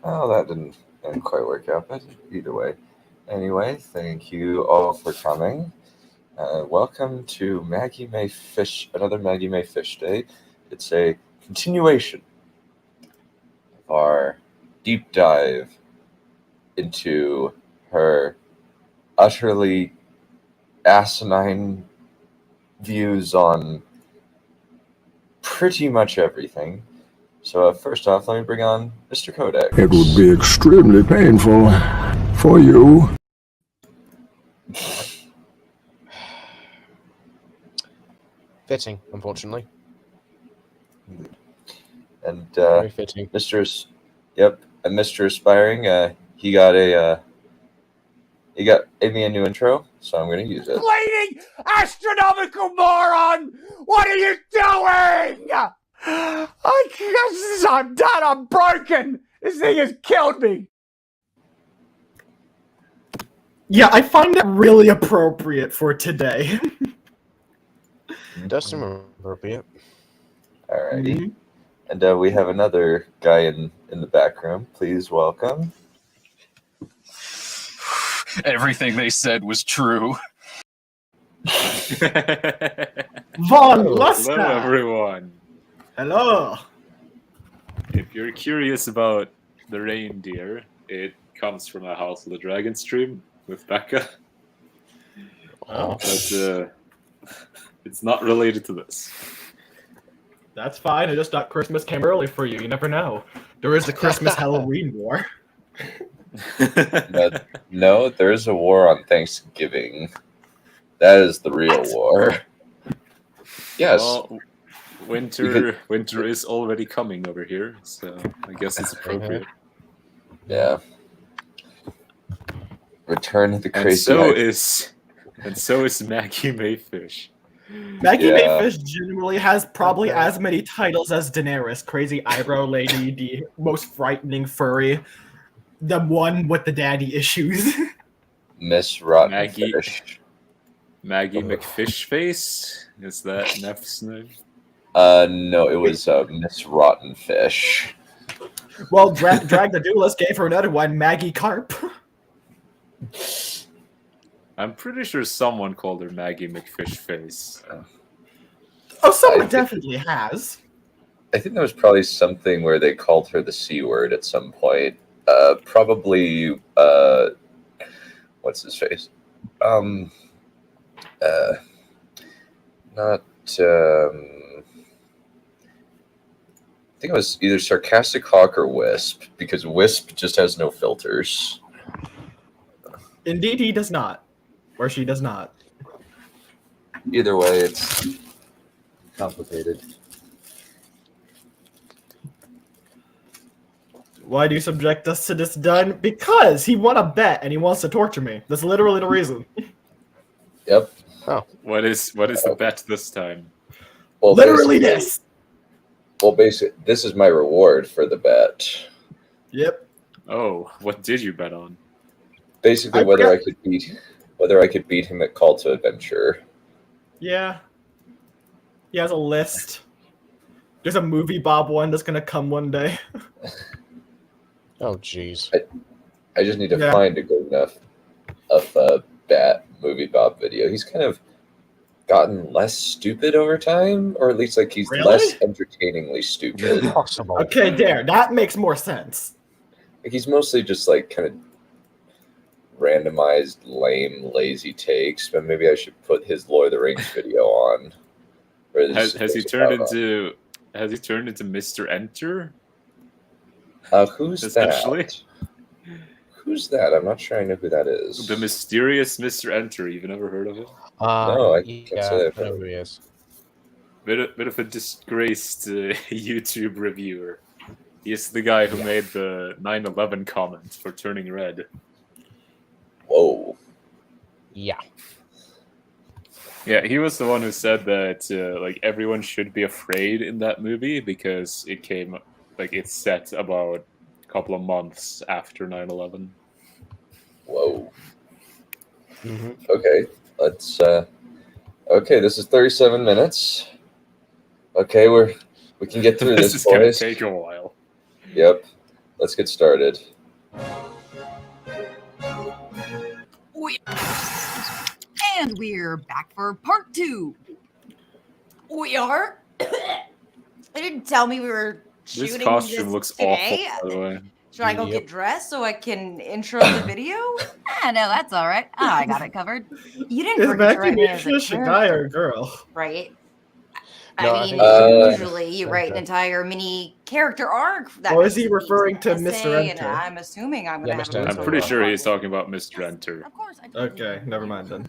Oh, that didn't quite work out, but either way. Anyway, thank you all for coming. Welcome to another Maggie May Fish Day. It's a continuation of our deep dive into her utterly asinine views on pretty much everything. So first off, let me bring on Mr. Codex. It would be extremely painful for you. Fitting, unfortunately. And Very fitting. Mr. And Mr. Aspiring, he got gave me a new intro, so I'm going to use it. Bleeding astronomical moron! What are you doing? I'm done. I'm broken. This thing has killed me. Yeah, I find that really appropriate for today. Does seem appropriate. Alrighty. Mhm. And we have another guy in the back room. Please welcome. Everything they said was true. Von Hello, Luster! everyone. Hello! If you're curious about the reindeer, it comes from a House of the Dragon stream with Becca. Oh. But it's not related to this. That's fine, I just thought Christmas came early for you. You never know. There is the Christmas-Halloween war. But no, there is a war on Thanksgiving. That is the real war. Yes. Well, winter is already coming over here, so I guess it's appropriate. Yeah. Return of the And crazy. so is Maggie Mayfish. Maggie Yeah. Mayfish genuinely has probably as many titles as Daenerys. Crazy Eyebrow Lady, the most frightening furry, the one with the daddy issues. Miss Rotten Maggie. Fish. Maggie McFishface? Is that Neff's name? No, it was Miss Rotten Fish. Well, Drag the Duelist gave her another one, Maggie Carp. I'm pretty sure someone called her Maggie McFishface. Oh, someone I think- definitely has. I think there was probably something where they called her the C word at some point. Probably what's his face? Not I think it was either Sarcastic Hawk or Wisp, because Wisp just has no filters. Indeed, he does not. Or she does not. Either way, it's complicated. Why do you subject us to this done? Because he won a bet and he wants to torture me. That's literally the reason. Yep. What is the bet this time? Well, Literally basically- this. Well, basically, this is my reward for the bet. Yep. Oh, what did you bet on? Basically, I whether forgot- I could beat him at Call to Adventure. Yeah. He has a list. There's a movie Bob one that's gonna come one day. Oh, jeez. I just need to Yeah. find a good enough of Bat movie Bob video. He's kind of gotten less stupid over time, or at least like he's Really? less entertainingly stupid. Impossible. Okay, there. That makes more sense. Like, he's mostly just like kind of randomized, lame, lazy takes. But maybe I should put his Lord of the Rings video on. Where this Has he is turned about- into Mr. Enter? Who's essentially? that? Who's that? I'm not sure I know who that is. The mysterious Mr. Enter. You've never heard of him? No, I can't say that. I know who he is. Bit of a disgraced YouTube reviewer. He's the guy who made the 9/11 comment for Turning Red. Whoa. Yeah. Yeah, he was the one who said that like everyone should be afraid in that movie because it's set about a couple of months after 9/11. Whoa. Mm-hmm. Okay, let's. Okay, this is 37 minutes. Okay, we can get through This this, is gonna boys. take a while. Yep. let's get started. And we're back for part 2. We are. They didn't tell me we were shooting This costume looks today. awful, by the way. Should I go Yep. get dressed so I can intro the video? No, that's all right. I got it covered. You didn't Is forget to Maggie write me as a a guy or a character, girl? right? No, I I mean, think usually you write an entire mini character arc. That Or is he needs referring to an Mr. essay, and Enter? I'm assuming I'm Yeah, gonna have Mr. a Enter. I'm pretty so sure he's talking about Mr. Enter. Of course. I totally Okay, never mind then.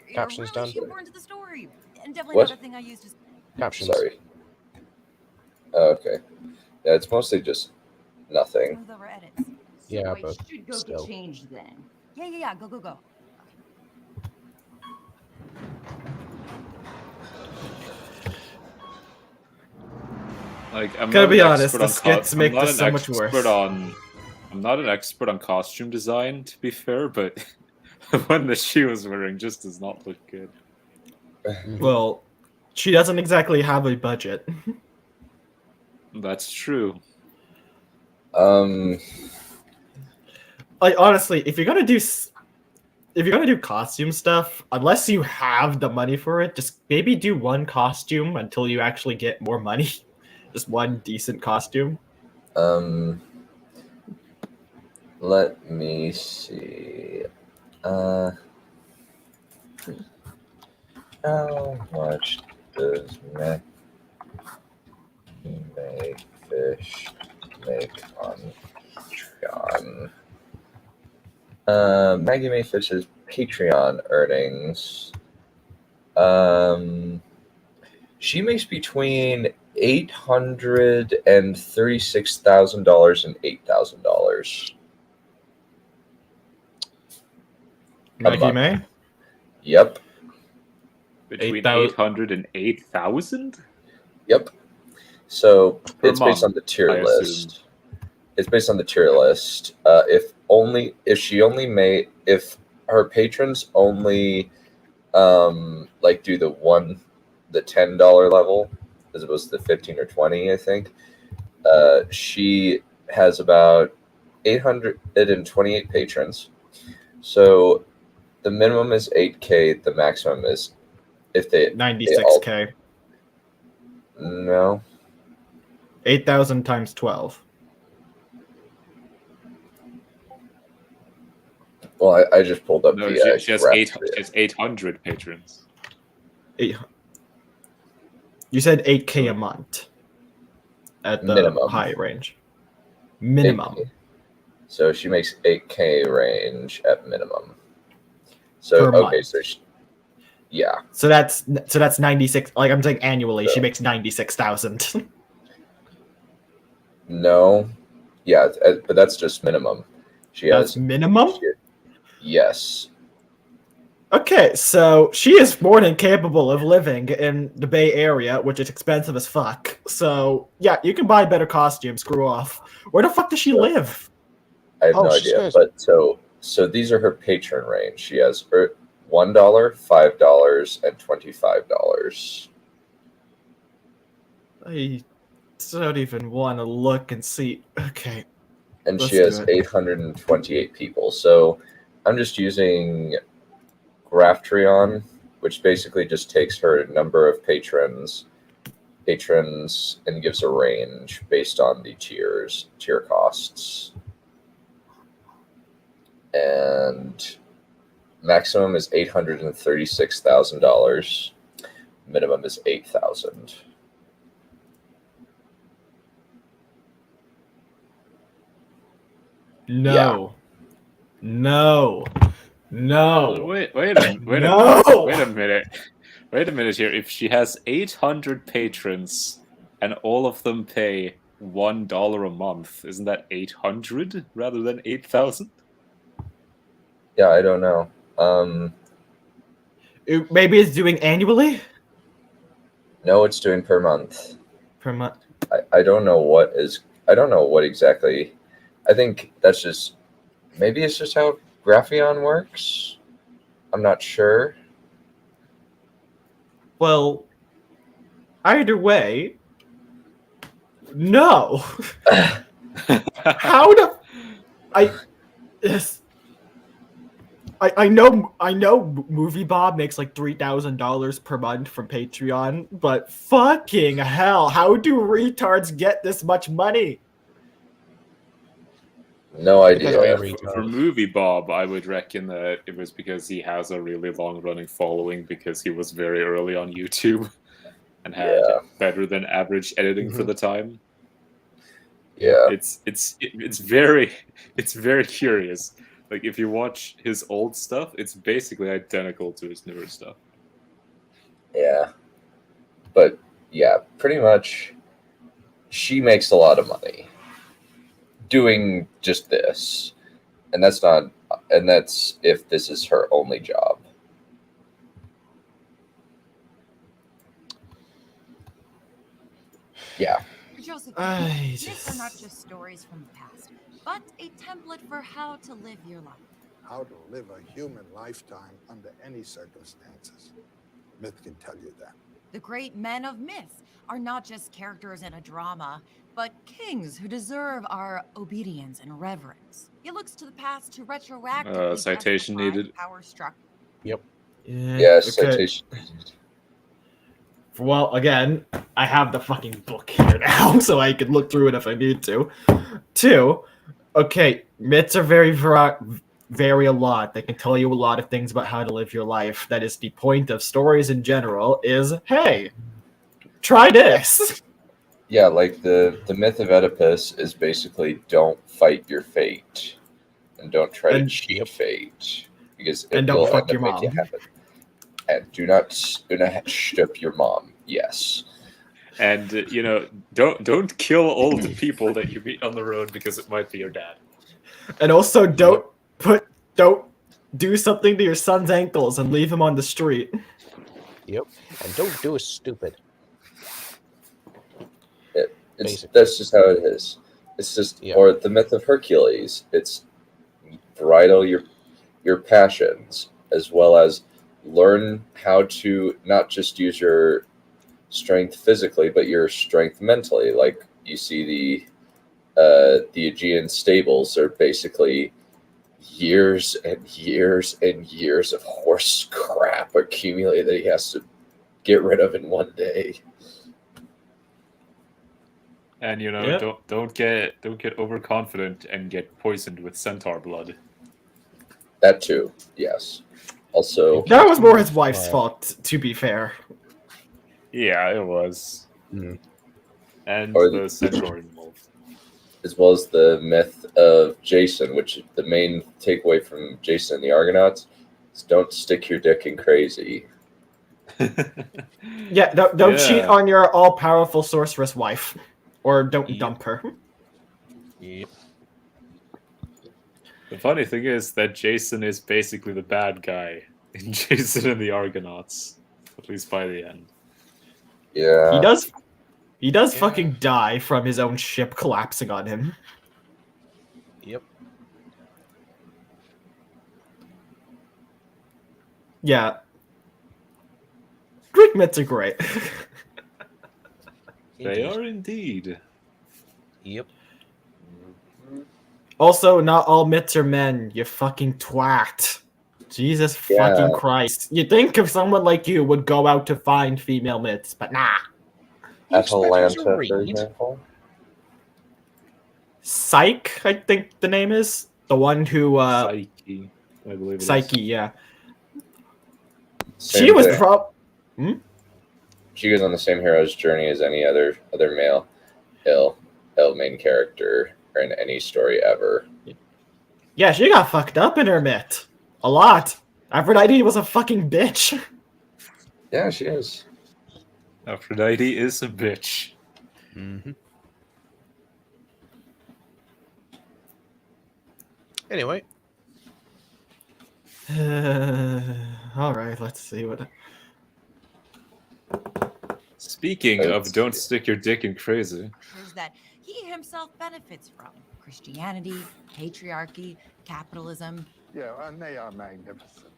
You're Captions really done. important to the story, and definitely What? not the thing I used to. Captions. Sorry. Oh, okay. Yeah, it's mostly just nothing. Smooth over edits. Yeah, I but should go still. get changed then. Yeah. Go. Like, I'm Gotta not be an honest, expert the on skits I'm make not this an so much worse. expert on- I'm not an expert on costume design, to be fair, but the one that she was wearing just does not look good. Well, she doesn't exactly have a budget. That's true. Um, Like honestly, if you're gonna do costume stuff, unless you have the money for it, just maybe do one costume until you actually get more money. Just one decent costume. let me see. How much does Fish make on Patreon? Maggie Mayfish's Patreon earnings. She makes between $836,000 and $8,000. Maggie month. May? Yep. Between 8,000 800 and 8,000? Yep. So Per it's based month, on the tier I list. It's based on the tier list. If her patrons only like do the $10 level as opposed to the 15 or 20, I think. She has about 828 patrons. So the minimum is 8K, the maximum is if they 96K. no. 8,000 times 12. Well, I just pulled up No, the she has graph. 800 patrons. 800. You said 8K a month at the Minimum. high range. Minimum. 8K. So she makes 8K range at minimum. So Per okay, month. so yeah. So that's 96. Like I'm saying annually, she makes 96,000. No. Yeah, but that's just minimum. She That's has minimum? yes. Okay, so she is more than capable of living in the Bay Area, which is expensive as fuck. So, yeah, you can buy better costumes, screw off. Where the fuck does she live? I have Oh, no she idea. says- But so these are her patron range. She has $1, $5, and $25. I don't even want to look and see. Okay. And Let's she has do it. 828 people. So I'm just using Graphtreon, which basically just takes her number of patrons, and gives a range based on the tier costs. And maximum is $836,000. Minimum is $8,000. No. No. No. Wait a No! minute. Wait a minute here. If she has 800 patrons and all of them pay $1 a month, isn't that 800 rather than 8,000? Yeah, I don't know. Maybe it's doing annually? No, it's doing per month. Per month. I don't know what exactly. I think that's just maybe it's just how Grapheon works. I'm not sure. Well, either way, no. How the yes. I know Movie Bob makes like $3,000 per month from Patreon, but fucking hell, how do retards get this much money? No Because idea. we For Movie Bob, I would reckon that it was because he has a really long-running following because he was very early on YouTube and had better than average editing for the time. Yeah. It's very curious. Like if you watch his old stuff, it's basically identical to his newer stuff. Yeah. But yeah, pretty much she makes a lot of money doing just this. And that's if this is her only job. Yeah. Joseph, I myths are not just stories from the past, but a template for how to live your life. How to live a human lifetime under any circumstances. Myth can tell you that. The great men of myth are not just characters in a drama, but kings who deserve our obedience and reverence. He looks to the past to retroactively Citation justify needed. power structure. Yes, okay. citation. Well, again, I have the fucking book here now, so I can look through it if I need to. 2, okay, myths are vary a lot. They can tell you a lot of things about how to live your life. That is the point of stories in general, is, hey, try this. Yeah, like the myth of Oedipus is basically don't fight your fate and don't try to cheat fate because it And don't will fuck end up your making mom. it happen. And do not strip your mom. Yes. And don't kill all the people that you meet on the road because it might be your dad. And also, don't do something to your son's ankles and leave him on the street. Yep. And don't do it stupid. That's just how it is. It's just, or the myth of Hercules. It's bridle your passions as well as learn how to not just use your strength physically, but your strength mentally. Like you see the Aegean stables are basically years and years and years of horse crap accumulated that he has to get rid of in one day. And don't get overconfident and get poisoned with centaur blood. That too, yes. Also, That was more his wife's fault, to be fair. Yeah, it was. Mm. And Or the centaur involved. as well as the myth of Jason, which the main takeaway from Jason and the Argonauts is don't stick your dick in crazy. Yeah, don't cheat on your all-powerful sorceress wife. Or don't dump her. Yep. The funny thing is that Jason is basically the bad guy in Jason and the Argonauts, at least by the end. Yeah. He does fucking die from his own ship collapsing on him. Yep. Yeah. Greek myths are great. They are indeed. Yep. Also, not all myths are men, you fucking twat. Jesus fucking Christ. You'd think if someone like you would go out to find female myths, but nah. Atalanta, for example. Psyche, I think the name is. The one who, Psyche, I believe it Psyche, is. yeah. Same She was thing. She goes on the same hero's journey as any other male main character or in any story ever. Yeah, she got fucked up in her myth. A lot. Aphrodite was a fucking bitch. Yeah, she is. Aphrodite is a bitch. Mm-hmm. Anyway. Alright, let's see what... Speaking of don't stick your dick in crazy. That he himself benefits from Christianity, patriarchy, capitalism. Yeah, and they are magnificent.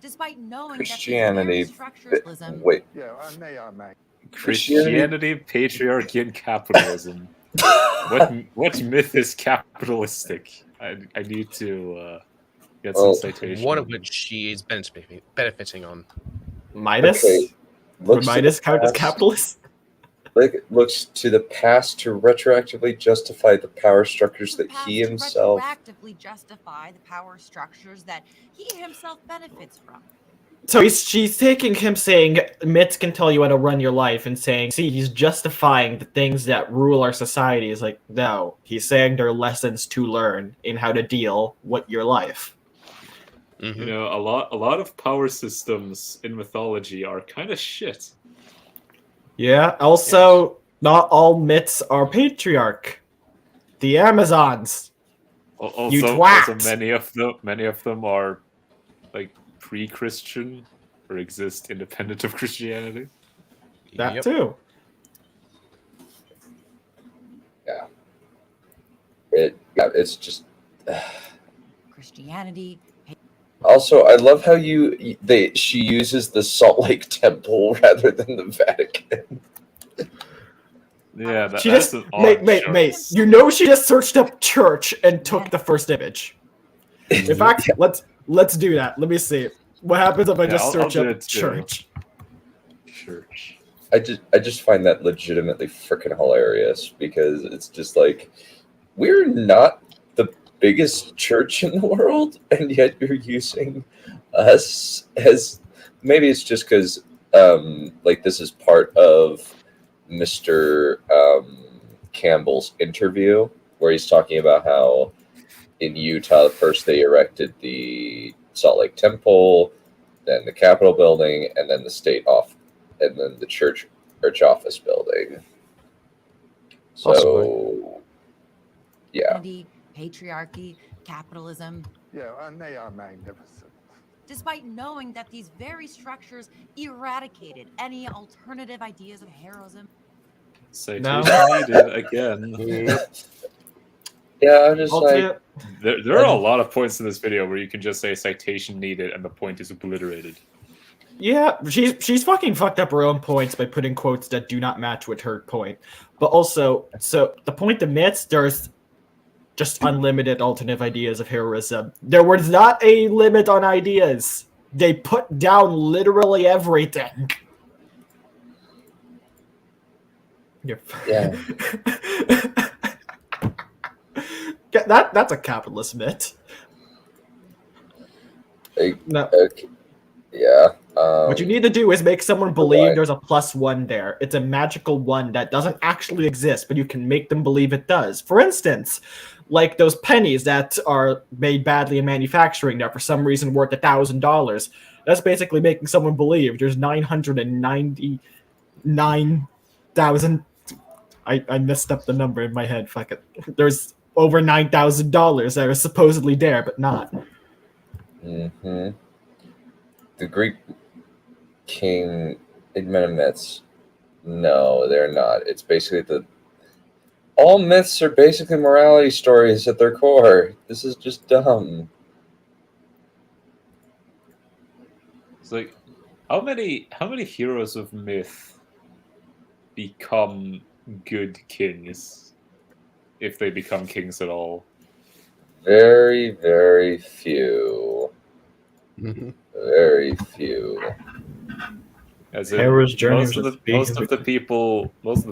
Despite knowing Christianity. that structuralism. Wait. Yeah, and they are magnificent. Christianity, patriarchy, and capitalism. what myth is capitalistic? I need to get Well, some citation. One of which she is benefiting on. Midas? Okay, Would looks to Midas the count as past- capitalist? Like, looks to the past to retroactively justify the power structures The that past he to himself. retroactively justify the power structures that he himself benefits from. So she's taking him saying myths can tell you how to run your life and saying, see, he's justifying the things that rule our society. Is like, no, he's saying there are lessons to learn in how to deal with your life. Mm-hmm. You know, a lot of power systems in mythology are kind of shit. Yeah, also, not all myths are patriarch. The Amazons. You Also, twat! many of them are like pre-Christian or exist independent of Christianity. That Yep. too. It's just. Christianity. Also, I love how she uses the Salt Lake Temple rather than the Vatican. Yeah, She that's just an odd mate. choice. You know she just searched up church and took the first image. In fact, let's do that. Let me see. What happens if I just I'll search do up it too. church? Church. I just find that legitimately freaking hilarious because it's just like we're not the biggest church in the world, and yet you're using us as maybe it's just because like this is part of Mr. Campbell's interview where he's talking about how in Utah first they erected the Salt Lake Temple, then the Capitol building, and then the and then the church office building. So, Possibly. yeah. Patriarchy, capitalism. Yeah, and they are magnificent. Despite knowing that these very structures eradicated any alternative ideas of heroism. Citation No. needed again. Yeah, I'm just I'll like, tell you- There are a lot of points in this video where you can just say citation needed and the point is obliterated. Yeah, she's fucking fucked up her own points by putting quotes that do not match with her point. But also, so the point admits there's just unlimited alternative ideas of heroism. There was not a limit on ideas. They put down literally everything. Yeah. That's a capitalist myth. like, No. okay, yeah. What you need to do is make someone believe Right. there's a +1 there. It's a magical one that doesn't actually exist, but you can make them believe it does. For instance, like those pennies that are made badly in manufacturing that for some reason worth $1,000. That's basically making someone believe there's 999,000. I messed up the number in my head. Fuck it. There's over $9,000 that are supposedly there, but not. Mm-hmm. The Greek king myths. No, they're not. It's basically all myths are basically morality stories at their core. This is just dumb. It's like how many heroes of myth become good kings if they become kings at all? Very, very few. Mm-hmm. Very few. As in, Hero's journey most of was the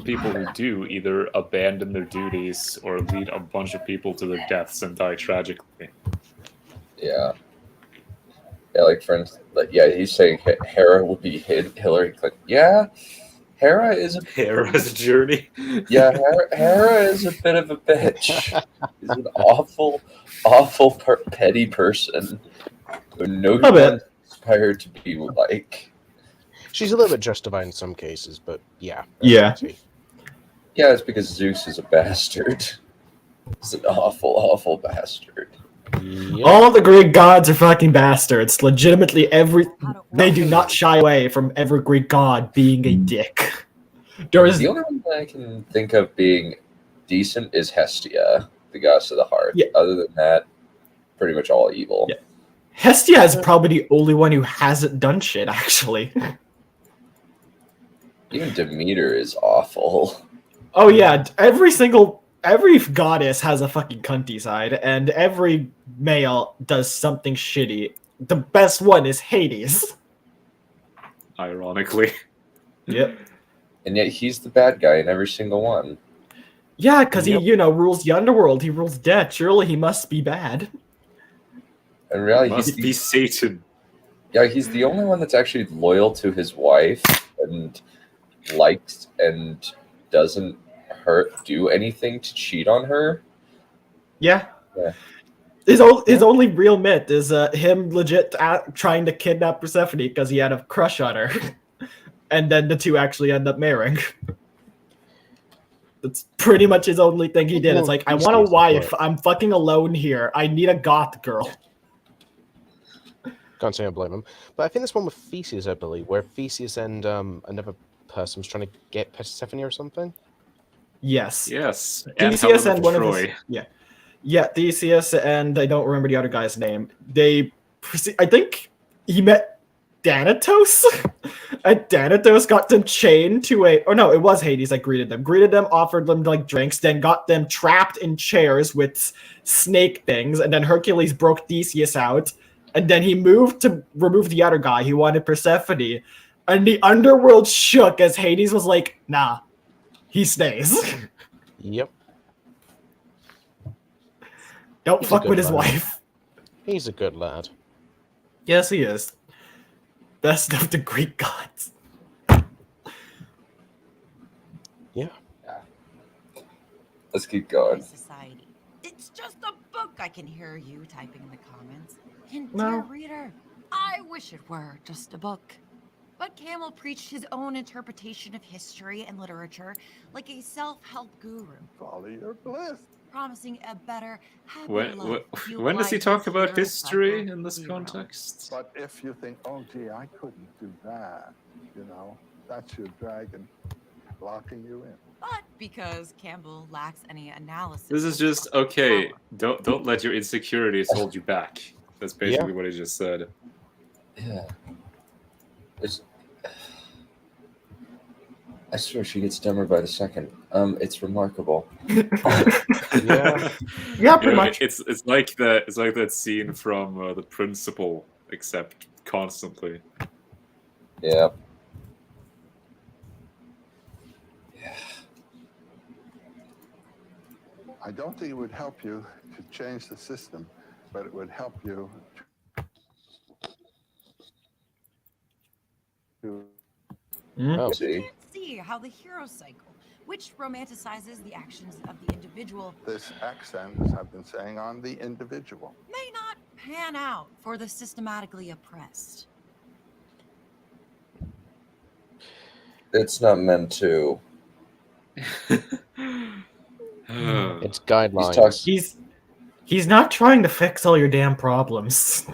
people who do either abandon their duties or lead a bunch of people to their deaths and die tragically. Yeah. Yeah, like for instance, he's saying Hera would be Hillary Clinton. Yeah, Hera is Hera's journey. Yeah, Hera is a bit of a bitch. She's an awful, petty person who no one aspired to be like. She's a little bit justified in some cases, but yeah. Yeah. Yeah, it's because Zeus is a bastard. He's an awful bastard. Yep. All the Greek gods are fucking bastards. Legitimately, they do not shy away from every Greek god being a dick. There is The only one that I can think of being decent is Hestia, the goddess of the hearth. Yeah. Other than that, pretty much all evil. Yeah. Hestia is probably the only one who hasn't done shit, actually. Even Demeter is awful. Oh yeah, every single every goddess has a fucking cunty side, and every male does something shitty. The best one is Hades. Ironically. Yep. And yet he's the bad guy in every single one. Yeah, because Yep. he, rules the underworld. He rules death. Surely he must be bad. And really, Must be Satan. Yeah, he's the only one that's actually loyal to his wife and likes and doesn't do anything to cheat on her. Yeah. Yeah. His only real myth is him legit trying to kidnap Persephone because he had a crush on her. And then the two actually end up marrying. That's pretty much his only thing he did. It's like, I want a wife. I'm fucking alone here. I need a goth girl. Can't say I blame him. But I think there's one with Theseus, I believe, where Theseus and another person was trying to get Persephone or something. Yes. Yes. Theseus and one Troy. of his... Yeah, Theseus and I don't remember the other guy's name. I think he met Thanatos? And Thanatos got them chained to a... Or no, it was Hades that greeted them, offered them like drinks, then got them trapped in chairs with snake things, and then Hercules broke Theseus out, and then he moved to remove the other guy. He wanted Persephone, and the underworld shook as Hades was like, nah, he stays. Yep. Don't He's a fuck good with his lad. wife. He's a good lad. Yes, he is. Best of the Greek gods. Yeah. Let's keep going. Society. It's just a book. I can hear you typing in the comments. And No. dear reader, I wish it were just a book. But Camel preached his own interpretation of history and literature like a self-help guru, Follow your bliss. promising a better, happier life. When does he talk about history in this context? But if you think, oh, gee, I couldn't do that, that's your dragon locking you in. But because Campbell lacks any analysis. This is just okay. Don't let your insecurities hold you back. That's basically what he just said. Yeah. I swear she gets dumber by the second. It's remarkable. Yeah. Yeah, pretty much. It's like that scene from The Principal, except constantly. Yeah. I don't think it would help you to change the system, but it would help you to Oh. See? See how the hero cycle, which romanticizes the actions of the individual, this accent, as I've been saying, on the individual. may not pan out for the systematically oppressed. It's not meant to. It's guidelines. He's not trying to fix all your damn problems.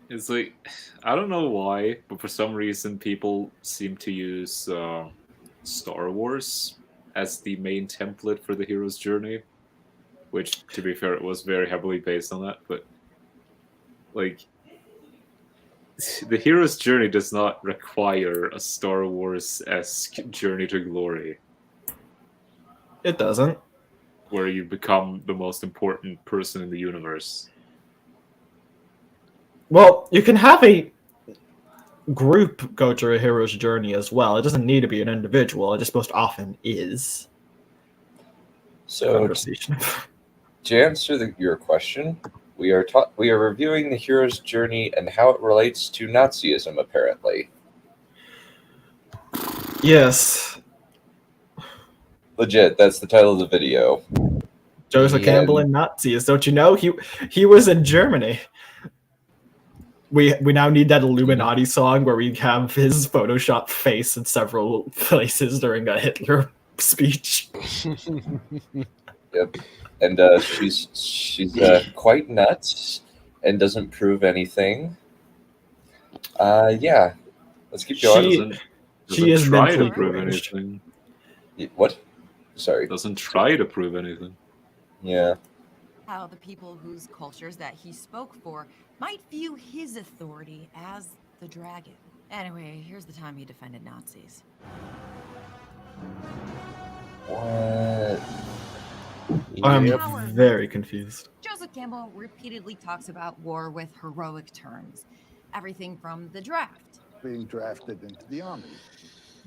It's like, I don't know why, but for some reason people seem to use Star Wars as the main template for the hero's journey, which, to be fair, it was very heavily based on that, but like, the hero's journey does not require a Star Wars-esque journey to glory, It doesn't. where you become the most important person in the universe. Well, you can have a group go through a hero's journey as well. It doesn't need to be an individual. It just most often is. So, Conversation. to answer your question, we are reviewing the hero's journey and how it relates to Nazism, apparently. Yes. Legit, that's the title of the video. Joseph Yeah. Campbell and Nazis. Don't you know? He was in Germany. We now need that Illuminati song where we have his Photoshop face in several places during a Hitler speech. Yep. And she's quite nuts and doesn't prove anything. Yeah. Let's keep going. She is try to mentally prove deranged. anything. What? Sorry. Doesn't try to prove anything. Yeah. How the people whose cultures that he spoke for might view his authority as the dragon. Anyway, here's the time he defended Nazis. What? I'm Yep. very confused. Joseph Campbell repeatedly talks about war with heroic terms. Everything from the draft. Being drafted into the army.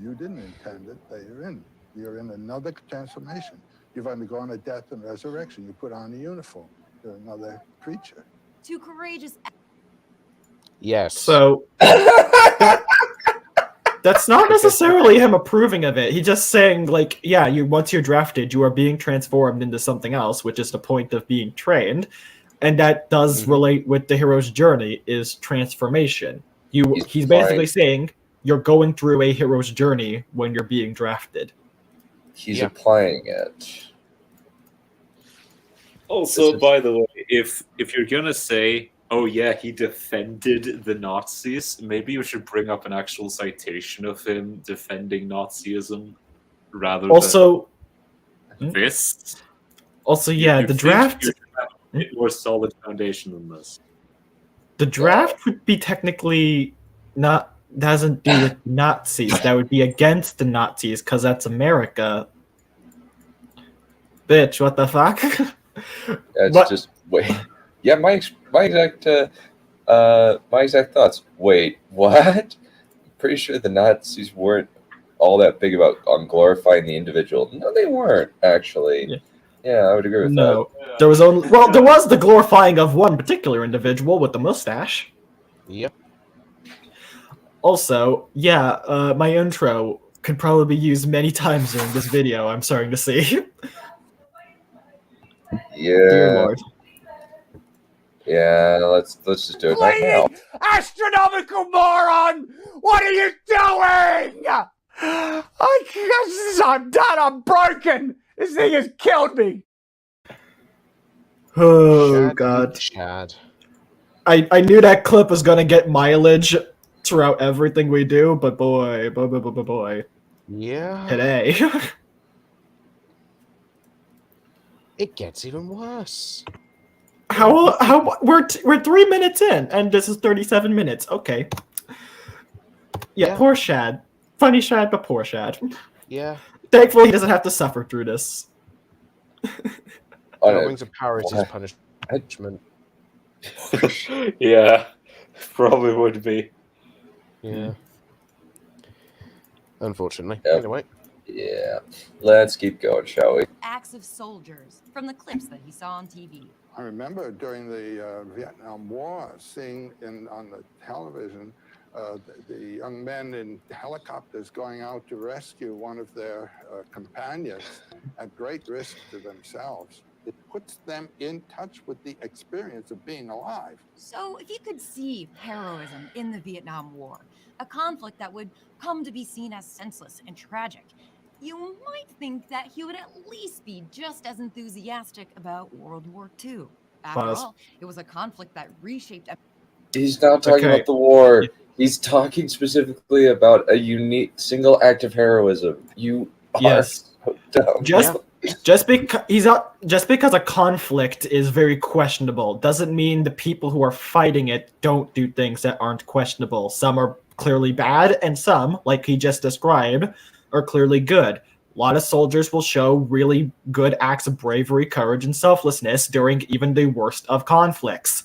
You didn't intend it, they're in. You're in another transformation. You've undergone a death and resurrection. You put on a uniform. You're another creature. Two courageous. Yes. So that's not necessarily him approving of it. He's just saying, like, yeah, once you're drafted, you are being transformed into something else, which is the point of being trained, and that does relate with the hero's journey is transformation. He's basically saying you're going through a hero's journey when you're being drafted. He's applying it. Also, by the way, if you're gonna say, oh yeah, he defended the Nazis, maybe you should bring up an actual citation of him defending Nazism rather than this. Also, yeah, the draft. You have a more solid foundation than this. The draft would be technically not doesn't do with Nazis. That would be against the Nazis because that's America. Bitch, what the fuck? That's just wait. Yeah, my exact thoughts. Wait, what? Pretty sure the Nazis weren't all that big about glorifying the individual. No, they weren't actually. Yeah, I would agree with that. There was there was the glorifying of one particular individual with the mustache. Yep. Also, yeah, my intro could probably be used many times during this video. I'm starting to see. Yeah. Dear Lord. Yeah, let's just do it right now. Astronomical moron! What are you doing? I'm done. I'm broken. This thing has killed me. Oh God. Chad. I knew that clip was gonna get mileage throughout everything we do, but boy. Yeah. Today. It gets even worse. How we're 3 minutes in and this is 37 minutes. Okay. Yeah, poor Shad. Funny Shad, but poor Shad. Yeah. Thankfully he doesn't have to suffer through this. Wings of Power is his punishment. Yeah, probably would be. Yeah. Unfortunately. Yep. Anyway. Yeah. Let's keep going, shall we? Acts of soldiers from the clips that he saw on TV. I remember during the Vietnam War seeing on the television the young men in helicopters going out to rescue one of their companions at great risk to themselves. It puts them in touch with the experience of being alive. So if you could see heroism in the Vietnam War, a conflict that would come to be seen as senseless and tragic, you might think that he would at least be just as enthusiastic about World War II. After all, it was a conflict that reshaped... He's not talking about the war. He's talking specifically about a unique single act of heroism. You are so dumb. Just because a conflict is very questionable doesn't mean the people who are fighting it don't do things that aren't questionable. Some are clearly bad, and some, like he just described, are clearly good. A lot of soldiers will show really good acts of bravery, courage, and selflessness during even the worst of conflicts.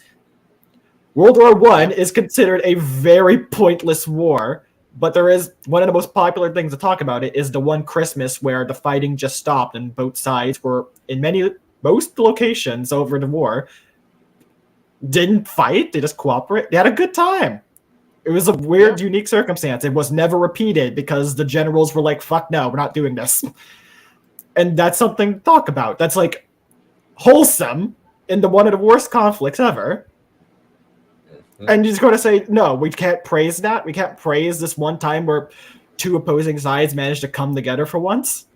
World War I is considered a very pointless war, but there is one of the most popular things to talk about it is the one Christmas where the fighting just stopped and both sides were in most locations over the war didn't fight, they just cooperate. They had a good time. It was a weird, unique circumstance. It was never repeated because the generals were like, fuck no, we're not doing this. And that's something to talk about. That's like wholesome in one of the worst conflicts ever. And you're just going to say, no, we can't praise that. We can't praise this one time where two opposing sides managed to come together for once.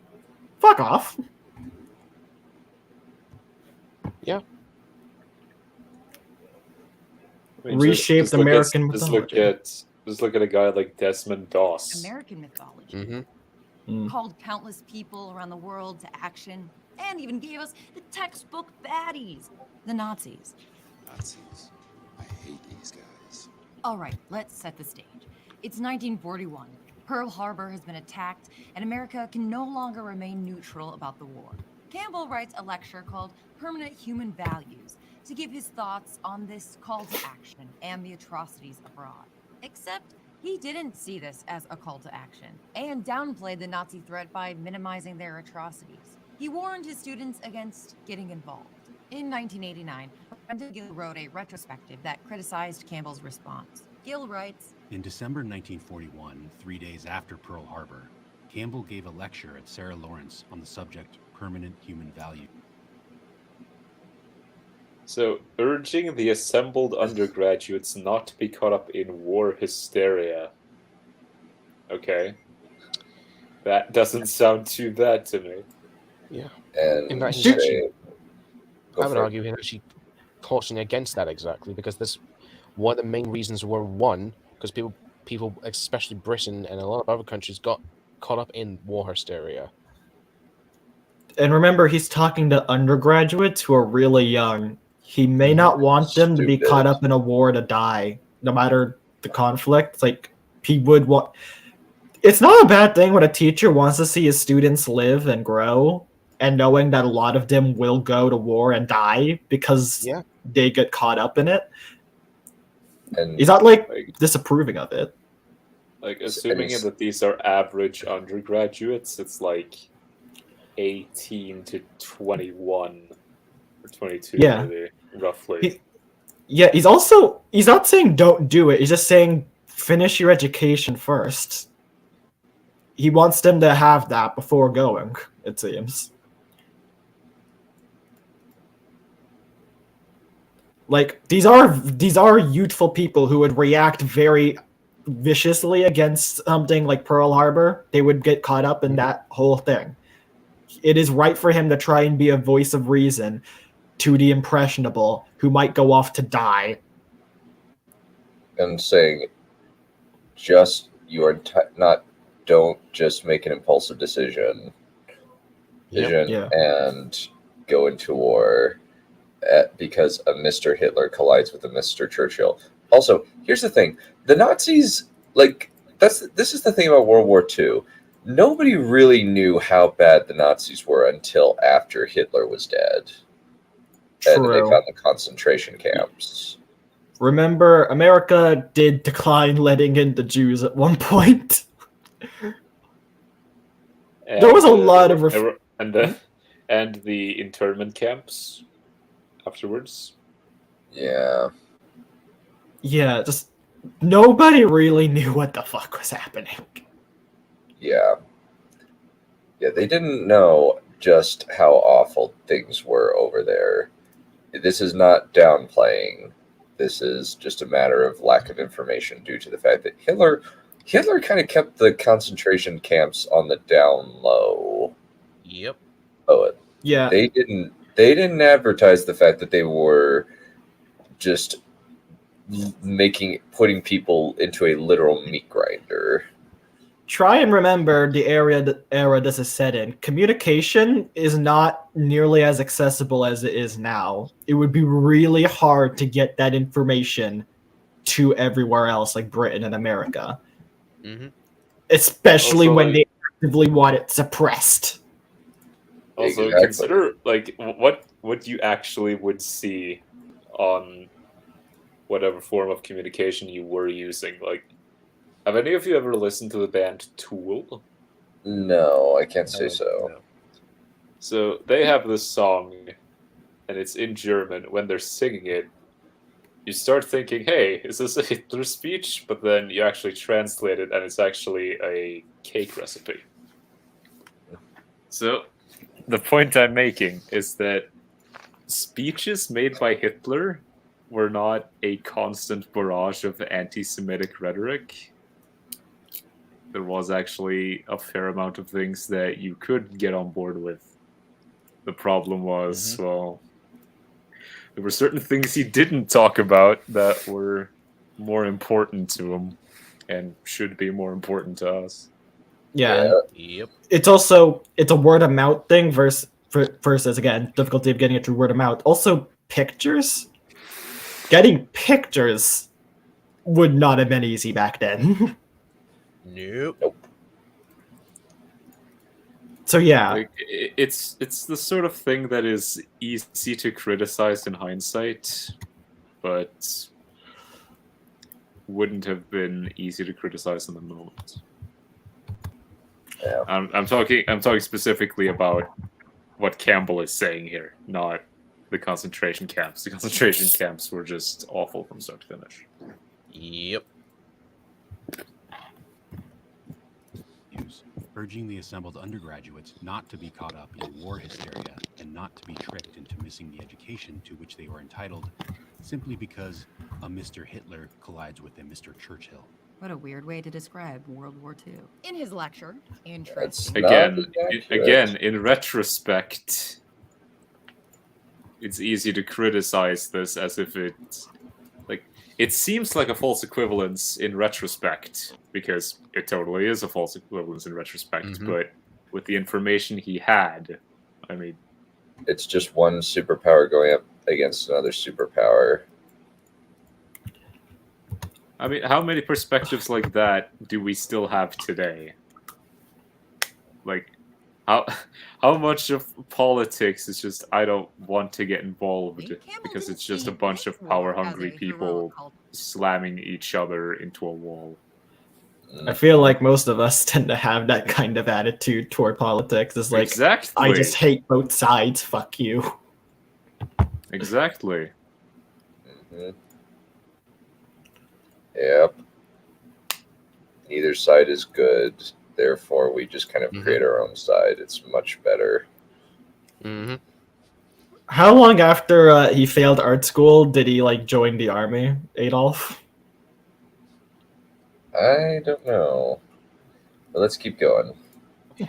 Fuck off. Yeah. Reshaped American mythology. Just look at a guy like Desmond Doss. American mythology. Called countless people around the world to action and even gave us the textbook baddies, the Nazis. Nazis. I hate these guys. All right, let's set the stage. It's 1941. Pearl Harbor has been attacked, and America can no longer remain neutral about the war. Campbell writes a lecture called Permanent Human Values to give his thoughts on this call to action and the atrocities abroad. Except he didn't see this as a call to action and downplayed the Nazi threat by minimizing their atrocities. He warned his students against getting involved. In 1989, Brenda Gill wrote a retrospective that criticized Campbell's response. Gill writes, In December 1941, 3 days after Pearl Harbor, Campbell gave a lecture at Sarah Lawrence on the subject Permanent Human Value. So, urging the assembled undergraduates not to be caught up in war hysteria. Okay. That doesn't sound too bad to me. Yeah. And In fact, say, I would argue he's actually cautioning against that exactly, because this one of the main reasons were, one, because people, especially Britain and a lot of other countries, got caught up in war hysteria. And remember, he's talking to undergraduates who are really young. He may not want them to be Stupid. caught up in a war to die, no matter the conflict. It's like, he would want... It's not a bad thing when a teacher wants to see his students live and grow, and knowing that a lot of them will go to war and die because they get caught up in it. and He's not, like, disapproving of it. Like, assuming that these are average undergraduates, it's like 18 to 21 or 22, Yeah. maybe, roughly. He's not saying don't do it. He's just saying finish your education first. He wants them to have that before going, it seems. Like, these are youthful people who would react very viciously against something like Pearl Harbor. They would get caught up in that whole thing. It is right for him to try and be a voice of reason to the impressionable who might go off to die. and saying, just you are don't just make an impulsive decision and go into war because a Mr. Hitler collides with a Mr. Churchill. Also, here's the thing: the Nazis, like, this is the thing about World War II. Nobody really knew how bad the Nazis were until after Hitler was dead. And they found the concentration camps. Remember, America did decline letting in the Jews at one point. There was a lot of... And the internment camps afterwards. Yeah. Yeah, just... Nobody really knew what the fuck was happening. Yeah. Yeah, they didn't know just how awful things were over there. This is not downplaying. This is just a matter of lack of information due to the fact that Hitler kind of kept the concentration camps on the down low. Yep. Oh, yeah. They didn't advertise the fact that they were just putting people into a literal meat grinder. Try and remember the era this is set in. Communication is not nearly as accessible as it is now. It would be really hard to get that information to everywhere else, like Britain and America. Mm-hmm. Especially Also, when they actively want it suppressed. Also, Exactly. consider like what you actually would see on whatever form of communication you were using. Like, have any of you ever listened to the band Tool? No, I can't say so. No. So they have this song, and it's in German. When they're singing it, you start thinking, hey, is this a Hitler speech? But then you actually translate it, and it's actually a cake recipe. So the point I'm making is that speeches made by Hitler were not a constant barrage of anti-Semitic rhetoric. There was actually a fair amount of things that you could get on board with. The problem was, well, there were certain things he didn't talk about that were more important to him and should be more important to us. Yeah. Yep. It's a word of mouth thing versus, again, difficulty of getting it through word of mouth. Also, pictures. Getting pictures would not have been easy back then. Nope. So yeah, Like, it's the sort of thing that is easy to criticize in hindsight, but wouldn't have been easy to criticize in the moment. Yeah. I'm talking specifically about what Campbell is saying here, not the concentration camps. The concentration camps were just awful from start to finish. Yep. Urging the assembled undergraduates not to be caught up in war hysteria and not to be tricked into missing the education to which they were entitled simply because a Mr. Hitler collides with a Mr. Churchill. What a weird way to describe World War II. In his lecture, interesting. Again, in retrospect, it's easy to criticize this as if it seems like a false equivalence in retrospect, because it totally is a false equivalence in retrospect, but with the information he had, I mean... It's just one superpower going up against another superpower. I mean, how many perspectives like that do we still have today? Like, how much of politics is just, I don't want to get involved because it's just a bunch of power-hungry people slamming each other into a wall. I feel like most of us tend to have that kind of attitude toward politics. It's like, exactly. I just hate both sides, fuck you. Exactly. Yep. Neither side is good. Therefore, we just kind of create our own side. It's much better. How long after he failed art school did he join the army, Adolf? I don't know. But let's keep going.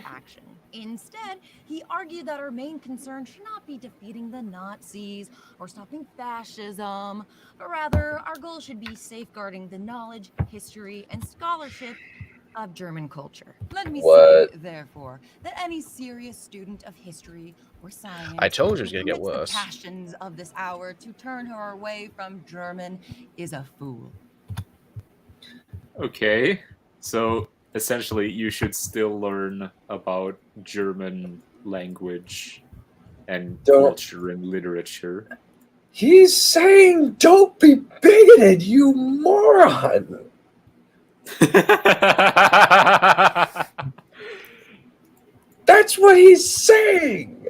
Action. Instead, he argued that our main concern should not be defeating the Nazis or stopping fascism, but rather our goal should be safeguarding the knowledge, history, and scholarship of German culture. Let me say, therefore, that any serious student of history or science, I told you it was going to get worse. The passions of this hour to turn her away from German is a fool. Okay, so essentially you should still learn about German language and culture and literature. He's saying don't be bigoted, you moron! That's what he's saying!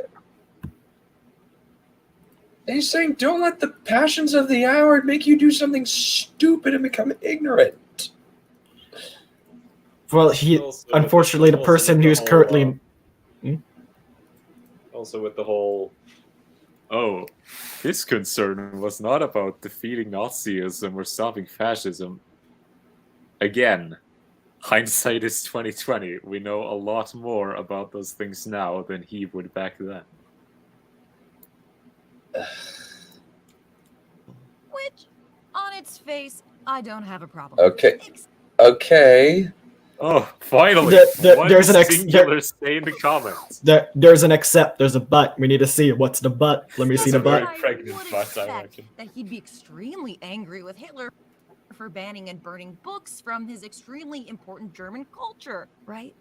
He's saying don't let the passions of the hour make you do something stupid and become ignorant. Well, unfortunately, the person who's currently... Also with the whole... Oh, his concern was not about defeating Nazism or stopping fascism. Again, hindsight is 2020. We know a lot more about those things now than he would back then. Which, on its face, I don't have a problem. Okay. Oh, finally! There's an singular say in the comments. There's an except. There's a but. We need to see what's the but. Let me see the but. Pregnant but, I reckon. That he'd be extremely angry with Hitler for banning and burning books from his extremely important German culture, right?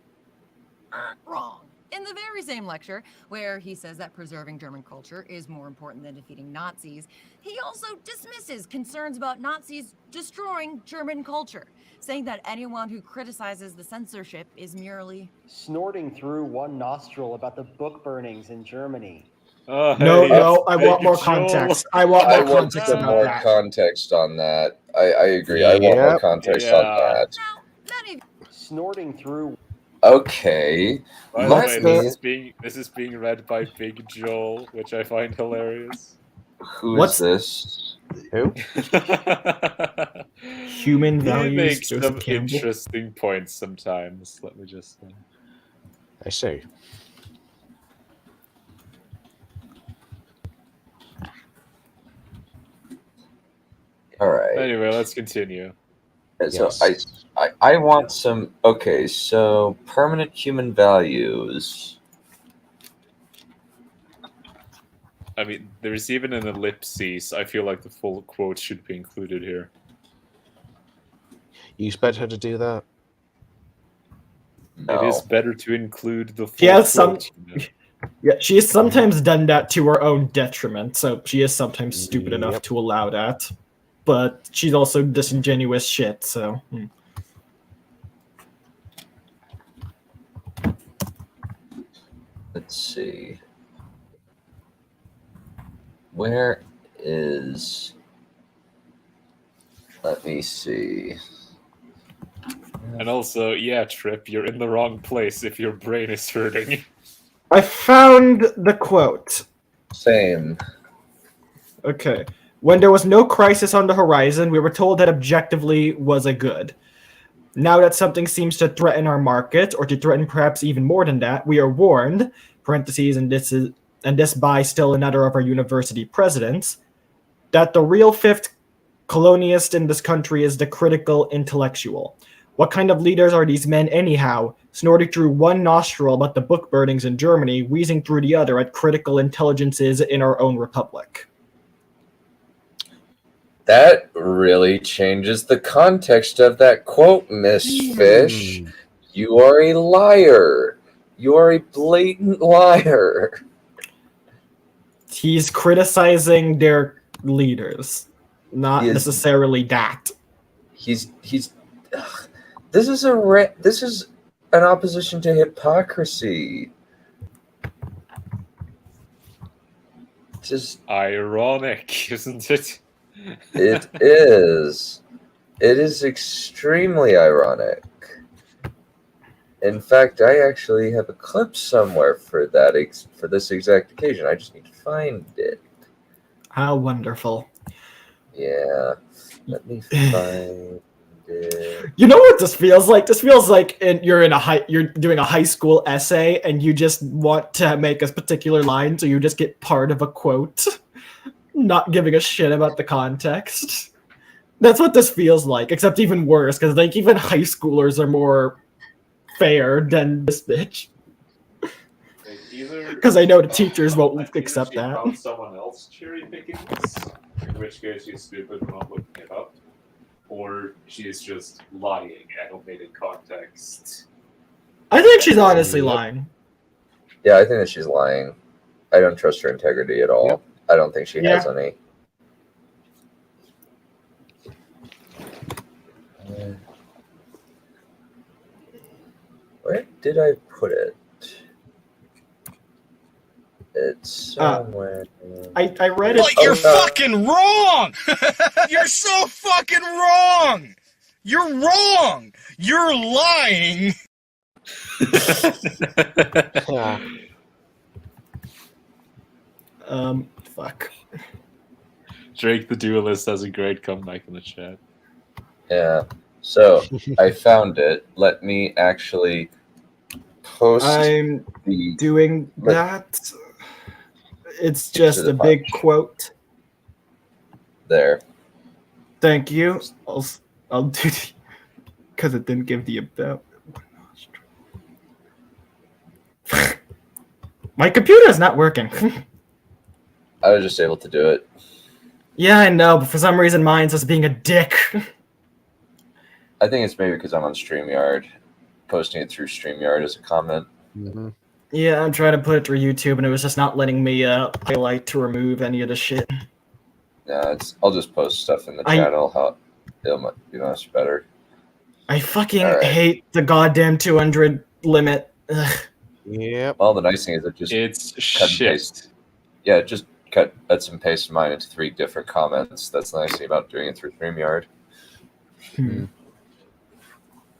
Wrong. In the very same lecture, where he says that preserving German culture is more important than defeating Nazis, he also dismisses concerns about Nazis destroying German culture, saying that anyone who criticizes the censorship is merely snorting through one nostril about the book burnings in Germany. No, I want more context. I want more context on that. I agree. I want more context on that. Snorting through. Okay. By the way, this is being read by Big Joel, which I find hilarious. What's this? Who? Human values. He makes some interesting points sometimes. Let me just say. I see. All right. Anyway, let's continue. So I want some. Okay, so permanent human values. I mean, there's even an ellipsis. I feel like the full quote should be included here. You expect her to do that? It is better to include the full She has quote, you know? Yeah, she has sometimes done that to her own detriment, so she is sometimes stupid enough to allow that. But she's also disingenuous shit, so... Let's see. Where is... Let me see. And also, yeah, Trip, you're in the wrong place if your brain is hurting. I found the quote. Same. Okay. When there was no crisis on the horizon, we were told that objectively was a good. Now that something seems to threaten our market, or to threaten perhaps even more than that, we are warned, parentheses, and this by still another of our university presidents, that the real fifth colonialist in this country is the critical intellectual. What kind of leaders are these men anyhow, snorting through one nostril about the book burnings in Germany, wheezing through the other at critical intelligences in our own republic? That really changes the context of that quote, Miss Fish. You are a liar. You are a blatant liar. He's criticizing their leaders, not necessarily that. He's this is an opposition to hypocrisy. Just ironic, isn't it? It is. It is extremely ironic. In fact, I actually have a clip somewhere for that for this exact occasion. I just need to find it. How wonderful. Yeah. Let me find it. You know what this feels like? This feels like you're doing a high school essay and you just want to make a particular line, so you just get part of a quote, not giving a shit about the context. That's what this feels like, except even worse, because like even high schoolers are more fair than this bitch. Because I know the teachers won't accept that. Found someone else cherry picking this, in which case she's stupid for not looking it up, or she's just lying and omitting context. I think she's honestly lying. Yeah, I think that she's lying. I don't trust her integrity at all. Yep. I don't think she has any. Where did I put it? It's somewhere. I read it. But you're fucking wrong! You're so fucking wrong! You're wrong! You're lying! Fuck. Drake the Duelist has a great comeback in the chat. Yeah. So I found it. Let me actually post. I'm doing that. It's just a big quote. There. Thank you. I'll do because it didn't give the about. My computer is not working. I was just able to do it. Yeah, I know, but for some reason mine's just being a dick. I think it's maybe because I'm on StreamYard, posting it through StreamYard as a comment. Mm-hmm. Yeah, I'm trying to put it through YouTube, and it was just not letting me highlight to remove any of the shit. Yeah, I'll just post stuff in the channel. It'll be much better. I fucking hate the goddamn 200 limit. Ugh. Yeah. Well, the nice thing is it's cut shit. And paste. Yeah, just cut and paste mine into 3 different comments. That's the nice thing about doing it through StreamYard.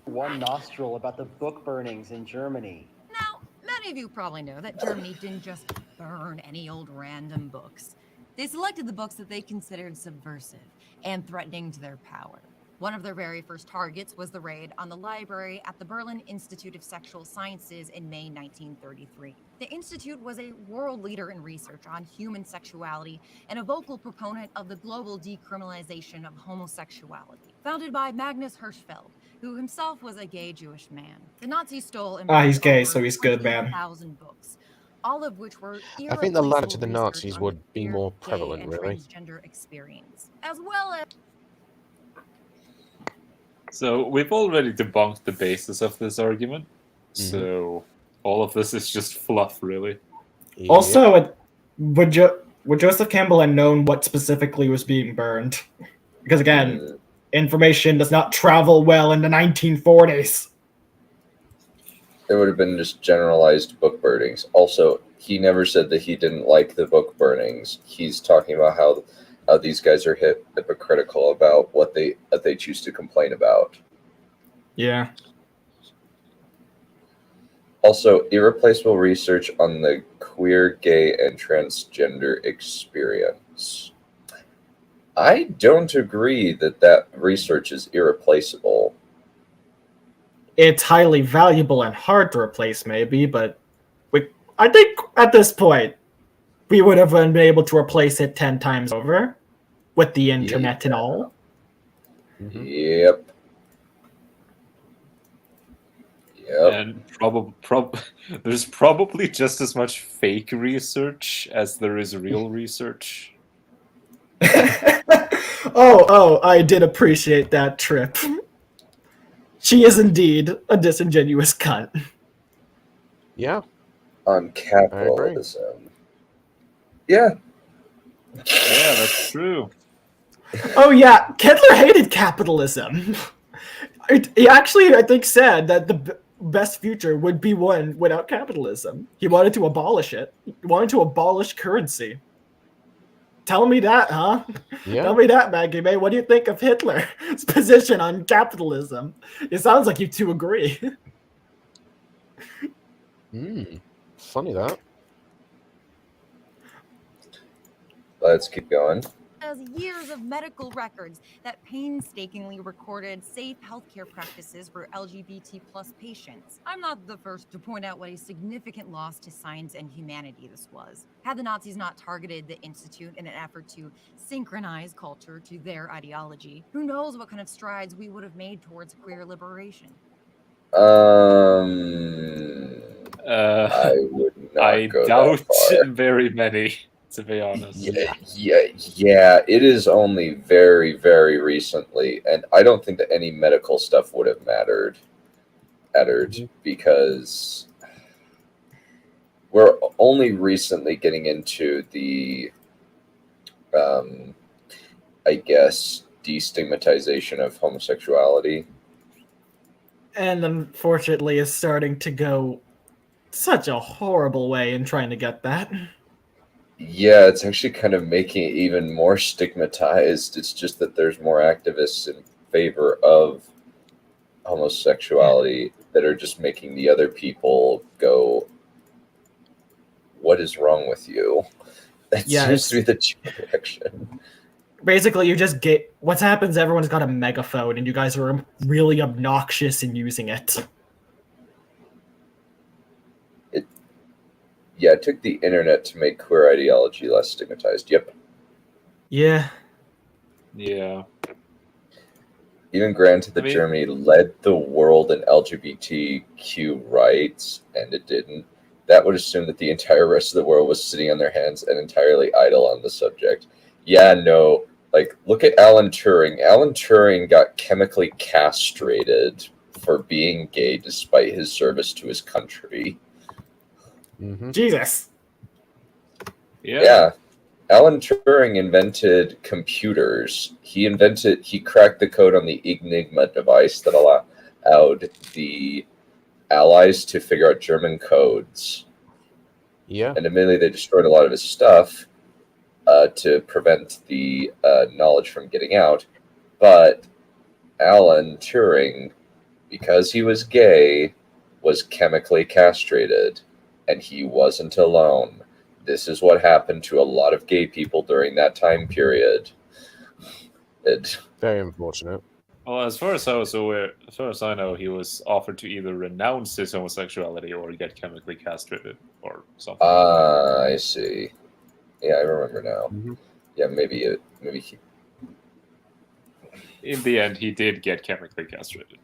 One nostril about the book burnings in Germany. Now, many of you probably know that Germany didn't just burn any old random books. They selected the books that they considered subversive and threatening to their power. One of their very first targets was the raid on the library at the Berlin Institute of Sexual Sciences in May 1933. The institute was a world leader in research on human sexuality and a vocal proponent of the global decriminalization of homosexuality. Founded by Magnus Hirschfeld, who himself was a gay Jewish man. The Nazis stole and he's gay, so he's good, man. 1,000 books, all of which were I think the latter to the Nazis would be more prevalent, really. Transgender experience, as well as. So we've already debunked the basis of this argument. So all of this is just fluff, really. Also, would Joseph Campbell have known what specifically was being burned? Because again, information does not travel well in the 1940s. It would have been just generalized book burnings. Also, he never said that he didn't like the book burnings. He's talking about how these guys are hypocritical about what they choose to complain about. Yeah. Also, irreplaceable research on the queer, gay, and transgender experience. I don't agree that research is irreplaceable. It's highly valuable and hard to replace, maybe, but I think at this point, we would have been able to replace it 10 times over with the internet and all. Yep. And there's probably just as much fake research as there is real research. Oh, I did appreciate that trip. She is indeed a disingenuous cunt. Yeah. On capitalism. Yeah. Yeah, that's true. Oh yeah, Hitler hated capitalism. He actually, I think, said that the best future would be one without capitalism. He wanted to abolish it. He wanted to abolish currency. Tell me that, huh? Yeah. Tell me that, Maggie May. What do you think of Hitler's position on capitalism? It sounds like you two agree. Funny that. Let's keep going. As years of medical records that painstakingly recorded safe healthcare practices for LGBT plus patients. I'm not the first to point out what a significant loss to science and humanity this was. Had the Nazis not targeted the Institute in an effort to synchronize culture to their ideology, who knows what kind of strides we would have made towards queer liberation. I would not go doubt that far. very many, to be honest. Yeah. It is only very, very recently, and I don't think that any medical stuff would have mattered because we're only recently getting into the, I guess, destigmatization of homosexuality. And unfortunately is starting to go such a horrible way in trying to get that. Yeah, it's actually kind of making it even more stigmatized. It's just that there's more activists in favor of homosexuality that are just making the other people go, what is wrong with you? That seems to be the direction. Basically, you just get... What happens, everyone's got a megaphone, and you guys are really obnoxious in using it. Yeah, it took the internet to make queer ideology less stigmatized. Yep. Yeah. Yeah. Even granted that Germany led the world in LGBTQ rights, and it didn't, that would assume that the entire rest of the world was sitting on their hands and entirely idle on the subject. Yeah, no. Like, look at Alan Turing. Alan Turing got chemically castrated for being gay despite his service to his country. Jesus. Yeah. Alan Turing invented computers. He cracked the code on the Enigma device that allowed the Allies to figure out German codes. Yeah. And admittedly, they destroyed a lot of his stuff to prevent the knowledge from getting out. But Alan Turing, because he was gay, was chemically castrated. And he wasn't alone. This is what happened to a lot of gay people during that time period. Very unfortunate. Well, as far as I was aware, as far as I know, he was offered to either renounce his homosexuality or get chemically castrated or something. I see. Yeah, I remember now. Yeah, maybe he... In the end, he did get chemically castrated.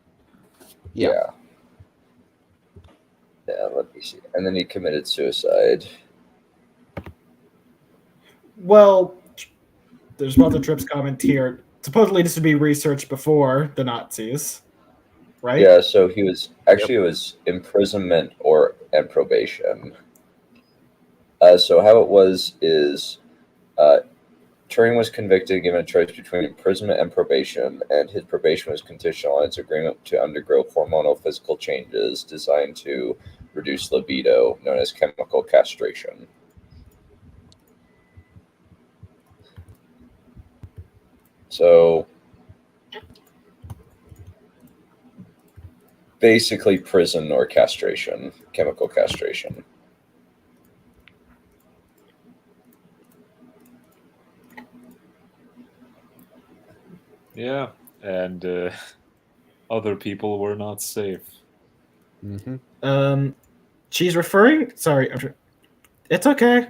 Yeah. Yeah, let me see. And then he committed suicide. Well, there's Mother Trips comment here. Supposedly this would be researched before the Nazis. right? Yeah, so he was actually it was imprisonment and probation. So how it was is Turing was convicted, given a choice between imprisonment and probation, and his probation was conditional on his agreement to undergo hormonal physical changes designed to reduce libido, known as chemical castration. So basically prison or castration, chemical castration. Yeah, and other people were not safe. She's referring. Sorry, it's okay.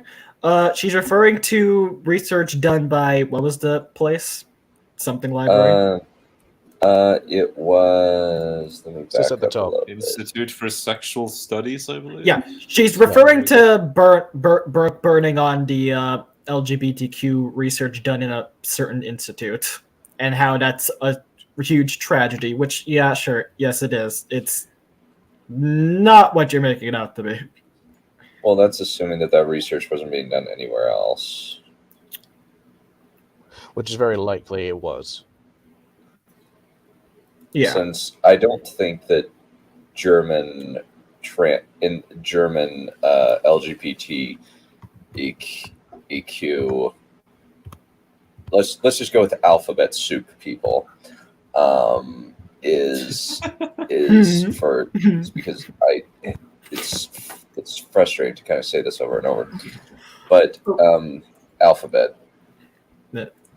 She's referring to research done by what was the place? Something library. It was. Let me back Just at the up a top. little bit. Institute for Sexual Studies, I believe. Yeah, she's referring to burning on the LGBTQ research done in a certain institute, and how that's a huge tragedy. Which, yeah, sure, yes, it is. It's not what you're making it out to be. Well, that's assuming that research wasn't being done anywhere else. Which is very likely it was. Yeah. Since I don't think that German LGBT EQ. Let's just go with alphabet soup people. Is for because it's frustrating to kind of say this over and over, but alphabet.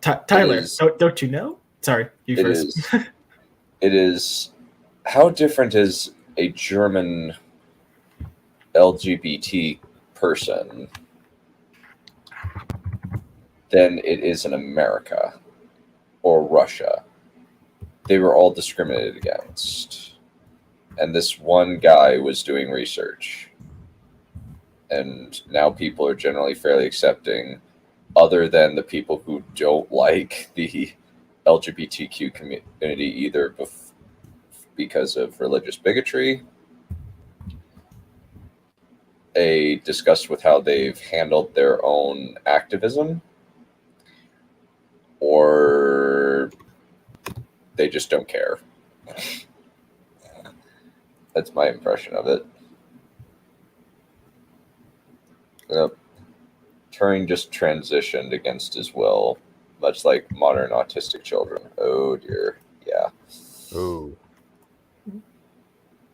Tyler, don't you know? Sorry, you first. It is. How different is a German LGBT person than it is in America or Russia? They were all discriminated against. And this one guy was doing research. And now people are generally fairly accepting, other than the people who don't like the LGBTQ community either because of religious bigotry, a disgust with how they've handled their own activism, or they just don't care. That's my impression of it. Turing just transitioned against his will, much like modern autistic children. Oh dear. Yeah. Ooh.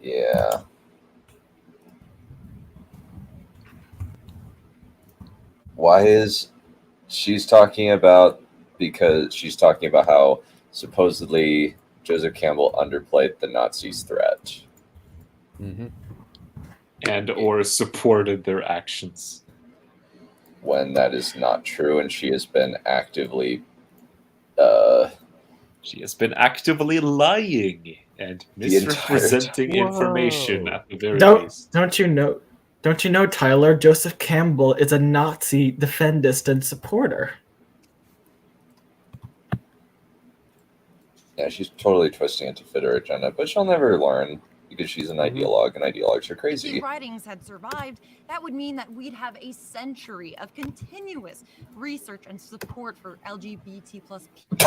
Yeah. Why is she's talking about? Because she's talking about how supposedly Joseph Campbell underplayed the Nazis' threat. And or supported their actions. When that is not true, and she has been actively lying and misrepresenting information at the very least. Don't you know, Tyler, Joseph Campbell is a Nazi defendist and supporter. Yeah, she's totally twisting it to fit her agenda, but she'll never learn because she's an ideologue, and ideologues are crazy. If these writings had survived, that would mean that we'd have a century of continuous research and support for LGBT plus people.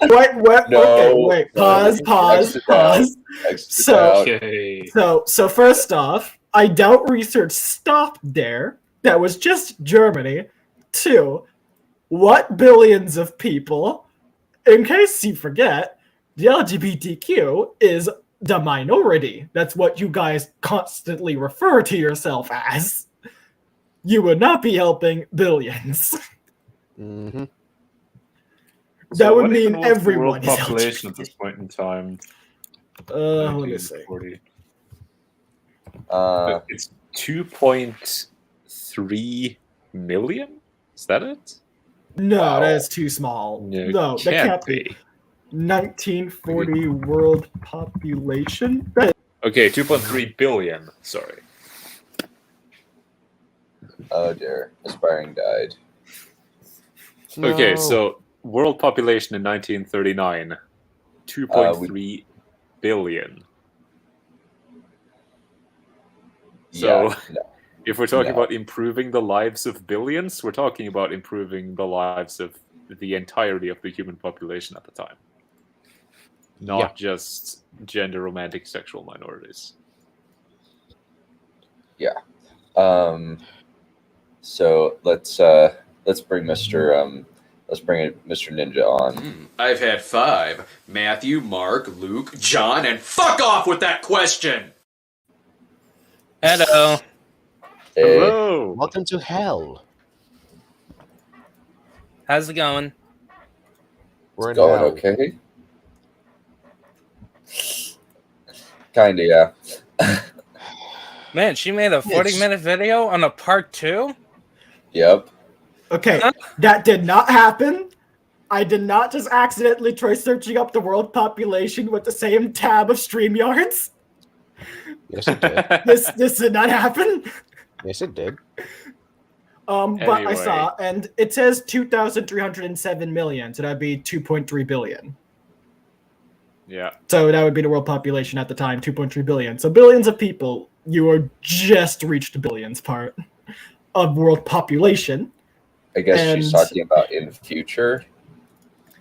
What? No, okay, wait. Pause. So first off, I doubt research stopped there. That was just Germany. 2, what billions of people? In case you forget, the LGBTQ is the minority. That's what you guys constantly refer to yourself as. You would not be helping billions. That would mean everyone is the world population at this point in time. Let me see. It's 2.3 million? Is that it? No, that is too small. No, that can't be. 1940 world population? Okay, 2.3 billion. Sorry. Oh dear. Aspiring died. Okay, so world population in 1939, 2.3 billion. So, if we're talking about improving the lives of billions, we're talking about improving the lives of the entirety of the human population at the time. Not just gender romantic sexual minorities. Yeah. So let's bring Mr. Mr. Ninja on. I've had 5. Matthew, Mark, Luke, John, and fuck off with that question! Hello. Hey. Hello. Welcome to hell. How's it going? We're It's going hell. okay. Kinda, yeah. Man, she made a 40-minute video on a part 2? Yep. Okay, that did not happen. I did not just accidentally try searching up the world population with the same tab of StreamYards. Yes, it did. This did not happen. Yes, it did. But I saw, and it says 2,307 million, so that'd be 2.3 billion. Yeah. So that would be the world population at the time, 2.3 billion. So billions of people, you are just reached the billions part of world population. I guess she's talking about in the future,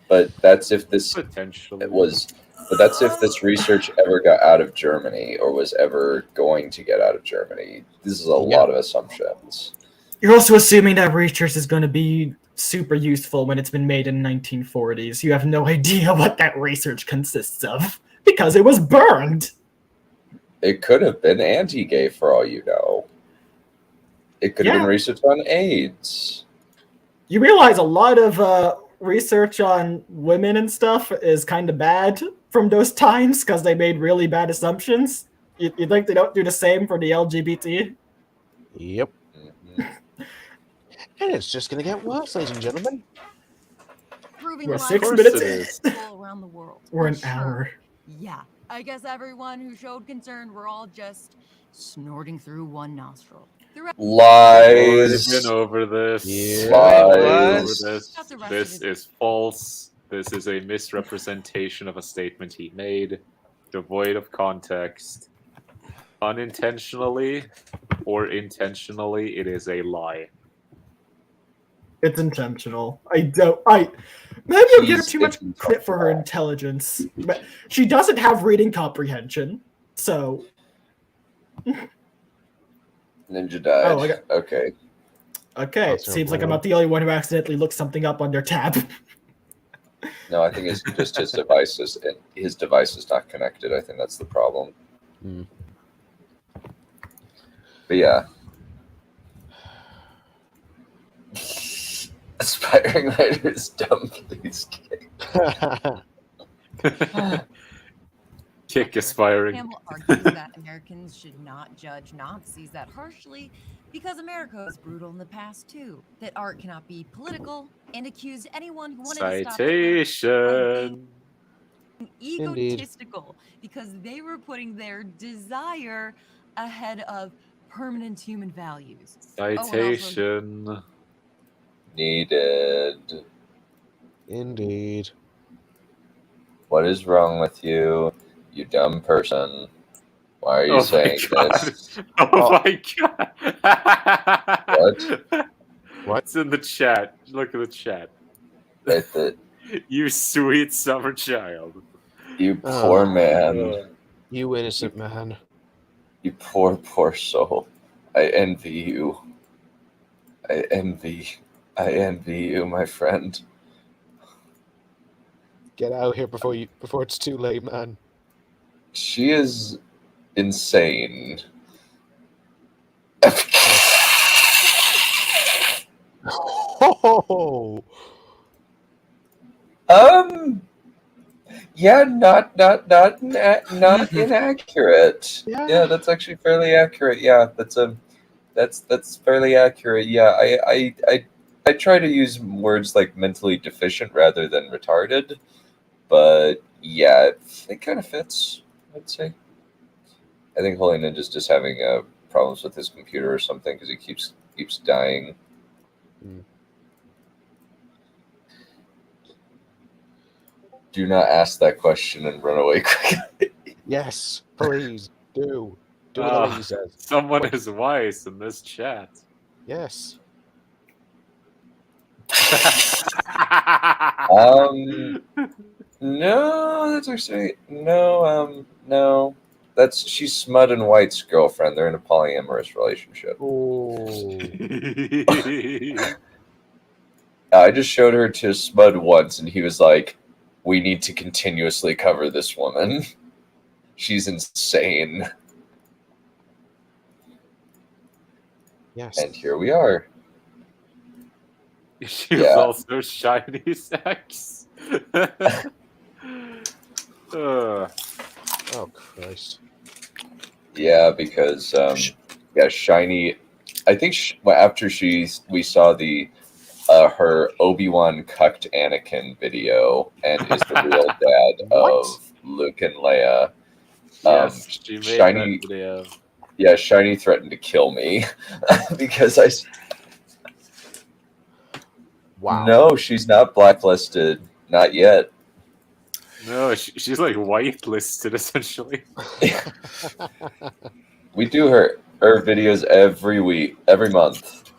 but that's if this But that's if this research ever got out of Germany or was ever going to get out of Germany. This is a lot of assumptions. You're also assuming that research is going to be super useful when it's been made in the 1940s. You have no idea what that research consists of because it was burned. It could have been anti-gay for all you know. It could have been research on AIDS. You realize a lot of research on women and stuff is kind of bad from those times because they made really bad assumptions. You think they don't do the same for the LGBT? Yep. And it's just going to get worse, ladies and gentlemen. Proving We're lives 6 of minutes in. people around the world. We're an Sure. hour. Yeah, I guess everyone who showed concern were all just snorting through one nostril. Lies. We've been over this. Lies. This is false. This is a misrepresentation of a statement he made, devoid of context. Unintentionally or intentionally, it is a lie. It's intentional. Maybe I'm giving her too much credit for her intelligence. But she doesn't have reading comprehension, so... Ninja died. Oh, okay. Okay, seems like I'm not the only one who accidentally looked something up on their tab. No, I think it's just his devices. And his device is not connected. I think that's the problem. But yeah. Aspiring writers, dumb, please kick. Kick aspiring. Campbell argues that Americans should not judge Nazis that harshly because America was brutal in the past too. That art cannot be political and accuse anyone who wanted to Citation. stop egotistical because they were putting their desire ahead of permanent human values. Citation. Needed. Indeed. What is wrong with you, you dumb person? Why are you saying this? Oh my god. What? What's in the chat? Look at the chat. Right, the, You sweet summer child. you poor man. You innocent man. You poor, poor soul. I envy you. I envy you, my friend. Get out here before it's too late, man. She is insane. Oh. Yeah, not inaccurate. Yeah, that's actually fairly accurate. Yeah, that's fairly accurate. Yeah, I try to use words like mentally deficient rather than retarded, but yeah, it kind of fits, I'd say. I think Holy Ninja's just having problems with his computer or something because he keeps dying. Do not ask that question and run away quickly. Yes, please do. Do what the lady says. Someone is wise in this chat. Yes. No, that's actually no. She's Smud and White's girlfriend. They're in a polyamorous relationship. I just showed her to Smud once, and he was like, "We need to continuously cover this woman. She's insane." Yes. And here we are. She's also shiny sex. Oh Christ. Yeah, because Shiny. I think after we saw the her Obi-Wan cucked Anakin video and is the real dad of Luke and Leia. Yes, she made Shiny. that video. Yeah, Shiny threatened to kill me because I. Wow. No, she's not blacklisted. Not yet. No, she's like whitelisted essentially. We do her videos every month.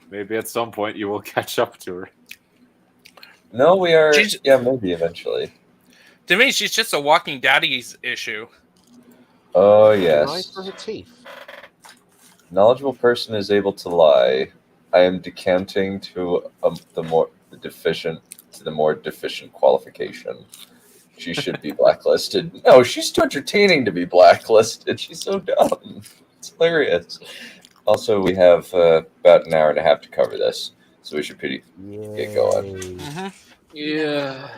Maybe at some point you will catch up to her. No, we are. Yeah, maybe eventually. To me, she's just a walking daddy's issue. Oh Lie yes. for her teeth. Knowledgeable person is able to lie. I am decanting to the more deficient qualification. She should be blacklisted. No, she's too entertaining to be blacklisted. She's so dumb. It's hilarious. Also, we have about an hour and a half to cover this, so we should get going. Yeah.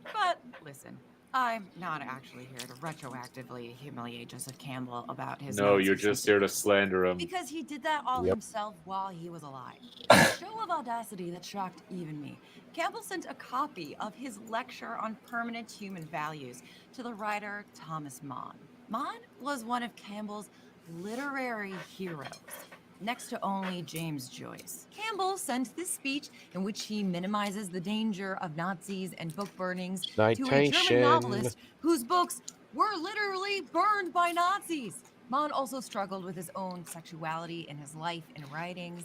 But listen, I'm not actually here to retroactively humiliate Joseph Campbell about his. No, you're just here to slander him. Because he did that all Yep. himself while he was alive. A show of audacity that shocked even me. Campbell sent a copy of his lecture on permanent human values to the writer Thomas Mann. Mann was one of Campbell's literary heroes, next to only James Joyce. Campbell sent this speech in which he minimizes the danger of Nazis and book burnings to a German Citation. novelist whose books were literally burned by Nazis. Mann also struggled with his own sexuality in his life and writings,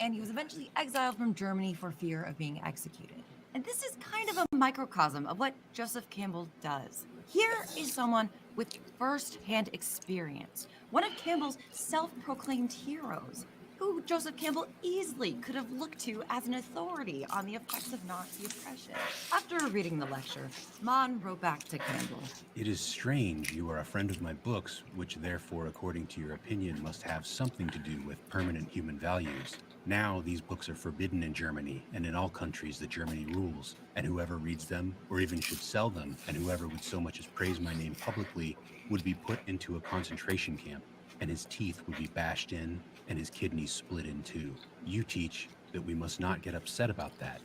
and he was eventually exiled from Germany for fear of being executed. And this is kind of a microcosm of what Joseph Campbell does. Here is someone with first-hand experience, one of Campbell's self-proclaimed heroes, who Joseph Campbell easily could have looked to as an authority on the effects of Nazi oppression. After reading the lecture, Mann wrote back to Campbell. It is strange you are a friend of my books, which therefore, according to your opinion, must have something to do with permanent human values. Now, these books are forbidden in Germany and in all countries that Germany rules, and whoever reads them, or even should sell them, and whoever would so much as praise my name publicly, would be put into a concentration camp, and his teeth would be bashed in, and his kidneys split in two. You teach that we must not get upset about that.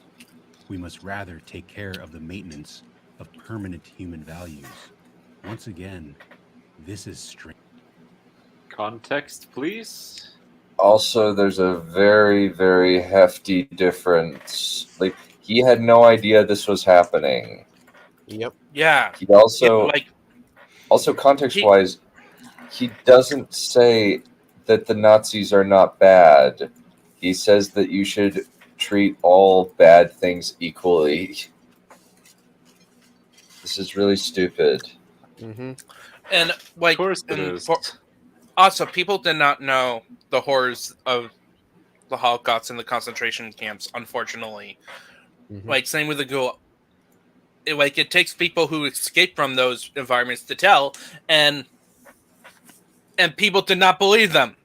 We must rather take care of the maintenance of permanent human values. Once again, this is strange. Context, please. Also, there's a very, very hefty difference. Like, he had no idea this was happening. Yep. Yeah. He also, like, also context-wise, he doesn't say that the Nazis are not bad. He says that you should treat all bad things equally. This is really stupid. Mm-hmm. And like, of course it is. Also, people did not know the horrors of the Holocaust and the concentration camps, unfortunately. Mm-hmm. Like, same with the Gulag. It takes people who escape from those environments to tell, and people did not believe them.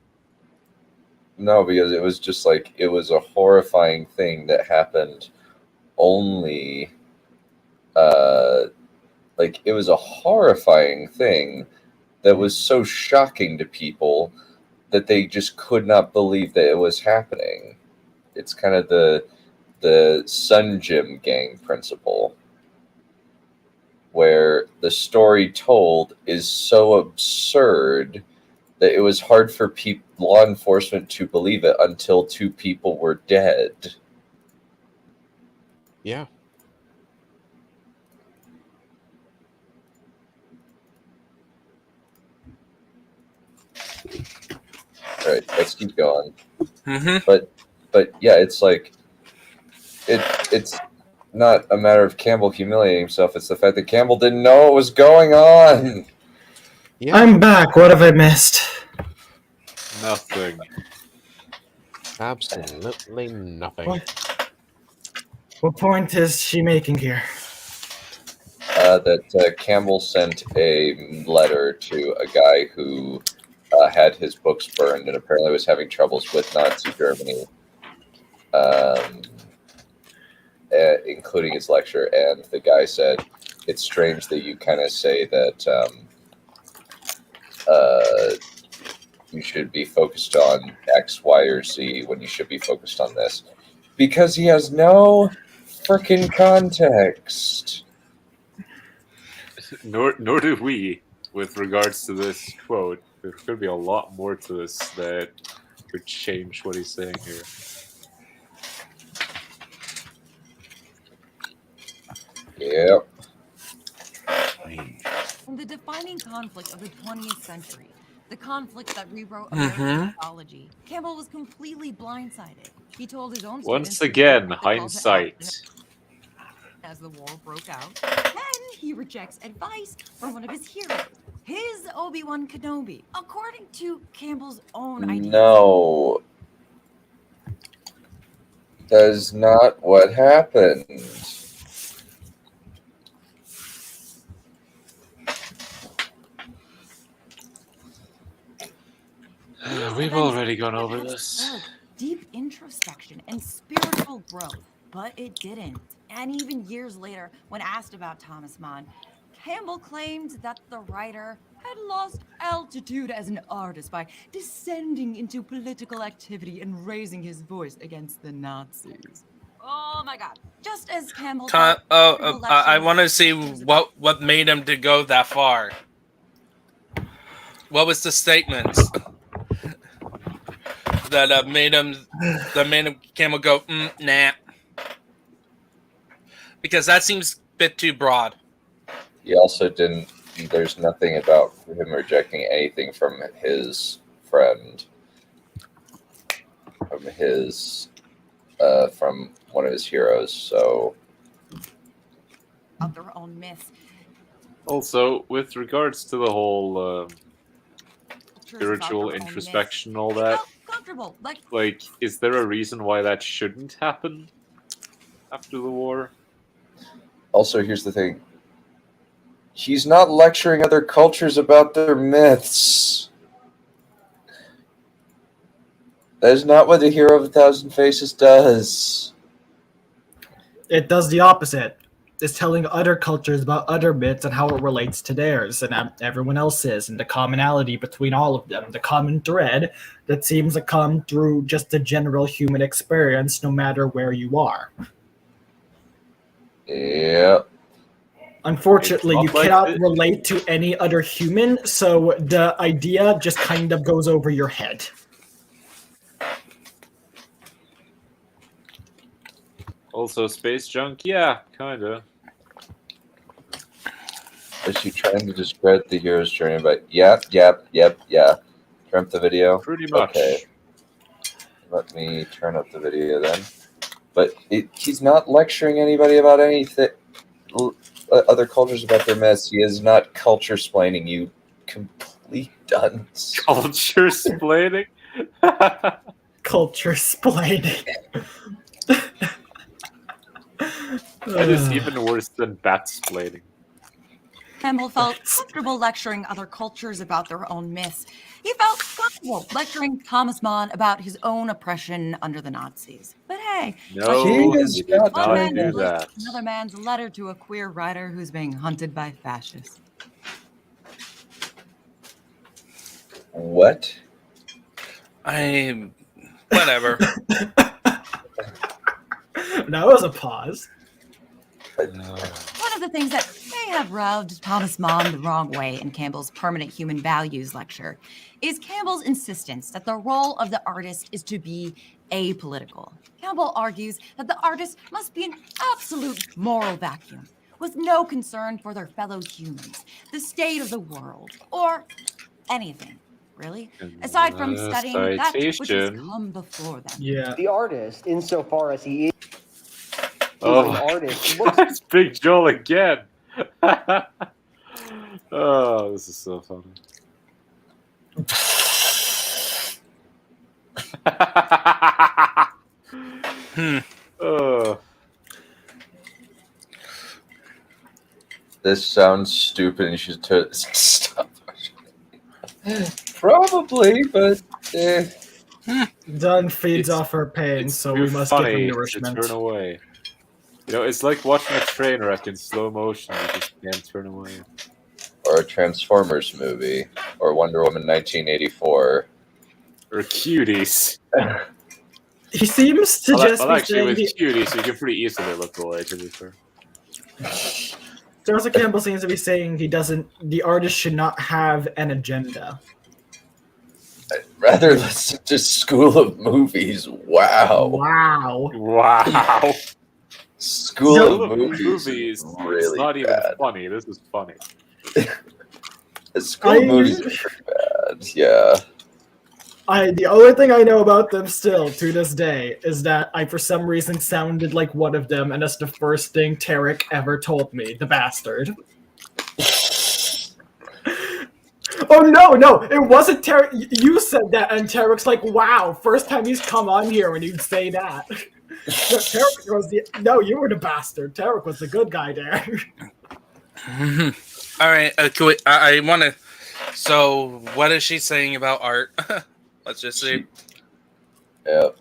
No, because it was just like, it was a horrifying thing that happened only, it was a horrifying thing that was so shocking to people that they just could not believe that it was happening. It's kind of the Sun Gym gang principle, where the story told is so absurd that it was hard for law enforcement to believe it until two people were dead. Yeah. All right, let's keep going. Mm-hmm. But yeah, it's like it's not a matter of Campbell humiliating himself. It's the fact that Campbell didn't know what was going on. Yeah. I'm back. What have I missed? Nothing. Absolutely nothing. What point is she making here? That Campbell sent a letter to a guy who had his books burned and apparently was having troubles with Nazi Germany, including his lecture. And the guy said, "It's strange that you kind of say that you should be focused on X, Y, or Z when you should be focused on this," because he has no freaking context. Nor do we, with regards to this quote. There could be a lot more to this that could change what he's saying here. Yep. The defining conflict of the 20th century, the conflict that rewrote Mm-hmm. American mythology, Campbell was completely blindsided. He told his own Once students again, to call to hindsight. action as the war broke out. Then he rejects advice from one of his heroes, his Obi-Wan Kenobi, according to Campbell's own ideas. No. That is not what happened. We've already gone over this. Deep introspection and spiritual growth, but it didn't. And even years later, when asked about Thomas Mann, Campbell claimed that the writer had lost altitude as an artist by descending into political activity and raising his voice against the Nazis. Oh my God! Just as Campbell. I want to see what made him to go that far. What was the statement that made him Campbell go nah? Because that seems a bit too broad. He also didn't. There's nothing about him rejecting anything from his friend, from one of his heroes. So, Of their own myths. Also, with regards to the whole spiritual introspection and all that, like, is there a reason why that shouldn't happen after the war? also, here's the thing. He's not lecturing other cultures about their myths. That is not what the Hero of a Thousand Faces does. It does the opposite. It's telling other cultures about other myths and how it relates to theirs and everyone else's, and the commonality between all of them, the common thread that seems to come through just the general human experience, no matter where you are. Yep. Unfortunately, you cannot relate to any other human, so the idea just kind of goes over your head. Also, space junk? Yeah, kinda. Is she trying to discredit the hero's journey? But yeah. Turn up the video? Pretty much. Okay. Let me turn up the video then. But he's not lecturing anybody about anything. Other cultures about their myths. He is not culture-splaining, you complete dunce. Culture-splaining? Culture-splaining. That is even worse than bat-splaining. Campbell felt comfortable lecturing other cultures about their own myths. He felt comfortable lecturing Thomas Mann about his own oppression under the Nazis. But hey, No, he did not do that. Another man's letter to a queer writer who's being hunted by fascists. What? Whatever. That was a pause. One of of the things that may have rubbed Thomas Mann the wrong way in Campbell's Permanent Human Values lecture is Campbell's insistence that the role of the artist is to be apolitical. Campbell argues that the artist must be an absolute moral vacuum, with no concern for their fellow humans, the state of the world, or anything, really, aside from studying that which has come before them. Yeah. The artist, insofar as he is Oh, an artist, it's Big Joel again. Oh, this is so funny. This sounds stupid and you should stop watching. Probably, but Dunn feeds off her pain, so we must give him funny nourishment. to turn away. You know, it's like watching a train wreck in slow motion. You just can't turn away. or a Transformers movie, or Wonder Woman 1984. Or Cuties. He seems to just well, be actually, saying with Cuties, you can pretty easily look away, to be fair. Joseph Campbell seems to be saying the artist should not have an agenda. I'd rather listen to School of Movies. Wow. Wow. School of Movies is really It's not even bad. funny. This is funny. School of Movies is pretty bad. Yeah. The only thing I know about them still to this day is that I for some reason sounded like one of them, and that's the first thing Tarek ever told me, the bastard. Oh no, it wasn't Tarek. You said that, and Tarek's like, wow, first time he's come on here when you'd say that. No, Tarek was you were the bastard. Tarek was the good guy there. All right, I want to. So, what is she saying about art? Let's just see. Yep.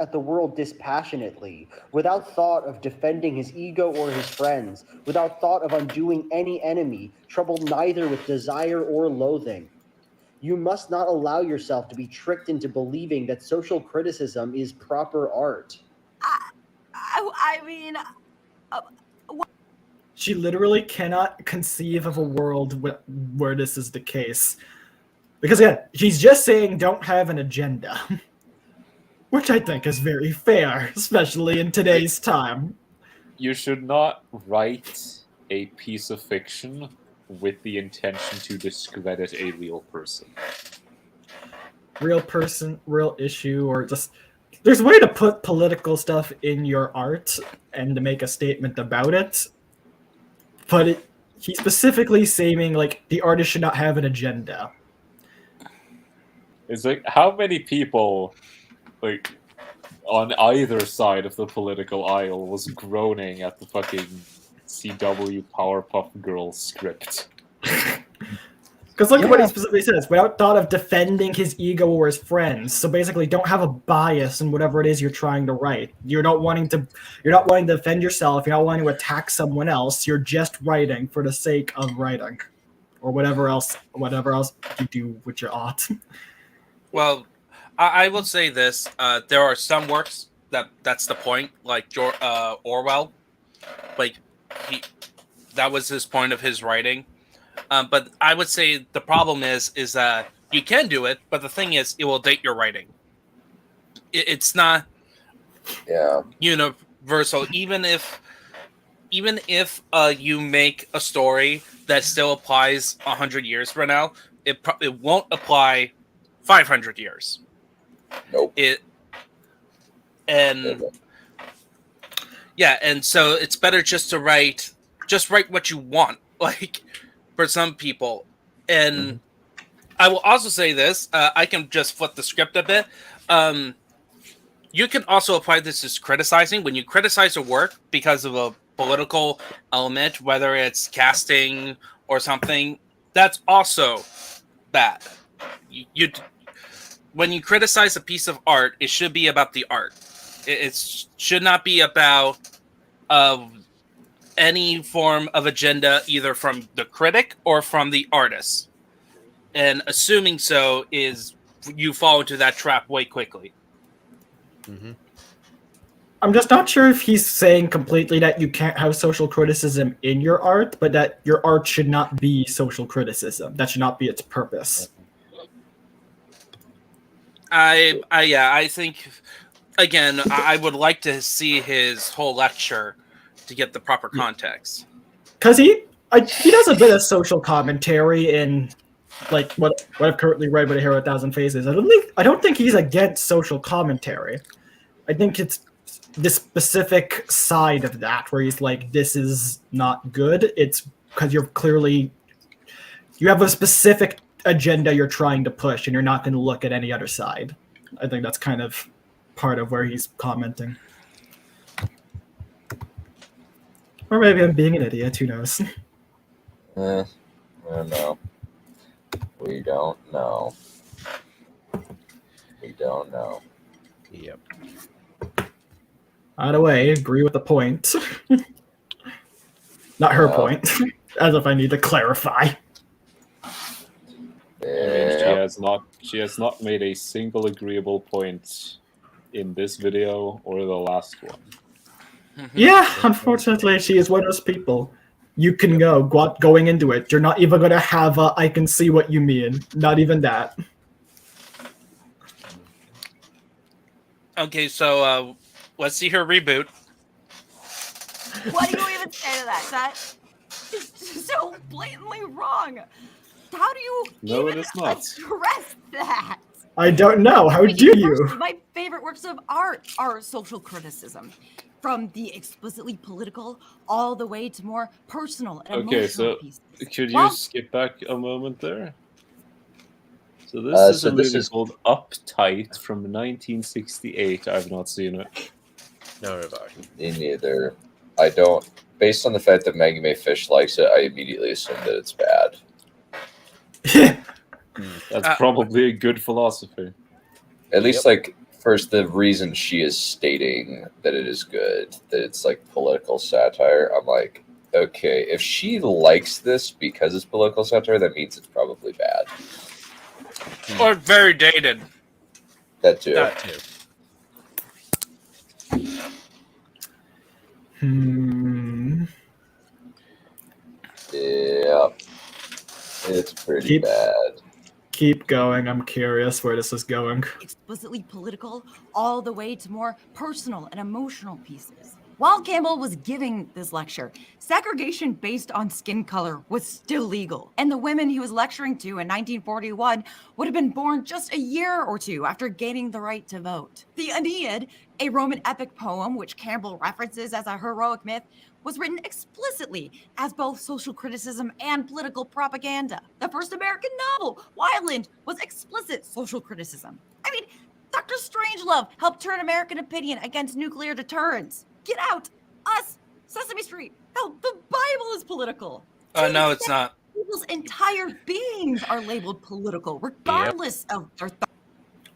At the world dispassionately, without thought of defending his ego or his friends, without thought of undoing any enemy, troubled neither with desire or loathing. You must not allow yourself to be tricked into believing that social criticism is proper art. I mean... She literally cannot conceive of a world where this is the case. Because again, she's just saying don't have an agenda. Which I think is very fair, especially in today's time. You should not write a piece of fiction with the intention to discredit a real person. Real person, real issue, or just... There's a way to put political stuff in your art and to make a statement about it. But he's specifically saying, like, the artist should not have an agenda. It's like, how many people, like, on either side of the political aisle was groaning at the fucking CW Powerpuff Girls script? Because look at what he specifically says, without thought of defending his ego or his friends. So basically, don't have a bias in whatever it is you're trying to write. You're not wanting to defend yourself. You're not wanting to attack someone else. You're just writing for the sake of writing, or whatever else you do with your art. Well, I will say this: there are some works that's the point, like Orwell, like that was his point of his writing. But I would say the problem is that you can do it, but the thing is, it will date your writing. It's not universal. Even if you make a story that still applies 100 years from now, it won't apply 500 years. Nope. And so it's better just to write what you want, like. For some people, and I will also say this, I can just flip the script a bit. You can also apply this as criticizing. When you criticize a work because of a political element, whether it's casting or something, that's also bad. When you criticize a piece of art, it should be about the art. It should not be about any form of agenda, either from the critic or from the artist. And assuming so is you fall into that trap way quickly. Mm-hmm. I'm just not sure if he's saying completely that you can't have social criticism in your art, but that your art should not be social criticism. That should not be its purpose. I think, again, I would like to see his whole lecture to get the proper context. Because he does a bit of social commentary in like what I've currently read with A Hero 1,000 Faces. I don't think he's against social commentary. I think it's this specific side of that where he's like, this is not good. It's because you have a specific agenda you're trying to push, and you're not going to look at any other side. I think that's kind of part of where he's commenting. Or maybe I'm being an idiot. Who knows? I don't know. We don't know. We don't know. Yep. Either way, agree with the point. Not her point. As if I need to clarify. I mean, she has not made a single agreeable point in this video or the last one. Yeah, unfortunately, she is one of those people. You can going into it. You're not even going to have a, I can see what you mean. Not even that. Okay, so let's see her reboot. What do you even say to that? That is so blatantly wrong. How do you No, even it is not. address that? I don't know. How do you? Personally, my favorite works of art are social criticism. From the explicitly political all the way to more personal and Okay, emotional so pieces. could you Well, skip back a moment there? So this is a movie called Uptight from 1968. I've not seen it. No, have I. Me neither. I don't. Based on the fact that Maggie May Fish likes it, I immediately assume that it's bad. That's probably a good philosophy. At least, like, first, the reason she is stating that it is good, that it's like political satire, I'm like, okay, if she likes this because it's political satire, that means it's probably bad. Or very dated. That too. That too. Yeah. It's pretty bad. Keep going. I'm curious where this is going. explicitly political all the way to more personal and emotional pieces. While Campbell was giving this lecture, segregation based on skin color was still legal, and the women he was lecturing to in 1941 would have been born just a year or two after gaining the right to vote. The Aeneid, a Roman epic poem which Campbell references as a heroic myth, was written explicitly as both social criticism and political propaganda. The first American novel, Wildland, was explicit social criticism. I mean, Dr. Strangelove helped turn American opinion against nuclear deterrence. Get Out, Us, Sesame Street. Hell, the Bible is political. No, it's not. People's entire beings are labeled political, regardless of their thoughts.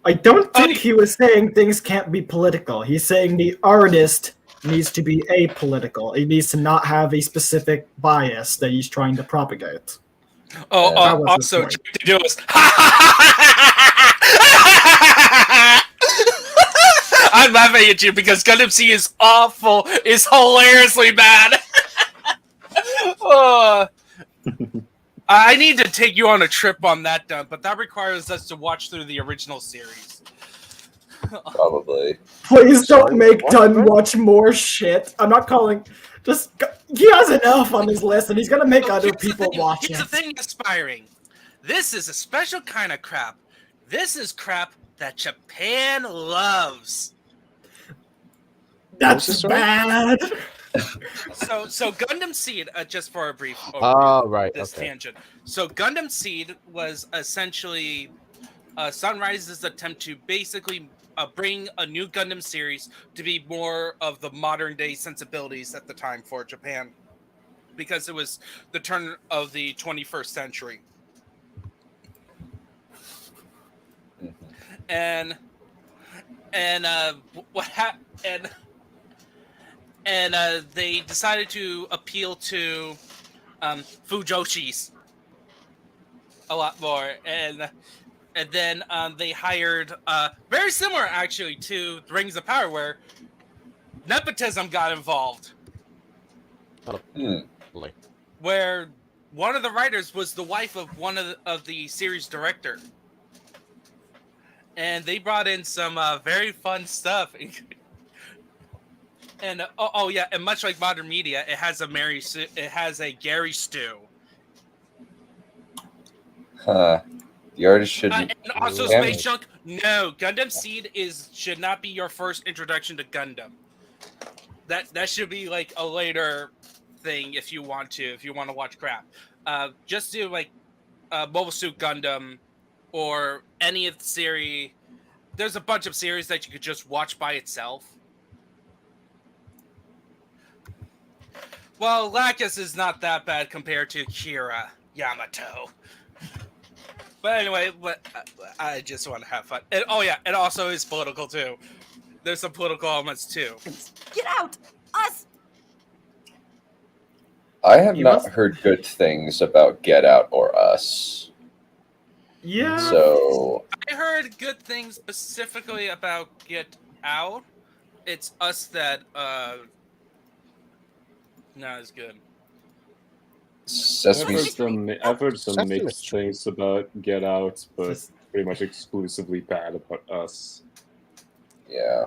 I don't think he was saying things can't be political. He's saying the artist needs to be apolitical. He needs to not have a specific bias that he's trying to propagate. Also, Trick to do is. I'm laughing at you because Gundam Seed is awful. Is hilariously bad. I need to take you on a trip on that, but that requires us to watch through the original series. Probably. Please don't make Dunn watch more shit. I'm not calling. Just he has enough on his list, and he's gonna make other people watch Here's it. the thing, Aspiring. This is a special kind of crap. This is crap that Japan loves. That's bad. So Gundam Seed, just for a brief right, this okay. tangent. So Gundam Seed was essentially Sunrise's attempt to basically bring a new Gundam series to be more of the modern day sensibilities at the time for Japan, because it was the turn of the 21st century. And what happened? And they decided to appeal to Fujoshis a lot more, and then they hired very similar actually to Rings of Power, where nepotism got involved. Where one of the writers was the wife of one of the series director. And they brought in some very fun stuff. And yeah, and much like modern media, it has a Gary stew. Huh. The artist shouldn't. And also Space Junk. No, Gundam Seed should not be your first introduction to Gundam. That should be like a later thing if you want to watch crap. Just do like Mobile Suit Gundam or any of the series. There's a bunch of series that you could just watch by itself. Well, Lacus is not that bad compared to Kira Yamato. But anyway, I just want to have fun. And, it also is political too. There's some political elements too. Get out! Us! I have not heard good things about Get Out or Us. Yeah. So I heard good things specifically about Get Out. It's Us that not as good. I've heard some mixed things about Get Out, but pretty much exclusively bad about Us. Yeah.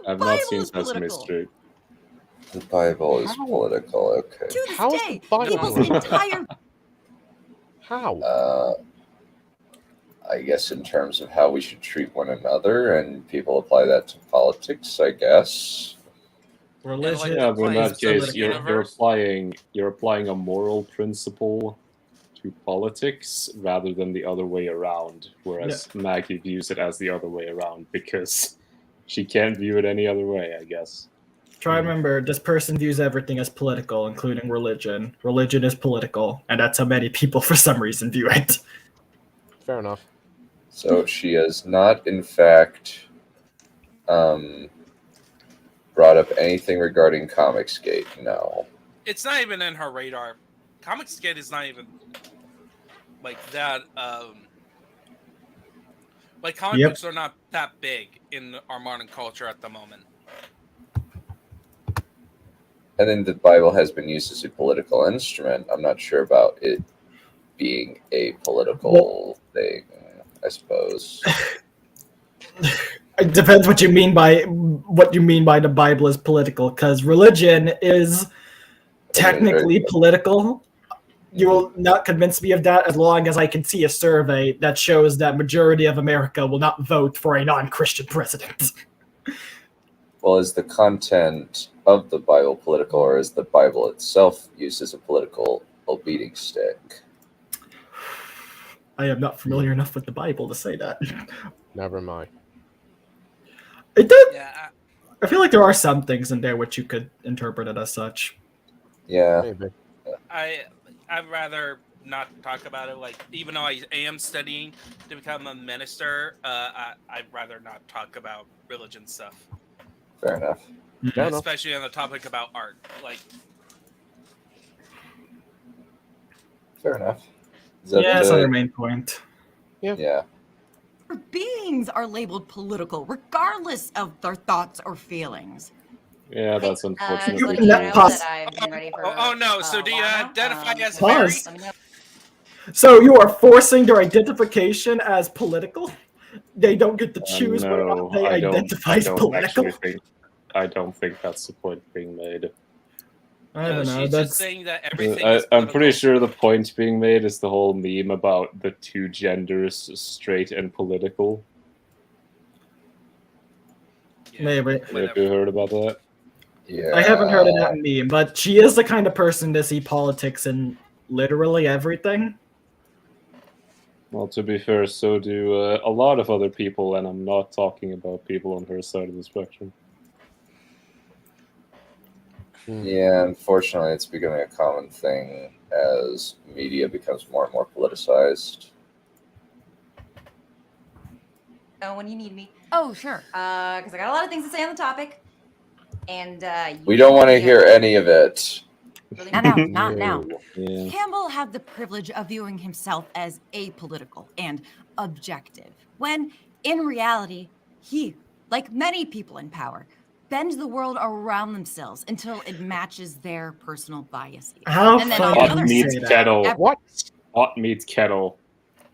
I've not seen Sesame Street. The Bible is political, okay. To this How is day, the Bible people's political? entire How? I guess in terms of how we should treat one another, and people apply that to politics, I guess. Religion. Yeah, but in that case, you're applying a moral principle to politics rather than the other way around. Whereas Maggie views it as the other way around because she can't view it any other way, I guess. Try and remember, this person views everything as political, including religion. Religion is political, and that's how many people, for some reason, view it. Fair enough. So she has not, in fact, brought up anything regarding Comicsgate. No. It's not even in her radar. Comicsgate is not even like that. Like comic books are not that big in our modern culture at the moment. And then the Bible has been used as a political instrument. I'm not sure about it being a political thing, I suppose. It depends what you mean by the Bible is political, because religion is technically political. You will not convince me of that as long as I can see a survey that shows that majority of America will not vote for a non-Christian president. Well, is the content of the Bible political, or is the Bible itself used as a political beating stick? I am not familiar enough with the Bible to say that. Never mind. It did. Yeah, I feel like there are some things in there which you could interpret it as such. Yeah. Maybe. I'd rather not talk about it. Like, even though I am studying to become a minister, I'd rather not talk about religion stuff. Fair enough. Especially on the topic about art. Like, fair enough. That's our main point. Yeah. beings are labeled political, regardless of their thoughts or feelings. Yeah, that's unfortunate. Oh no! So do you identify as Mary? So you are forcing their identification as political? They don't get to choose whether or not they identify as political? I don't think that's the point being made. I don't know. She's That's... just saying that everything is I'm pretty sure the point being made is the whole meme about the two genders, straight and political. Maybe. Have you heard about that? Yeah. I haven't heard of that meme, but she is the kind of person to see politics in literally everything. Well, to be fair, so do a lot of other people, and I'm not talking about people on her side of the spectrum. Yeah, unfortunately, it's becoming a common thing as media becomes more and more politicized. Oh, when you need me. Oh, sure. Because I got a lot of things to say on the topic. And we don't want to hear any of it. Not now. Yeah. Campbell had the privilege of viewing himself as apolitical and objective, when in reality, he, like many people in power, bend the world around themselves until it matches their personal biases. How and then funny on the Hot other meets hand, kettle. What? Hot meets kettle.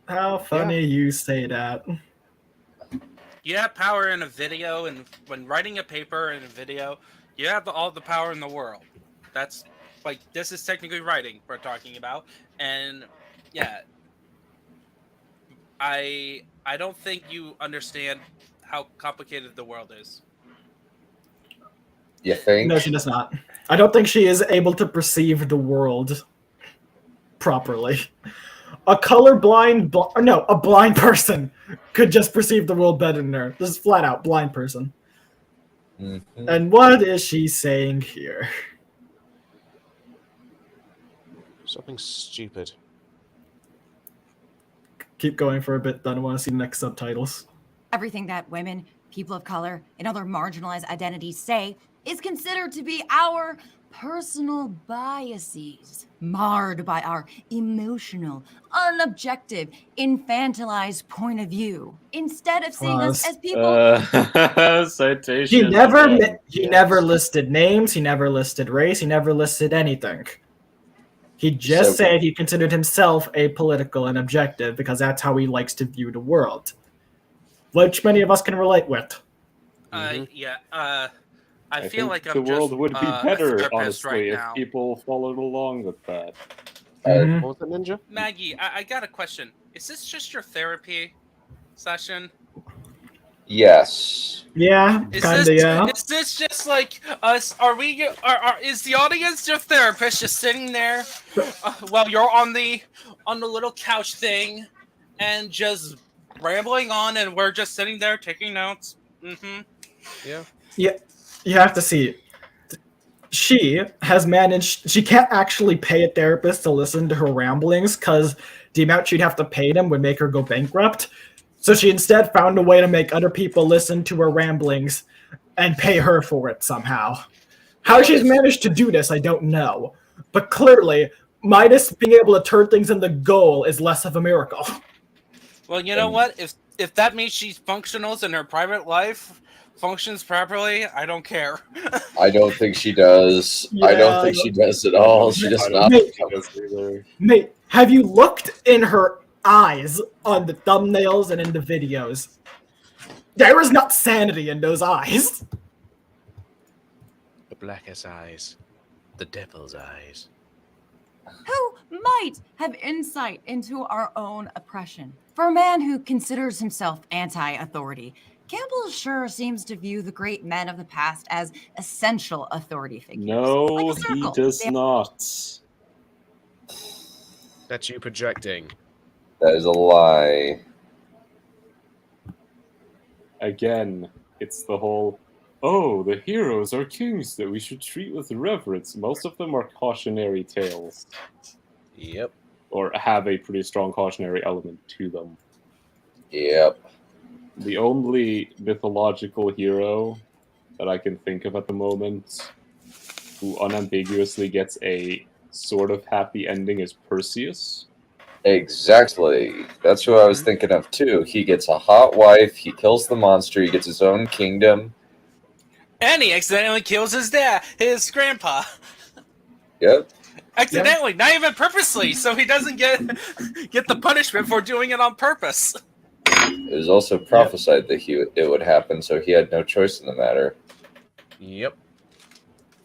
How funny you say that. You have power in a video, and when writing a paper in a video, you have all the power in the world. That's like, this is technically writing we're talking about, and yeah, I don't think you understand how complicated the world is. You think? No, she does not. I don't think she is able to perceive the world properly. A colorblind, a blind person could just perceive the world better than her. This is flat out blind person. Mm-hmm. And what is she saying here? Something stupid. Keep going for a bit, then I want to see the next subtitles. everything that women, people of color, and other marginalized identities say is considered to be our personal biases, marred by our emotional, unobjective, infantilized point of view. Instead of seeing us as people. Citation. He never listed names. He never listed race. He never listed anything. He just said he considered himself apolitical and objective because that's how he likes to view the world, which many of us can relate with. I feel like the I'm world just, would be a better, therapist honestly, right if now. people followed along with that. Mm-hmm. What was it, Ninja? Maggie, I got a question. Is this just your therapy session? Yes. Yeah, kind of, yeah. Is this just like us? Is the audience your therapist just sitting there while you're on the little couch thing and just rambling on, and we're just sitting there taking notes? Mm-hmm. Yeah. Yeah, you have to see. She has managed. She can't actually pay a therapist to listen to her ramblings because the amount she'd have to pay them would make her go bankrupt. So she instead found a way to make other people listen to her ramblings and pay her for it somehow. How she's managed to do this, I don't know. But clearly, Midas being able to turn things into gold is less of a miracle. Well, you know what? If that means she's functional in her private life, functions properly, I don't care. I don't think she does. Yeah. I don't think she does at all. She does not. Mate, have you looked in her eyes on the thumbnails and in the videos? There is not sanity in those eyes. The blackest eyes. The devil's eyes. Who might have insight into our own oppression? For a man who considers himself anti-authority, Campbell sure seems to view the great men of the past as essential authority figures. No, like a he circle. does not. That's you projecting. That is a lie. Again, it's the whole, oh, the heroes are kings that we should treat with reverence. Most of them are cautionary tales. Yep. Or have a pretty strong cautionary element to them. Yep. The only mythological hero that I can think of at the moment who unambiguously gets a sort of happy ending is Perseus. Exactly. That's who I was thinking of too. He gets a hot wife, he kills the monster, he gets his own kingdom. And he accidentally kills his his grandpa. Yep. Accidentally, not even purposely, so he doesn't get the punishment for doing it on purpose. It was also prophesied that it would happen, so he had no choice in the matter. Yep.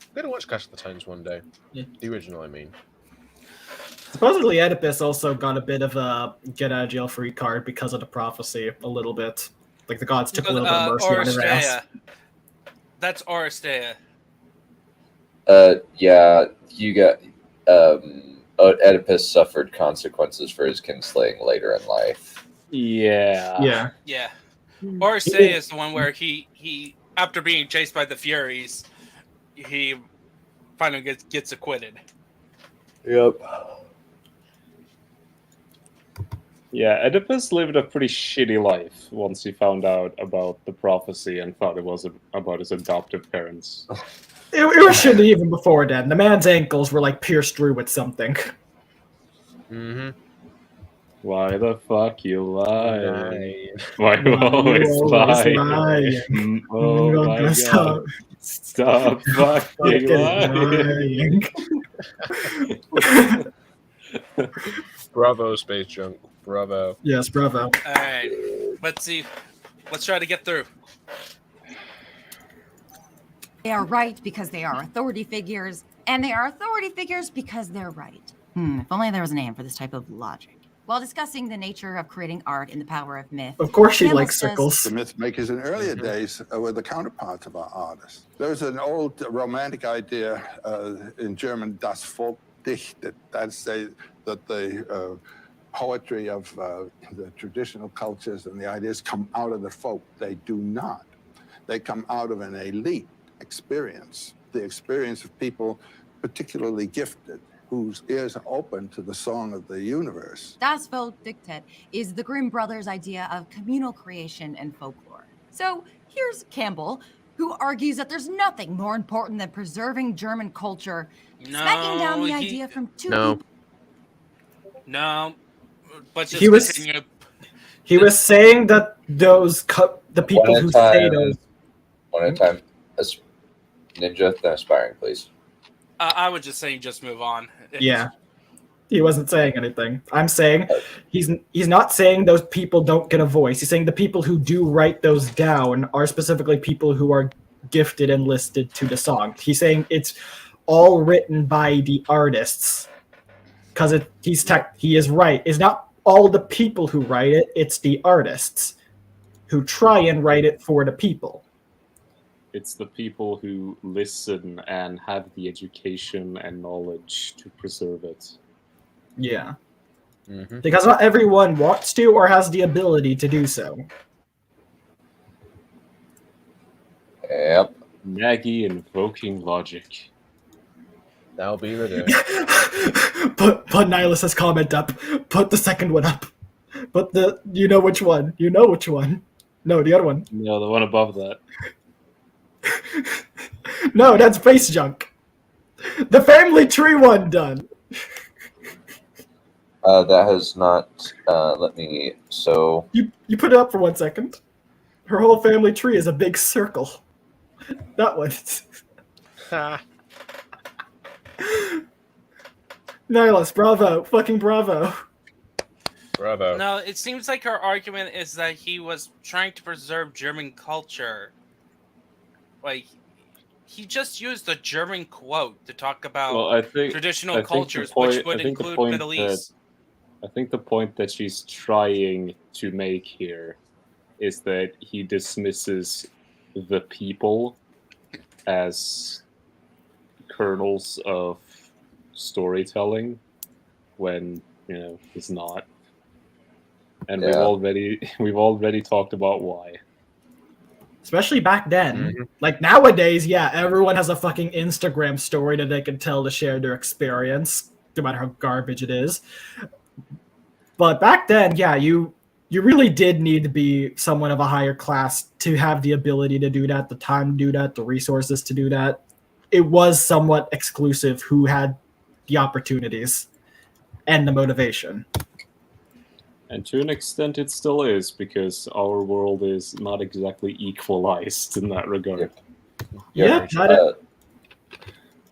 I'm gonna watch Clash of the Titans one day. Yeah. The original, I mean. Supposedly Oedipus also got a bit of a get-out-of-jail-free card because of the prophecy, a little bit. Like, the gods took a little bit of mercy on his ass. That's Oresteia. Yeah, you got... Oedipus suffered consequences for his kinslaying later in life. Yeah. Yeah. Oresteia is the one where he after being chased by the Furies, he finally gets acquitted. Yep. Yeah, Oedipus lived a pretty shitty life once he found out about the prophecy and thought it was about his adoptive parents. It was shitty even before then. The man's ankles were like pierced through with something. Mm-hmm. Why the fuck you lie? Lying. Why you always lie? lying. Oh my god. Stop fucking lying. Bravo, Space Junk. Bravo. Yes, bravo. All right, let's see. Let's try to get through. They are right because they are authority figures, and they are authority figures because they're right. If only there was a name for this type of logic. While discussing the nature of creating art and the power of myth, Of course she Annals likes says- circles. The myth makers in earlier days were the counterparts of our artists. There's an old romantic idea in German, das Volkdichtet, that say that the poetry of the traditional cultures and the ideas come out of the folk. They do not. They come out of an elite experience, the experience of people particularly gifted, whose ears are open to the song of the universe. Das Volkdichtet is the Grimm brothers' idea of communal creation and folklore. So here's Campbell, who argues that there's nothing more important than preserving German culture, smacking down the idea from two people. No, but just He was- continue. He was saying that the people who say those. One at a time. Ninja, then aspiring, please. I would just say just move on. Yeah. He wasn't saying anything. I'm saying he's not saying those people don't get a voice. He's saying the people who do write those down are specifically people who are gifted and listed to the song. He's saying it's all written by the artists. Because he is right. It's not all the people who write it, it's the artists who try and write it for the people. It's the people who listen and have the education and knowledge to preserve it. Yeah. Because not everyone wants to or has the ability to do so. Yep. Maggie invoking logic. That'll be the day. Put Nihilus' comment up. Put the second one up. Put the you know which one. You know which one. No, the other one. No, the one above that. No, that's Space Junk. The family tree one done. That has not let me. So You put it up for 1 second. Her whole family tree is a big circle. That one. Nihilus, bravo. Fucking bravo. Bravo. No, it seems like her argument is that he was trying to preserve German culture. Like, he just used a German quote to talk about traditional cultures, which would include Middle East. I think the point that she's trying to make here is that he dismisses the people as kernels of storytelling when, he's not. And we've already talked about why. Especially back then. Like nowadays, yeah, everyone has a fucking Instagram story that they can tell to share their experience, no matter how garbage it is. But back then, yeah, you really did need to be someone of a higher class to have the ability to do that, the time to do that, the resources to do that. It was somewhat exclusive who had the opportunities and the motivation. And to an extent, it still is, because our world is not exactly equalized in that regard.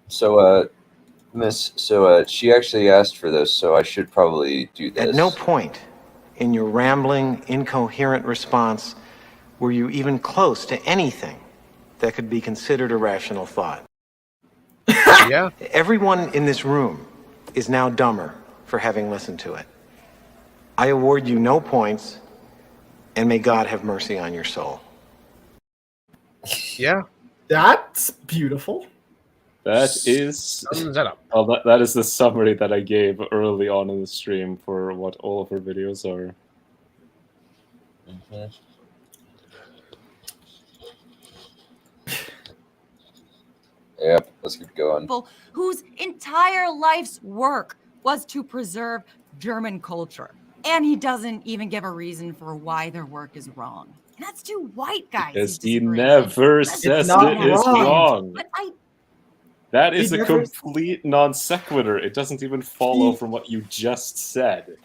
So she actually asked for this, so I should probably do this. At no point in your rambling, incoherent response were you even close to anything that could be considered a rational thought. Yeah. Everyone in this room is now dumber for having listened to it. I award you no points, and may God have mercy on your soul. Yeah. That's beautiful. That is that is the summary that I gave early on in the stream for what all of our videos are. Yep, let's keep going. People whose entire life's work was to preserve German culture. And he doesn't even give a reason for why their work is wrong. And that's two white guys. Because he never says it is wrong. But That is a complete non sequitur. It doesn't even follow from what you just said.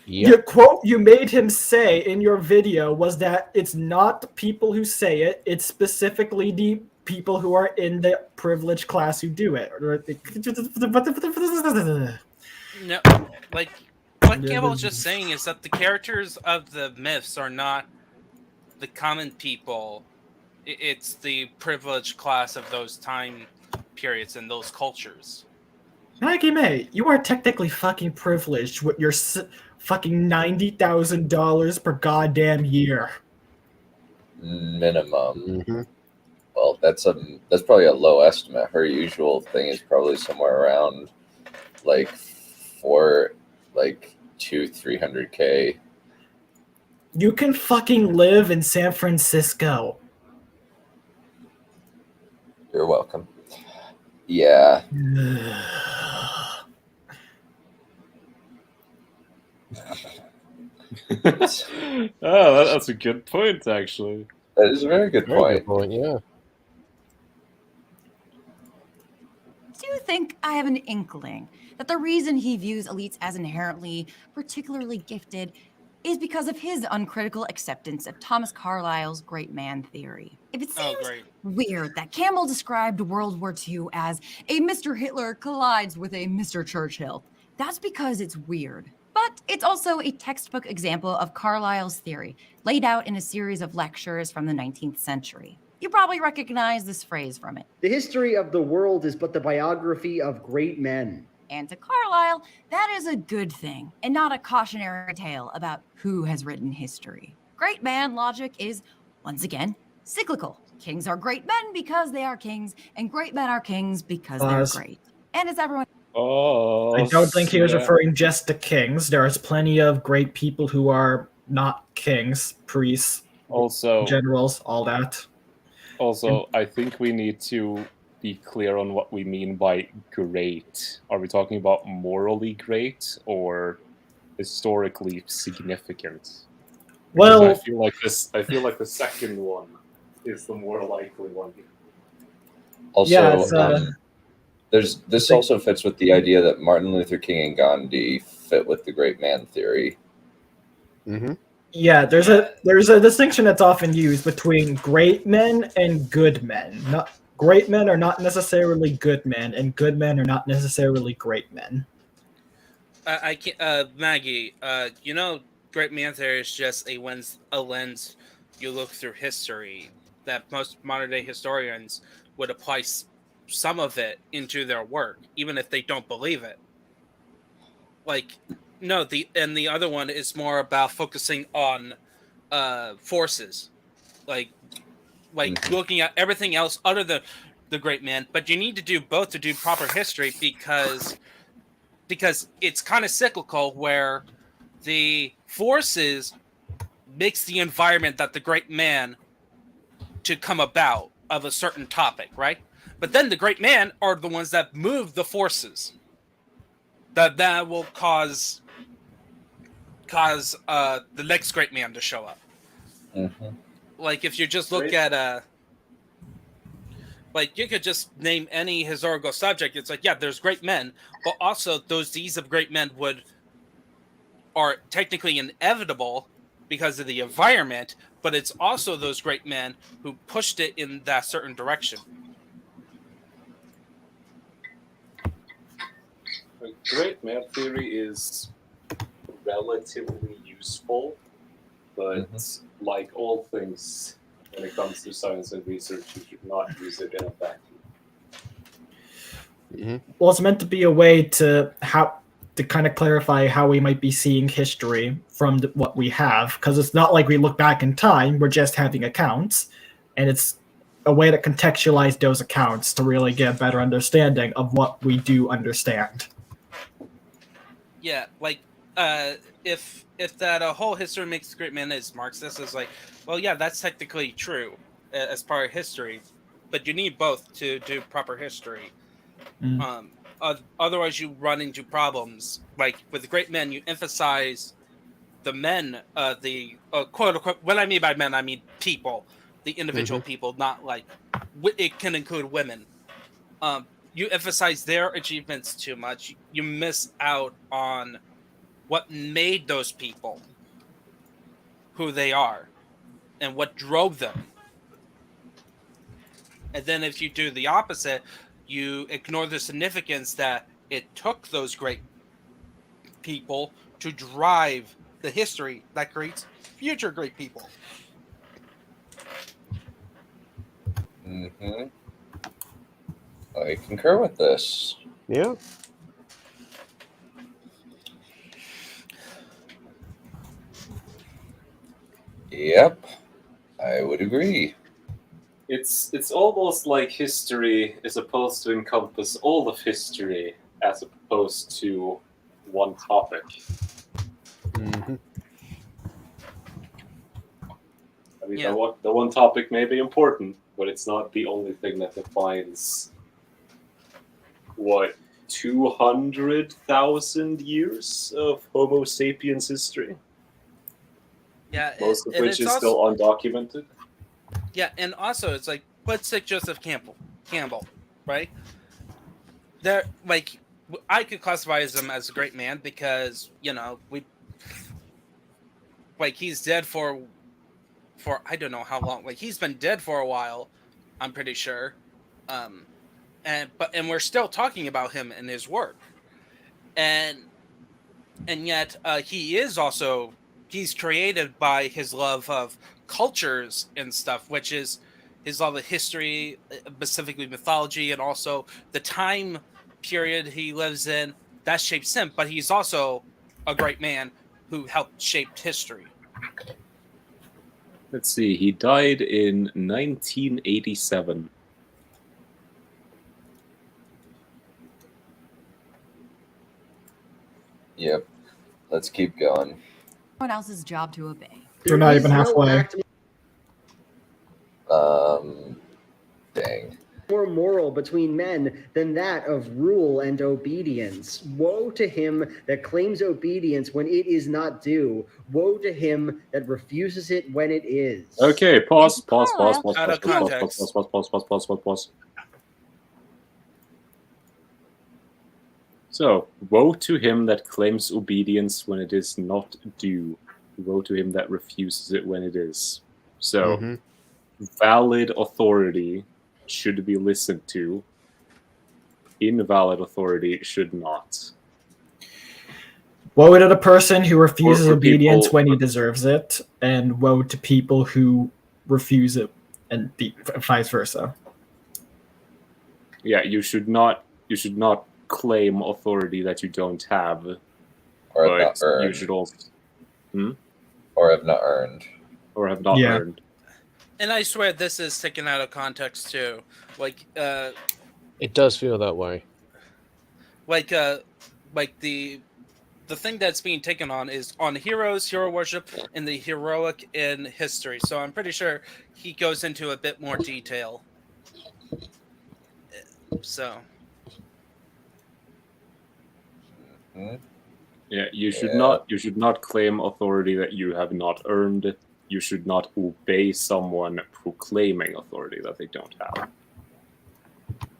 Your quote you made him say in your video was that it's not the people who say it, it's specifically the people who are in the privileged class who do it. No, like what Campbell was just saying is that the characters of the myths are not the common people. It's the privileged class of those time periods and those cultures. Maggie May, you are technically fucking privileged with your fucking $90,000 per goddamn year. Minimum. Well, that's probably a low estimate. Her usual thing is probably somewhere around like 200-300K. You can fucking live in San Francisco. You're welcome. Yeah. Oh, that's a good point, actually. That is a very good point. Yeah. Do you think I have an inkling that the reason he views elites as inherently particularly gifted is because of his uncritical acceptance of Thomas Carlyle's great man theory? If it seems weird that Campbell described World War II as a Mr. Hitler collides with a Mr. Churchill, that's because it's weird. But it's also a textbook example of Carlyle's theory, laid out in a series of lectures from the 19th century. You probably recognize this phrase from it. The history of the world is but the biography of great men. And to Carlyle, that is a good thing, and not a cautionary tale about who has written history. Great man logic is, once again, cyclical. Kings are great men because they are kings, and great men are kings because they're great. And as everyone... Oh, I don't think he was referring just to kings. There is plenty of great people who are not kings, priests, also generals, all that. Also, I think we need to be clear on what we mean by great. Are we talking about morally great or historically significant? Well, I feel like the second one is the more likely one. Also, this also fits with the idea that Martin Luther King and Gandhi fit with the great man theory. Mm-hmm. Yeah, there's a distinction that's often used between great men and good men. Not great men are not necessarily good men, and good men are not necessarily great men. I can't, Maggie. Great man theory is just a lens you look through history that most modern day historians would apply some of it into their work, even if they don't believe it. The other one is more about focusing on forces, like looking at everything else other than the great man. But you need to do both to do proper history because it's kind of cyclical, where the forces makes the environment that the great man to come about of a certain topic, right? But then the great man are the ones that move the forces that will cause the next great man to show up. Mm-hmm. Like if you just look at you could just name any historical subject. It's like, yeah, there's great men, but also those deeds of great men are technically inevitable because of the environment, but it's also those great men who pushed it in that certain direction. Great man theory is relatively useful, but like all things when it comes to science and research, you should not use it in a vacuum. Mm-hmm. Well, it's meant to be a way to kind of clarify how we might be seeing history from what we have, because it's not like we look back in time, we're just having accounts, and it's a way to contextualize those accounts to really get a better understanding of what we do understand. Yeah, if that whole history makes the great man is Marxist, is like, well, yeah, that's technically true as part of history, but you need both to do proper history. Otherwise, you run into problems. Like with the great men, you emphasize the men, the quote unquote. What I mean by men, I mean people, the individual people, not like it can include women. You emphasize their achievements too much. You miss out on what made those people who they are and what drove them. And then if you do the opposite, you ignore the significance that it took those great people to drive the history that creates future great people. Mm-hmm. I concur with this. Yeah. Yep, I would agree. It's almost like history is supposed to encompass all of history as opposed to one topic. Mm-hmm. I mean, Yeah. the one topic may be important, but it's not the only thing that defines what 200,000 years of Homo sapiens history. Yeah, Most of and which it's is also, still undocumented. Yeah, and also it's like, let's take Joseph Campbell, right? There, like, I could classify him as a great man because, you know, he's dead for I don't know how long. Like, he's been dead for a while, I'm pretty sure. And we're still talking about him and his work. And yet he is also, he's created by his love of cultures and stuff, which is his love of history, specifically mythology, and also the time period he lives in. That shapes him, but he's also a great man who helped shape history. Let's see, he died in 1987. Yep. Let's keep going. Someone else's job to obey. We're not even halfway. Dang. More moral between men than that of rule and obedience. Woe to him that claims obedience when it is not due. Woe to him that refuses it when it is. Okay, pause. Out of context. Pause. So, woe to him that claims obedience when it is not due. Woe to him that refuses it when it is. So, valid authority should be listened to. Invalid authority should not. Woe to the person who refuses For obedience people- when he deserves it, and woe to people who refuse it, and vice versa. Yeah, you should not claim authority that you don't have. Or but have not earned. you should also Or have not earned. Or have not Yeah. earned. And I swear this is taken out of context too. Like, It does feel that way. like the thing that's being taken on is on heroes, hero worship, and the heroic in history. So I'm pretty sure he goes into a bit more detail. So. Yeah, you should not claim authority that you have not earned. You should not obey someone proclaiming authority that they don't have.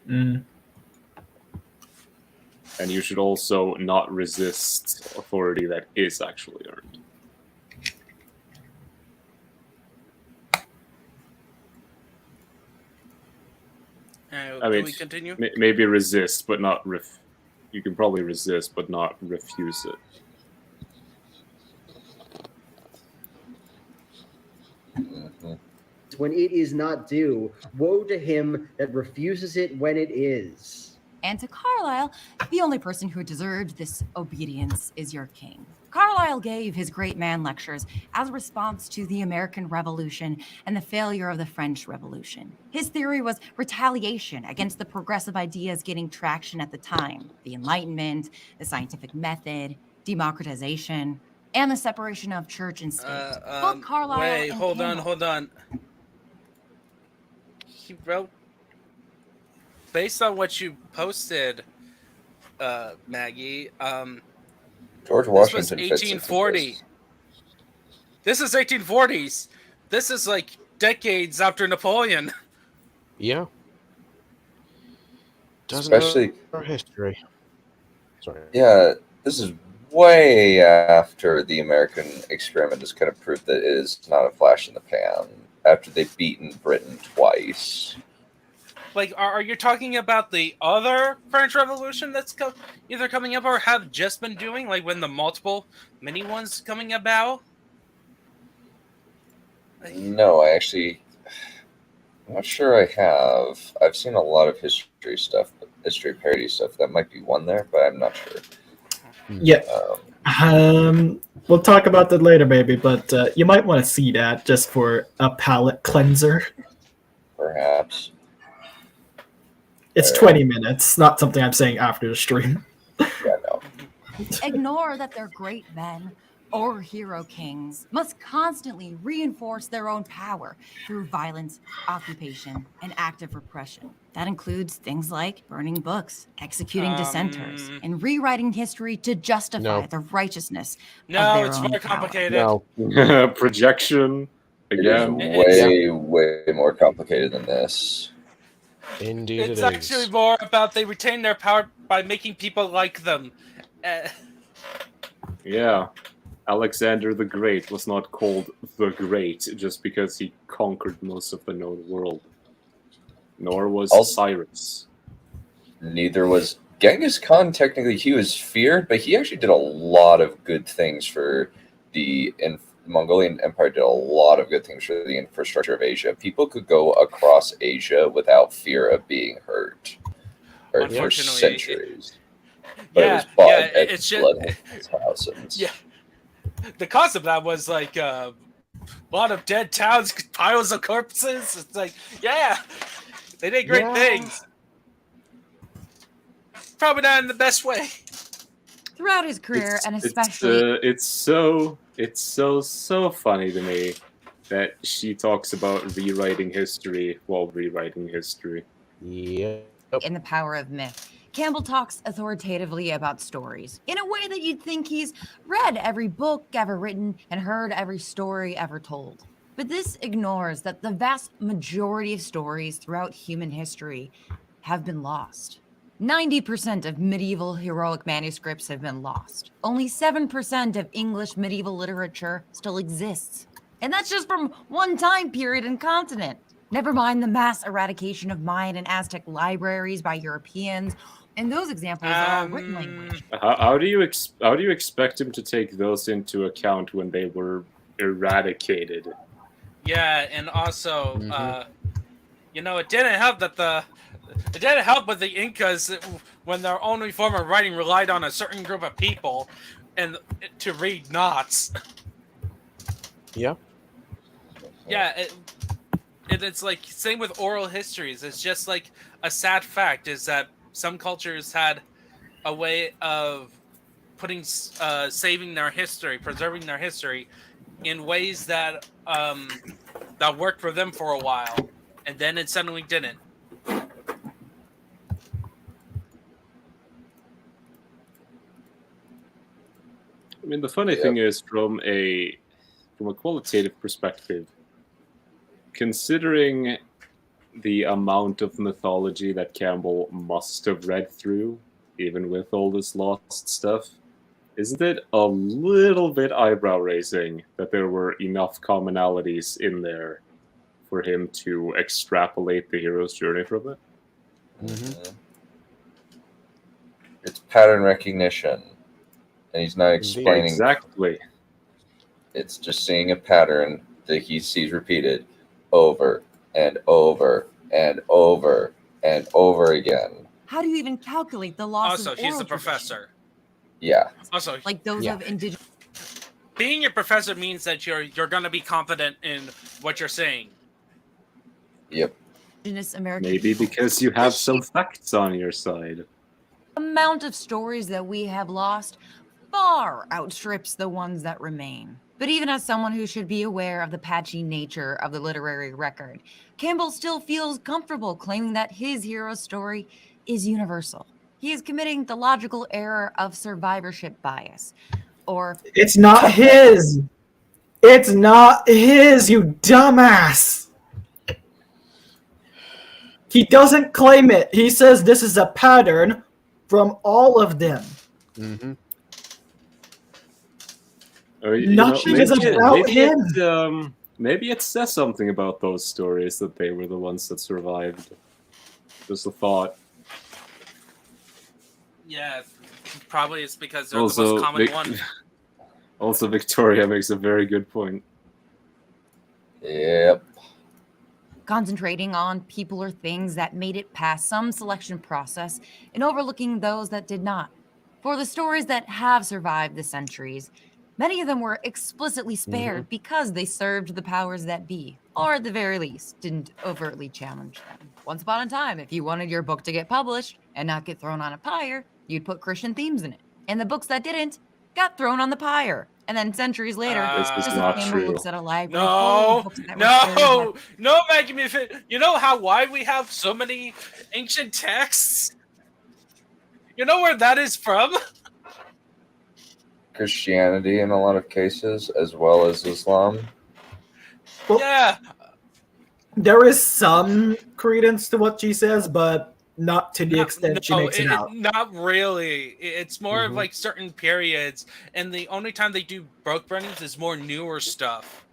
Mm. And you should also not resist authority that is actually earned. Can we continue? Maybe resist, but not you can probably resist, but not refuse it. When it is not due, woe to him that refuses it when it is. And to Carlyle, the only person who deserved this obedience is your king. Carlyle gave his great man lectures as a response to the American Revolution and the failure of the French Revolution. His theory was retaliation against the progressive ideas getting traction at the time: the Enlightenment, the scientific method, democratization, and the separation of church and state. Both Carlyle Wait, and hold Campbell- on. He wrote, based on what you posted, Maggie, George this was Washington fits into 1840. This is 1840s. This is like decades after Napoleon. Yeah. Especially our history. Sorry. Yeah, this is way after the American experiment has kind of proved that it is not a flash in the pan. After they've beaten Britain twice. Like, are you talking about the other French Revolution that's either coming up or have just been doing, like when the multiple mini ones coming about? No, I actually, I'm not sure I have. I've seen a lot of history stuff, history parody stuff. That might be one there, but I'm not sure. Yeah. We'll talk about that later, maybe, but you might want to see that just for a palate cleanser. Perhaps. It's 20 minutes, not something I'm saying after the stream. Yeah, no. Ignore that they're great men or hero kings must constantly reinforce their own power through violence, occupation, and active repression. That includes things like burning books, executing dissenters, and rewriting history to justify the righteousness of their it's own very power. complicated. Projection. Again. It is way more complicated than this. Indeed, It's actually more about they retain their power by making people like them. Yeah. Alexander the Great was not called the Great just because he conquered most of the known world. Nor was Cyrus. Neither was Genghis Khan. Technically, he was feared, but he actually did a lot of good things for the Mongolian Empire. Did a lot of good things for the infrastructure of Asia. People could go across Asia without fear of being hurt, or for centuries. But it was bought at blood thousands. Yeah. The cost of that was like a lot of dead towns, piles of corpses. It's like, yeah, they did great things. Probably not in the best way. Throughout his career, and especially... It's so funny to me that she talks about rewriting history while rewriting history. Yeah. In the power of myth, Campbell talks authoritatively about stories in a way that you'd think he's read every book ever written and heard every story ever told. But this ignores that the vast majority of stories throughout human history have been lost. 90% of medieval heroic manuscripts have been lost. Only 7% of English medieval literature still exists. And that's just from one time period and continent. Never mind the mass eradication of Mayan and Aztec libraries by Europeans. And those examples are all written language. How do you expect him to take those into account when they were eradicated? Yeah, and also, it didn't help that it didn't help with the Incas when their only form of writing relied on a certain group of people and to read knots. Yeah. Yeah, it's like same with oral histories. It's just like a sad fact is that some cultures had a way of putting, saving their history, preserving their history in ways that that worked for them for a while, and then it suddenly didn't. I mean, the funny thing is, from a qualitative perspective, considering the amount of mythology that Campbell must have read through, even with all this lost stuff, isn't it a little bit eyebrow-raising that there were enough commonalities in there for him to extrapolate the hero's journey from it? Mm-hmm. It's pattern recognition. And he's not explaining. Exactly. It's just seeing a pattern that he sees repeated over and over and over and over again. How do you even calculate the loss also, of he's oral a professor. Yeah. Also, like those of indigenous. Being a professor means that you're going to be confident in what you're saying. Yep. Indigenous American. Maybe because you have some facts on your side. The amount of stories that we have lost far outstrips the ones that remain. But even as someone who should be aware of the patchy nature of the literary record, Campbell still feels comfortable claiming that his hero's story is universal. He is committing the logical error of survivorship bias. Or it's not his. It's not his, you dumbass. He doesn't claim it. He says this is a pattern from all of them. Mm-hmm. Nothing is about him. Maybe it says something about those stories that they were the ones that survived. Just a thought. Yeah, probably it's because they're the most common one. Also, Victoria makes a very good point. Yep. Concentrating on people or things that made it past some selection process and overlooking those that did not. For the stories that have survived the centuries, many of them were explicitly spared because they served the powers that be, or at the very least, didn't overtly challenge them. Once upon a time, if you wanted your book to get published and not get thrown on a pyre, you'd put Christian themes in it. And the books that didn't got thrown on the pyre. And then centuries later, Joseph Campbell looks at a library full of books that were no, Maggie, you know why we have so many ancient texts? You know where that is from? Christianity in a lot of cases, as well as Islam. Well, yeah. There is some credence to what she says, but not to the extent she makes it out. Not really. It's more of like certain periods, and the only time they do book burnings is more newer stuff.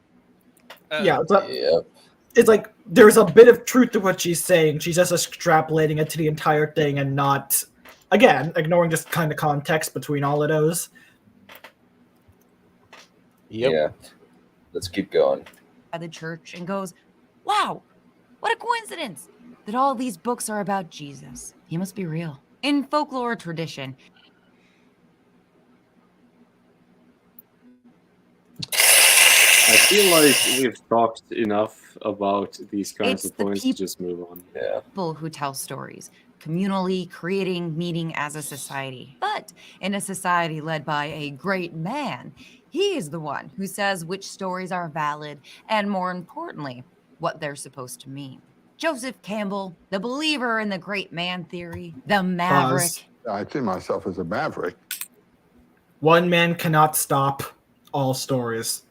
It's like there's a bit of truth to what she's saying. She's just extrapolating it to the entire thing and not, again, ignoring just kind of context between all of those. Yep. Yeah. Let's keep going. By the church and goes, wow, what a coincidence that all these books are about Jesus. He must be real. In folklore tradition, I feel like we've talked enough about these kinds of points to just move on. Yeah. People who tell stories, communally creating meaning as a society. But in a society led by a great man, he is the one who says which stories are valid and, more importantly, what they're supposed to mean. Joseph Campbell, the believer in the great man theory, the maverick. I see myself as a maverick. One man cannot stop all stories.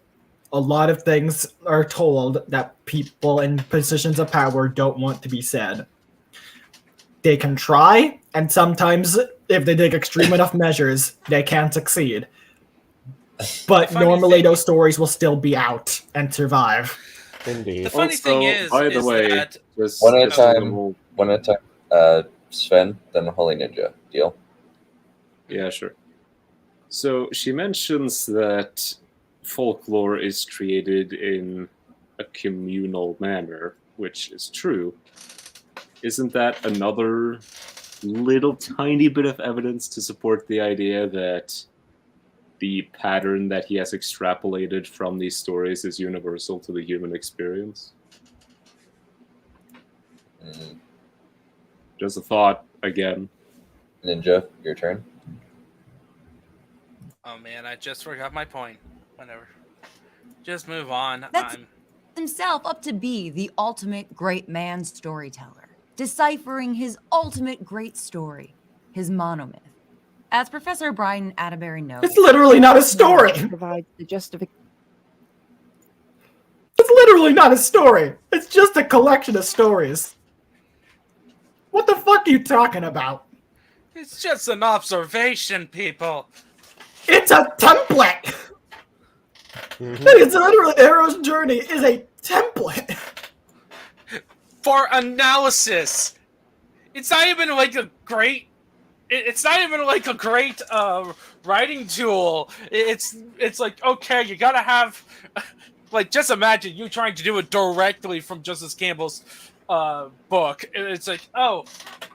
A lot of things are told that people in positions of power don't want to be said. They can try, and sometimes, if they take extreme enough measures, they can succeed. But normally those stories will still be out and survive. Indeed. The funny thing is, by the way, that one at a time. Sven, then Holy Ninja. Deal? Yeah, sure. So she mentions that folklore is created in a communal manner, which is true. Isn't that another little tiny bit of evidence to support the idea that the pattern that he has extrapolated from these stories is universal to the human experience? Just a thought again. Ninja, your turn. Oh man, I just forgot my point. Whatever. Just move on. That's himself up to be the ultimate great man storyteller, deciphering his ultimate great story, his monomyth. As Professor Brian Atterbury notes, it's literally not a story. Provides the justification. It's literally not a story. It's just a collection of stories. What the fuck are you talking about? It's just an observation, people. It's a template. It's literally Hero's Journey is a template for analysis. It's not even like a great. It's not even like a great writing tool. It's like, okay, you gotta have, like, just imagine you trying to do it directly from Joseph Campbell's book. It's like, oh,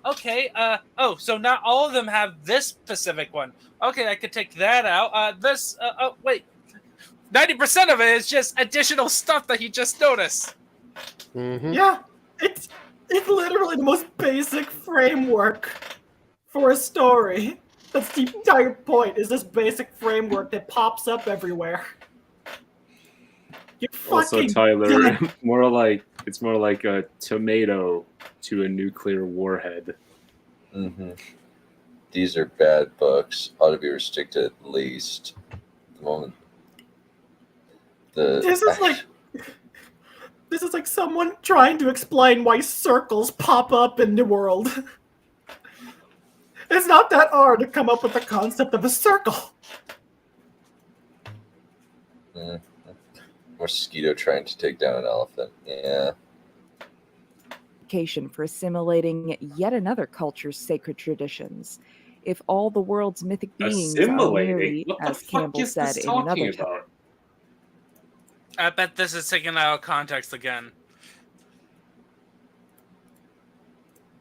okay, so not all of them have this specific one. Okay, I could take that out. Wait, 90% of it is just additional stuff that he just noticed. Yeah, it's literally the most basic framework for a story. That's the entire point, is this basic framework that pops up everywhere. Also, Tyler, it's more like a tomato to a nuclear warhead. These are bad books. Ought to be restricted at least. The moment. This is like someone trying to explain why circles pop up in the world. It's not that hard to come up with the concept of a circle. Mosquito trying to take down an elephant. Yeah. justification for assimilating yet another culture's sacred traditions. If all the world's mythic beings are Assimilating? merely, What the as fuck Campbell is said this in another talking about? I bet this is taken out of context again.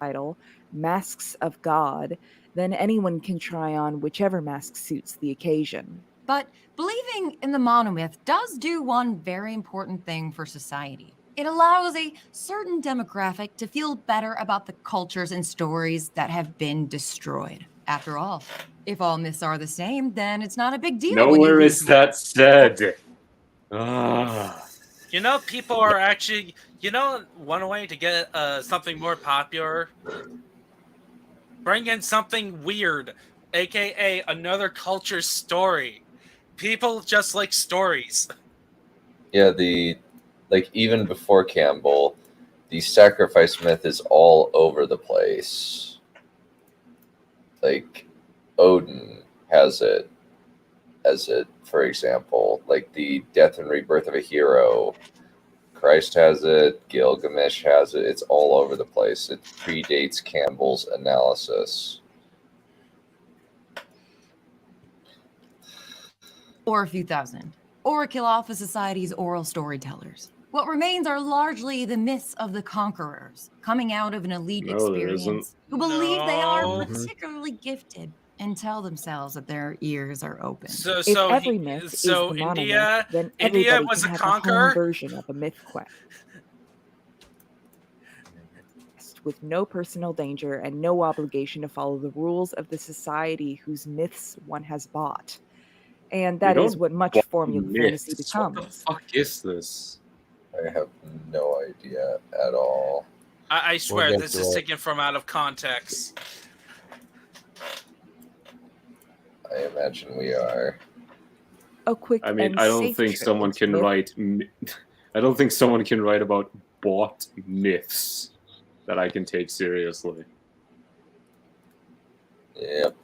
title, Masks of God, then anyone can try on whichever mask suits the occasion. But believing in the monomyth does do one very important thing for society. It allows a certain demographic to feel better about the cultures and stories that have been destroyed. After all, if all myths are the same, then it's not a big deal. Nowhere is that said. Ah. You know, people are actually. You know, one way to get something more popular? Bring in something weird, aka another culture's story. People just like stories. Yeah, even before Campbell, the sacrifice myth is all over the place. Like, Odin has it, for example, like the death and rebirth of a hero. Christ has it, Gilgamesh has it. It's all over the place. It predates Campbell's analysis. Or a few thousand. Or kill off a society's oral storytellers. What remains are largely the myths of the conquerors, coming out of an elite experience, who believe they are particularly gifted and tell themselves that their ears are open. So every myth is the monomyth, then everybody was can a have a home conqueror? version of a myth quest with no personal danger and no obligation to follow the rules of the society whose myths one has bought. And that is what much formula fantasy becomes. What the fuck is this? I have no idea at all. I swear, this is taken from out of context. I imagine we are. A quick I mean, and I don't safe think trip someone into can myth- write. I don't think someone can write about bought myths that I can take seriously. Yep.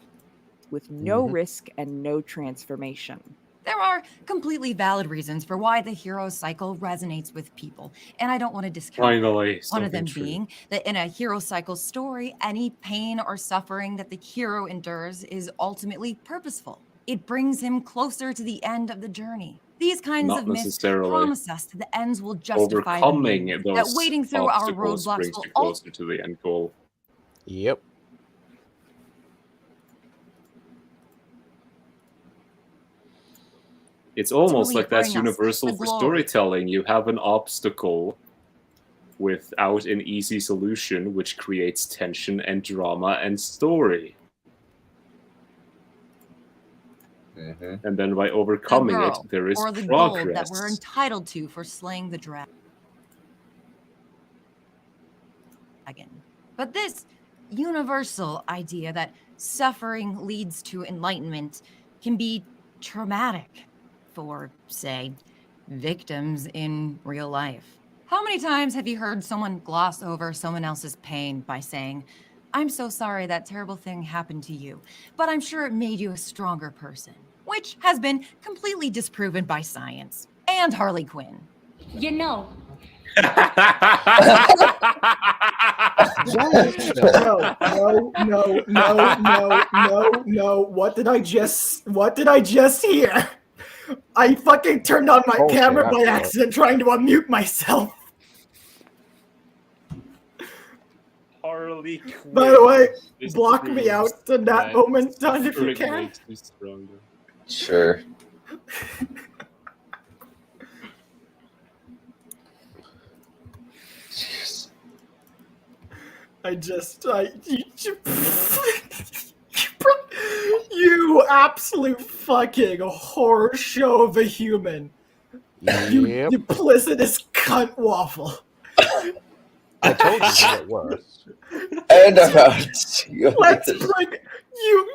with no risk and no transformation. There are completely valid reasons for why the hero cycle resonates with people, and I don't want to discount Finally, one of them something true. being that in a hero cycle story, any pain or suffering that the hero endures is ultimately purposeful. It brings him closer to the end of the journey. These kinds Not of myths necessarily. promise us that the ends will justify the Overcoming means, those that waiting through our obstacles roadblocks brings will you closer to the end goal. Yep. It's almost ultimately like that's bring us universal the for glory. storytelling. You have an obstacle without an easy solution, which creates tension and drama and story. And then by overcoming it, girl, there is or the gold progress. that we're entitled to for slaying the dragon. But this universal idea that suffering leads to enlightenment can be traumatic for, say, victims in real life. How many times have you heard someone gloss over someone else's pain by saying, "I'm so sorry that terrible thing happened to you, but I'm sure it made you a stronger person," which has been completely disproven by science and Harley Quinn. You know. No. What did I just hear? I fucking turned on my Bullshit, camera by that's right. accident trying to unmute myself. Harley Quinn. By the way, This block me proves out in that moment, son, if you suffering can. makes you stronger. Sure. You absolute fucking horror show of a human. You duplicitous cunt waffle. I told you to get worse. And about to see you Let's later. bring you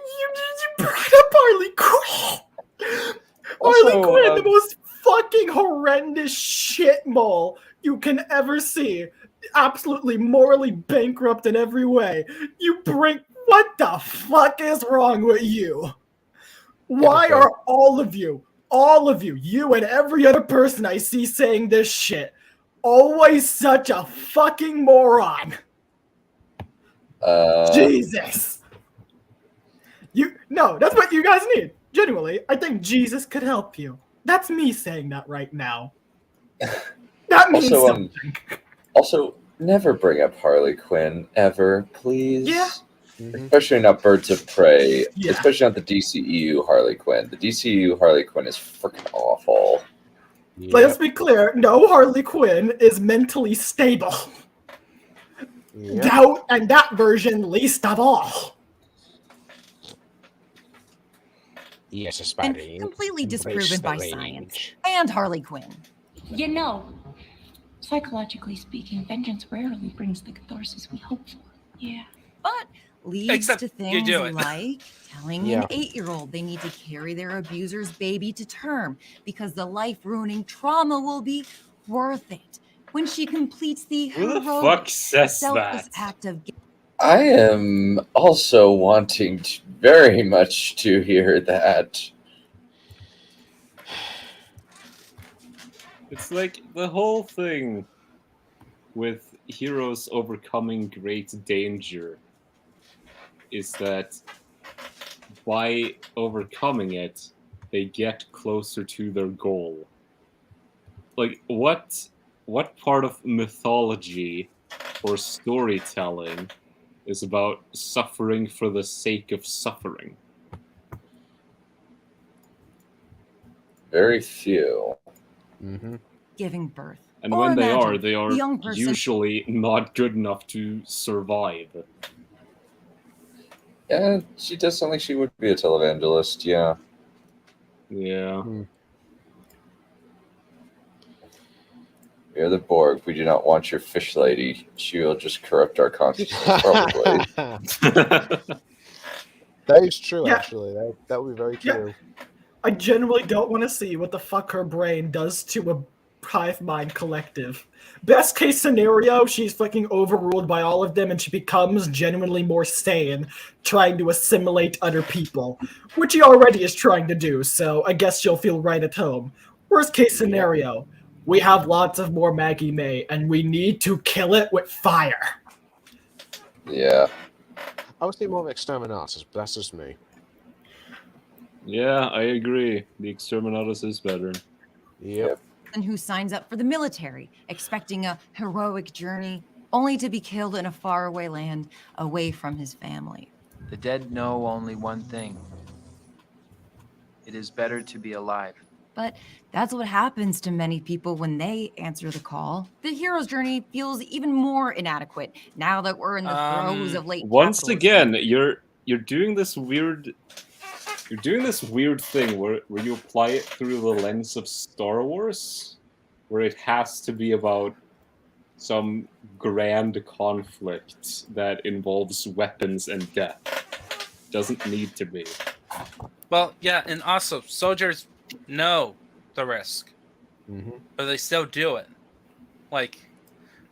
brought up Harley Quinn. Harley Quinn, the most fucking horrendous shit mole you can ever see. Absolutely morally bankrupt in every way. What the fuck is wrong with you? Why are all of you, you and every other person I see saying this shit, always such a fucking moron. Jesus. No, that's what you guys need. Genuinely, I think Jesus could help you. That's me saying that right now. That means something. Also, never bring up Harley Quinn ever, please. Yeah. Especially not Birds of Prey. Yeah. Especially not the DCEU Harley Quinn. The DCEU Harley Quinn is freaking awful. Let's be clear. No Harley Quinn is mentally stable. Doubt and that version least of all. Yes, And completely disproven by science. And Harley Quinn. You know, psychologically speaking, vengeance rarely brings the catharsis we hope for. Yeah. But leads Except to you things do it. like telling an 8-year-old they need to carry their abuser's baby to term because the life-ruining trauma will be worth it when she completes the Who the heroic, fuck says selfless that? act of I am also wanting very much to hear that. It's like the whole thing with heroes overcoming great danger is that by overcoming it, they get closer to their goal. Like, what part of mythology or storytelling is about suffering for the sake of suffering? Very few. giving birth. And Or when they imagine are the young person usually not good enough to survive. Yeah, she does sound like she would be a televangelist, yeah. Yeah. We are the Borg. We do not want your fish lady. She will just corrupt our consciousness, probably. That is true, Yeah. actually. That would be very true. I genuinely don't want to see what the fuck her brain does to a hive mind collective. Best case scenario, she's fucking overruled by all of them and she becomes genuinely more sane, trying to assimilate other people, which she already is trying to do, so I guess she'll feel right at home. Worst case scenario, we have lots of more Maggie May, and we need to kill it with fire. Yeah. I was thinking more of Exterminatus, but that's just me. Yeah, I agree. The Exterminatus is better. Yep. and who signs up for the military, expecting a heroic journey, only to be killed in a faraway land away from his family. The dead know only one thing. It is better to be alive. But that's what happens to many people when they answer the call. The hero's journey feels even more inadequate now that we're in the throes of late Once capitalism. again, you're doing this weird thing where you apply it through the lens of Star Wars, where it has to be about some grand conflict that involves weapons and death. Doesn't need to be. Well, yeah, and also soldiers know the risk, but they still do it. Like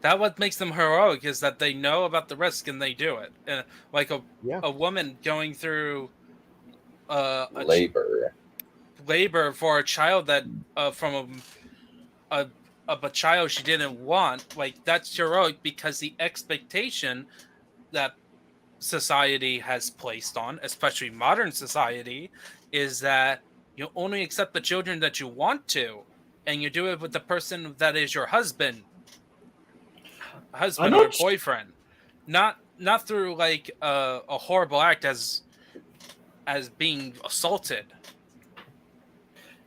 that, what makes them heroic is that they know about the risk and they do it. And like a woman going through labor for a child that from a child she didn't want, like that's heroic because the expectation that society has placed on, especially modern society, is that you only accept the children that you want to, and you do it with the person that is your husband or boyfriend, not through like a horrible act as being assaulted.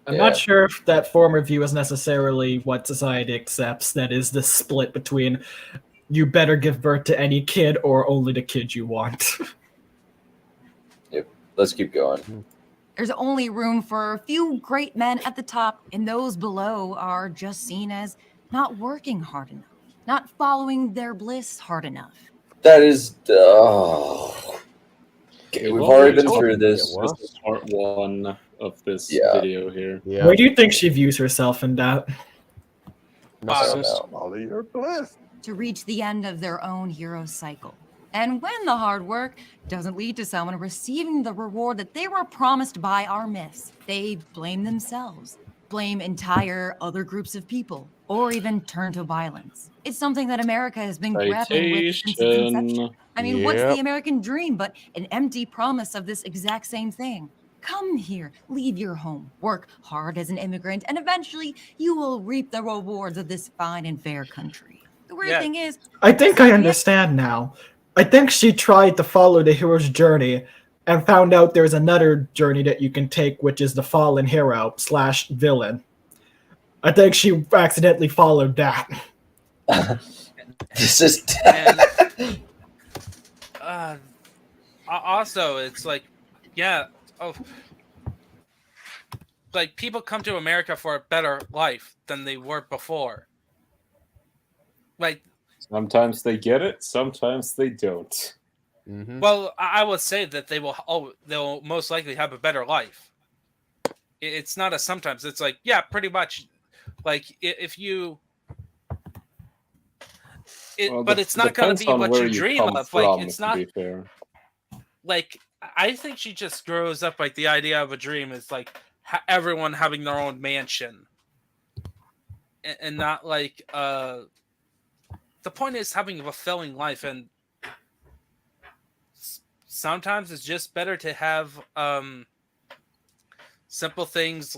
I'm not sure if that former view is necessarily what society accepts. That is the split between you better give birth to any kid or only the kid you want. Yep. Let's keep going. There's only room for a few great men at the top, and those below are just seen as not working hard enough, not following their bliss hard enough. That is... Okay, we've already been through this. This is part one of this video here. Where do you think she views herself in that? Follow your bliss. To reach the end of their own hero cycle. And when the hard work doesn't lead to someone receiving the reward that they were promised by our myths, they blame themselves, blame entire other groups of people, or even turn to violence. It's something that America has been grappling with since its inception. I mean, what's the American dream but an empty promise of this exact same thing? Come here, leave your home, work hard as an immigrant, and eventually you will reap the rewards of this fine and fair country. The weird thing is, I think I understand now. I think she tried to follow the hero's journey and found out there's another journey that you can take, which is the fallen hero / villain. I think she accidentally followed that. This is... Also, it's like, like people come to America for a better life than they were before. Like, sometimes they get it, sometimes they don't. Well, I would say that they'll most likely have a better life. It's not a sometimes. It's like, yeah, pretty much. Like if you, but it's not going to be what you dream of. Like it's not. Like I think she just grows up like the idea of a dream is like everyone having their own mansion, and not like the point is having a fulfilling life, and sometimes it's just better to have simple things.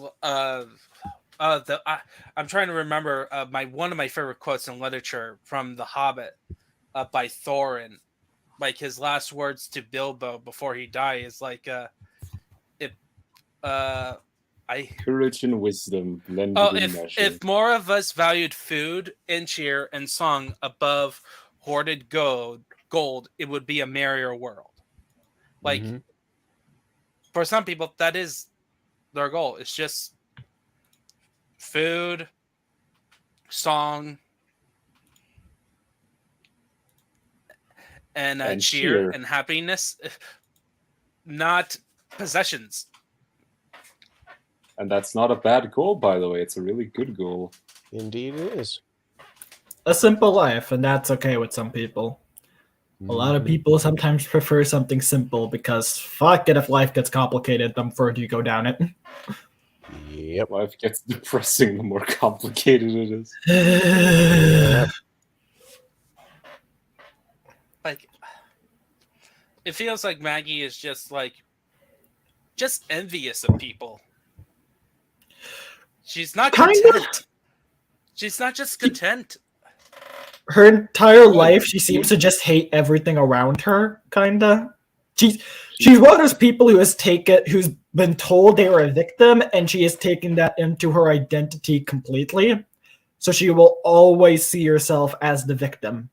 I'm trying to remember one of my favorite quotes in literature from The Hobbit by Thorin. Like his last words to Bilbo before he died is like, courage and wisdom blended in measure. If more of us valued food and cheer and song above hoarded gold, it would be a merrier world. Like for some people, that is their goal. It's just food, song, and cheer and happiness, not possessions. And that's not a bad goal, by the way. It's a really good goal. Indeed it is. A simple life, and that's okay with some people. A lot of people sometimes prefer something simple because fuck it if life gets complicated, the further you go down it. Yep. Life gets depressing the more complicated it is. Like, it feels like Maggie is just envious of people. She's not content. She's not just content. Her entire life, she seems to just hate everything around her, kinda. She's one of those people who's been told they are a victim, and she has taken that into her identity completely. So she will always see herself as the victim,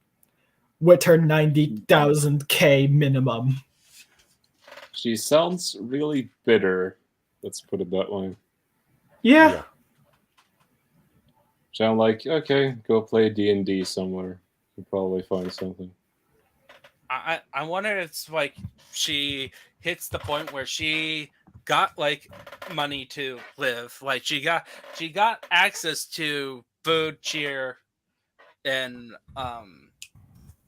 with her 90,000K minimum. She sounds really bitter. Let's put it that way. Yeah. So I'm like, okay, go play D&D somewhere. You'll probably find something. I wonder if it's like she hits the point where she got like money to live. Like she got access to food, cheer, and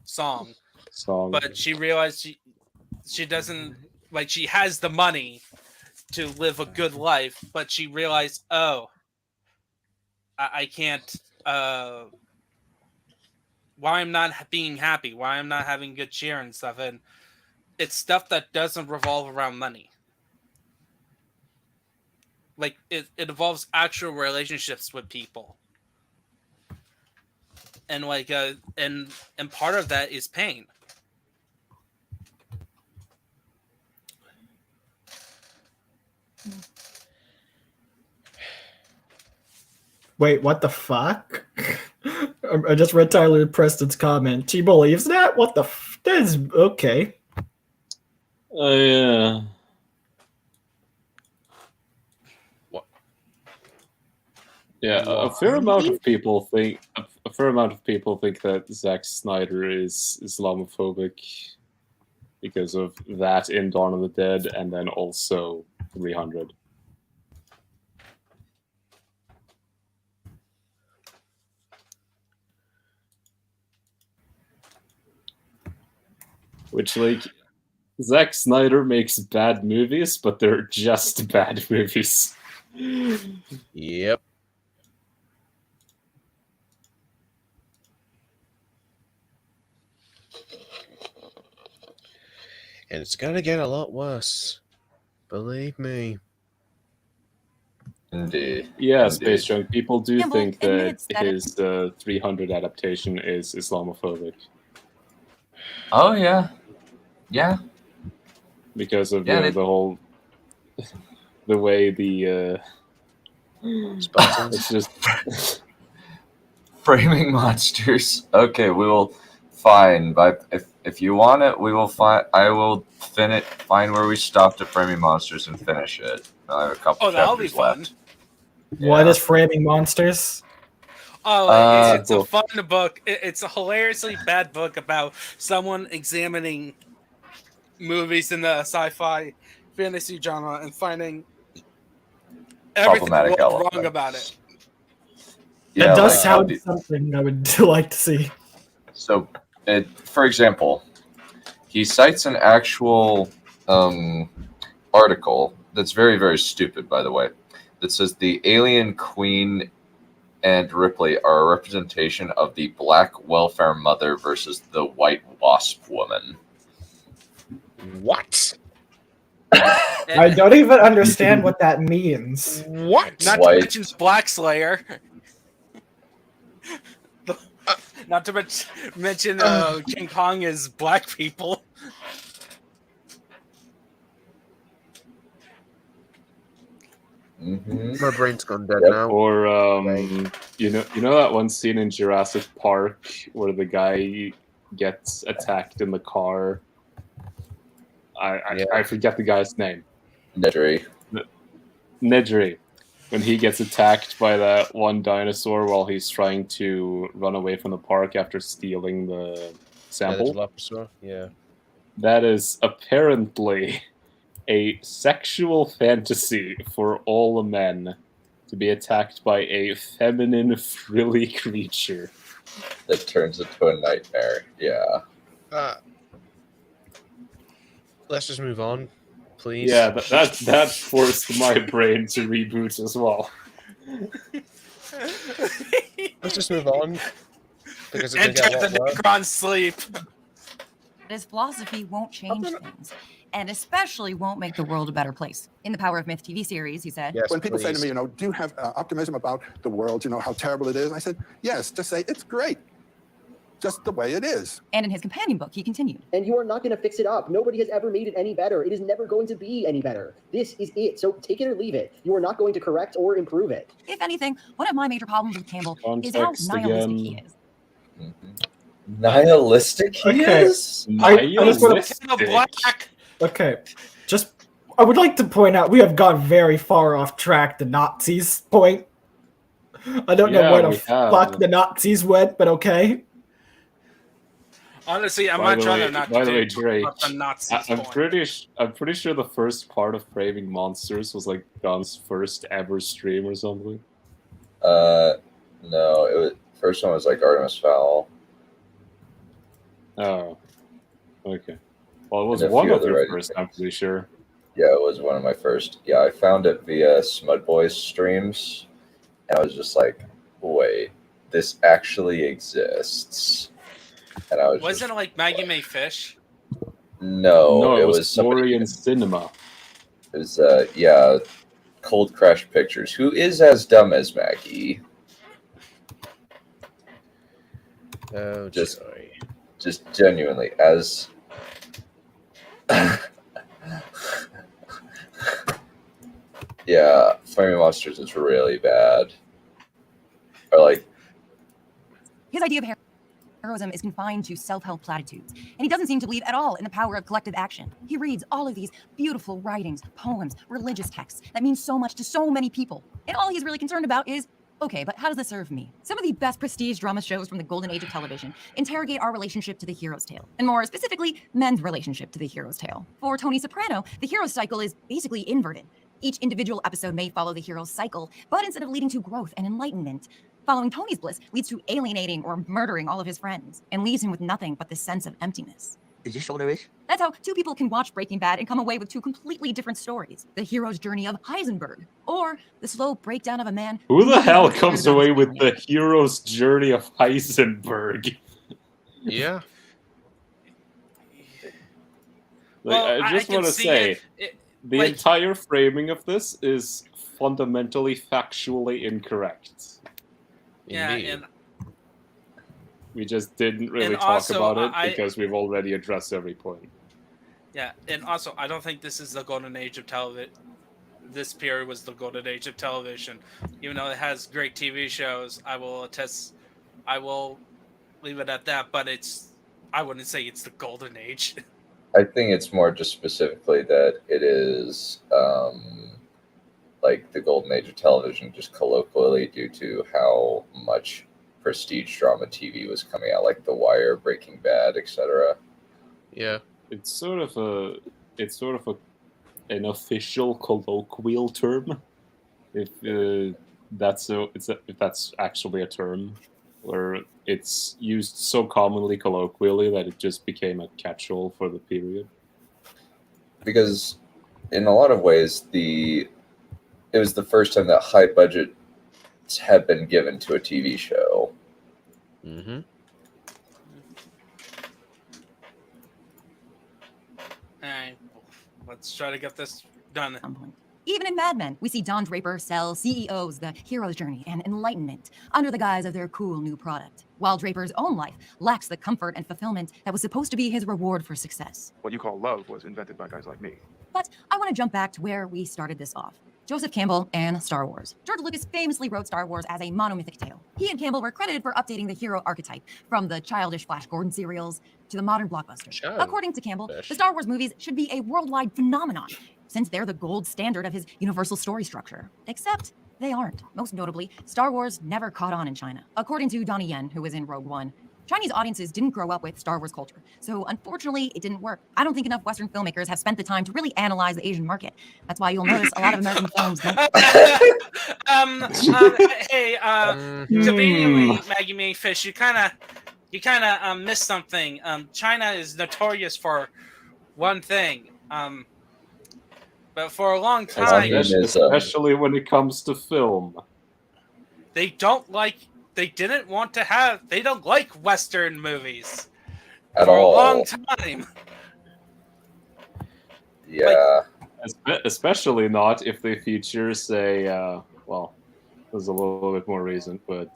song. But she realized she doesn't like she has the money to live a good life, but she realized, oh, I can't. Why I'm not being happy? Why I'm not having good cheer and stuff? And it's stuff that doesn't revolve around money. Like it involves actual relationships with people, and like and part of that is pain. Wait, what the fuck? I just read Tyler Preston's comment. He believes that? What the that is okay. Oh, yeah. What? Yeah, a fair amount of people think that Zack Snyder is Islamophobic because of that in Dawn of the Dead, and then also 300. Which, like, Zack Snyder makes bad movies, but they're just bad movies. Yep. And it's gonna get a lot worse. Believe me. Indeed. Yeah, Indeed. Space Junk. People do Campbell think that admits that his 300 adaptation is Islamophobic. Oh yeah, yeah. Because of Yeah, the whole, the way the it's just framing monsters. Okay, we will find. But if you want it, we will find. I will find where we stopped at framing monsters and finish it. I have a couple that'll be chapters fun. left. What is Framing Monsters? Oh, it's a fun book. It's a hilariously bad book about someone examining movies in the sci-fi fantasy genre and finding everything Problematic wrong elements. about it. Yeah, That does like, sound something I would like to see. So, for example, he cites an actual article that's very, very stupid, by the way, that says the alien queen and Ripley are a representation of the black welfare mother versus the white wasp woman. What? I don't even understand what that means. What? Not to mention Black Slayer. Not to mention King Kong is black people. My brain's gone dead now. Or you know that one scene in Jurassic Park where the guy gets attacked in the car. I forget the guy's name. Nedry. Nedry. When he gets attacked by that one dinosaur while he's trying to run away from the park after stealing the sample. Yeah. That is apparently a sexual fantasy for all men to be attacked by a feminine, frilly creature. That turns into a nightmare. Yeah. Let's just move on, please. Yeah, that forced my brain to reboot as well. Let's just move on. Because it's Enter the Necron sleep. His philosophy won't change things, and especially won't make the world a better place. In the Power of Myth TV series, he said, When people say to me, do you have optimism about the world, how terrible it is? I said, yes, just say it's great. Just the way it is. And in his companion book, he continued, And you are not going to fix it up. Nobody has ever made it any better. It is never going to be any better. This is it. So take it or leave it. You are not going to correct or improve it. if anything, one of my major problems with Campbell is how Context nihilistic he again. is. Nihilistic he is? I just want Black. Okay, I would like to point out we have gone very far off track. The Nazis point. I don't know where the fuck the Nazis went, but okay. Honestly, I'm By not the trying way- to knock by the way, the Drake, Nazis. I'm pretty sure the first part of Framing Monsters was like John's first ever stream or something. No, it was first one was like Artemis Fowl. Oh, okay. Well, it was And a one few of other your writing first, I'm pretty sure. Yeah, it was one of my first. Yeah, I found it via Smudboys streams, and I was just like, wait, this actually exists. And I was Wasn't it like Maggie May Fish? No, it it was was somebody. Florian Cinema. It was Cold Crash Pictures, who is as dumb as Maggie. Oh, just genuinely as. Yeah, Flaming Monsters is really bad. Or like, His idea of heroism is confined to self-help platitudes, and he doesn't seem to believe at all in the power of collective action. He reads all of these beautiful writings, poems, religious texts that mean so much to so many people, and all he's really concerned about is, okay, but how does this serve me? Some of the best prestige drama shows from the golden age of television interrogate our relationship to the hero's tale, and more specifically, men's relationship to the hero's tale. For Tony Soprano, the hero's cycle is basically inverted. Each individual episode may follow the hero's cycle, but instead of leading to growth and enlightenment, following Tony's bliss leads to alienating or murdering all of his friends, and leaves him with nothing but this sense of emptiness. Is this all there is? That's how two people can watch Breaking Bad and come away with two completely different stories. The hero's journey of Heisenberg, or the slow breakdown of a man. Who the hell comes away with the hero's journey of Heisenberg? Yeah. I just want to say, the entire framing of this is fundamentally factually incorrect. Yeah, and we just didn't really and talk also, about it because we've already addressed every point. Yeah, and also, I don't think this is the golden age of television. This period was the golden age of television. Even though it has great TV shows, I will attest. I will leave it at that. But I wouldn't say it's the golden age. I think it's more just specifically that it is like the golden age of television, just colloquially due to how much prestige drama TV was coming out, like The Wire, Breaking Bad, etc. Yeah, it's sort of an official colloquial term, if that's actually a term, where it's used so commonly colloquially that it just became a catch-all for the period. Because in a lot of ways, it was the first time that high budgets had been given to a TV show. Mm-hmm. Alright, let's try to get this done. Even in Mad Men, we see Don Draper sell CEOs the hero's journey and enlightenment under the guise of their cool new product, while Draper's own life lacks the comfort and fulfillment that was supposed to be his reward for success. What you call love was invented by guys like me. But I want to jump back to where we started this off. Joseph Campbell and Star Wars. George Lucas famously wrote Star Wars as a monomythic tale. He and Campbell were credited for updating the hero archetype from the childish Flash Gordon serials to the modern blockbuster. According to Campbell, the Star Wars movies should be a worldwide phenomenon, since they're the gold standard of his universal story structure. Except they aren't. Most notably, Star Wars never caught on in China. According to Donnie Yen, who was in Rogue One, Chinese audiences didn't grow up with Star Wars culture, so unfortunately, it didn't work. I don't think enough Western filmmakers have spent the time to really analyze the Asian market. That's why you'll notice a lot of American films don't. Conveniently, Maggie Mayfish, you kind of missed something. China is notorious for one thing. But for a long time, especially when it comes to film, they don't like Western movies at for all. a long time. Yeah. Especially not if they feature, say, well, there's a little bit more recent, but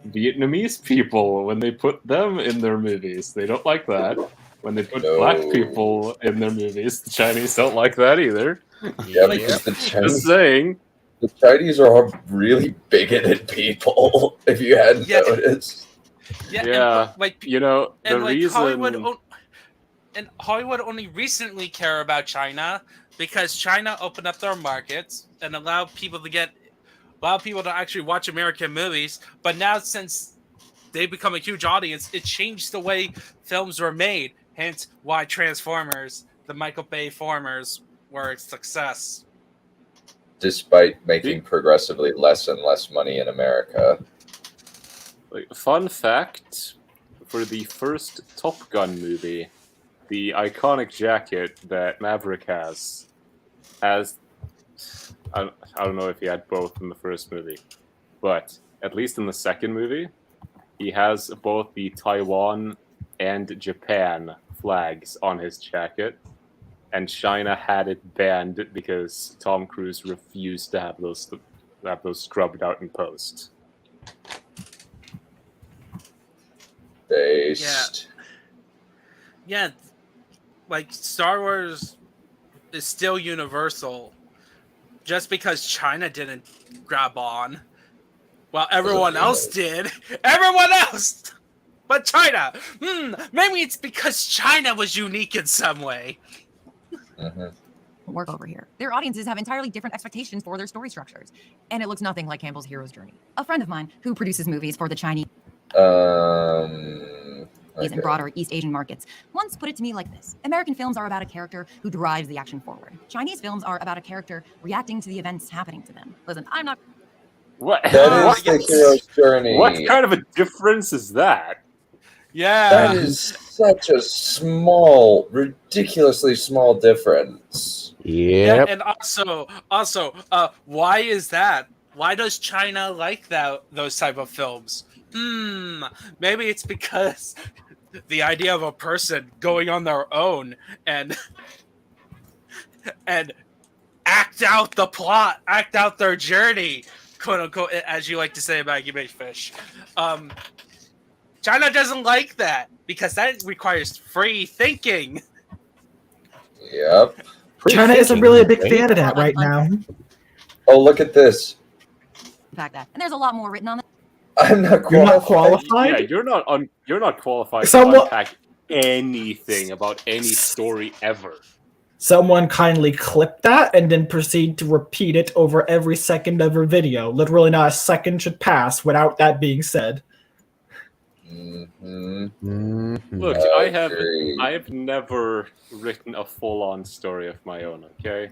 Vietnamese people, when they put them in their movies, they don't like that. When they put black people in their movies, the Chinese don't like that either. Yeah, because the Chinese, just saying, the Chinese are all really bigoted people. If you hadn't noticed. Yeah, you know the reason. Hollywood only recently care about China because China opened up their markets and allowed people to actually watch American movies. But now, since they've become a huge audience, it changed the way films were made. Hence, why Transformers, the Michael Bay Formers, were a success. Despite making progressively less and less money in America. Fun fact, for the first Top Gun movie, the iconic jacket that Maverick has, I don't know if he had both in the first movie, but at least in the second movie, he has both the Taiwan and Japan flags on his jacket, and China had it banned because Tom Cruise refused to have those scrubbed out in post. Based. Yeah, like Star Wars is still universal. Just because China didn't grab on, well, everyone else did. Everyone else, but China. Maybe it's because China was unique in some way. Work over here. Their audiences have entirely different expectations for their story structures, and it looks nothing like Campbell's hero's journey. A friend of mine who produces movies for the Chinese and broader East Asian markets once put it to me like this: American films are about a character who drives the action forward. Chinese films are about a character reacting to the events happening to them. Listen, I'm not. What? That is the hero's journey. What kind of a difference is that? Yeah. That is such a small, ridiculously small difference. Yeah, and also, why is that? Why does China like those type of films? Maybe it's because the idea of a person going on their own and act out the plot, act out their journey, quote unquote, as you like to say, Maggie Mayfish. China doesn't like that because that requires free thinking. Yep. China isn't really a big fan of that right now. Oh, look at this. In fact, that. And there's a lot more written on it. I'm not qualified. You're not qualified? Yeah, you're not qualified Someone- to unpack anything about any story ever. Someone kindly clip that and then proceed to repeat it over every second of her video. Literally not a second should pass without that being said. Look, I have never written a full-on story of my own, okay?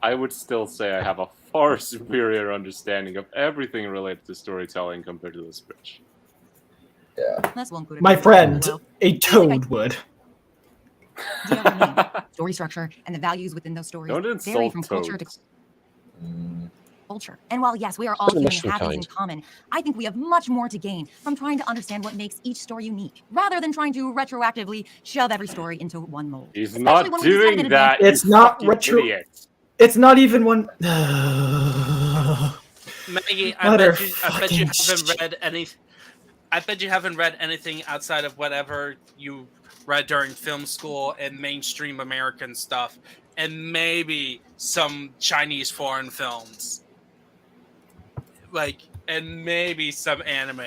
I would still say I have a far superior understanding of everything related to storytelling compared to this bitch. Yeah. That's one good My advice. friend, Well, a toad would. do you have a name? Story structure and the values within those stories Don't vary insult from culture to toads. culture. And while, yes, we are all Doesn't human listen and have things in kind. common, I think we have much more to gain from trying to understand what makes each story unique, rather than trying to retroactively shove every story into one mold. He's Especially not when we decided doing to be- that, It's you not fucking retro- idiot. It's not even one. Maggie, I Utter bet you fucking haven't read any. I bet you haven't read anything outside of whatever you read during film school and mainstream American stuff, and maybe some Chinese foreign films, and maybe some anime.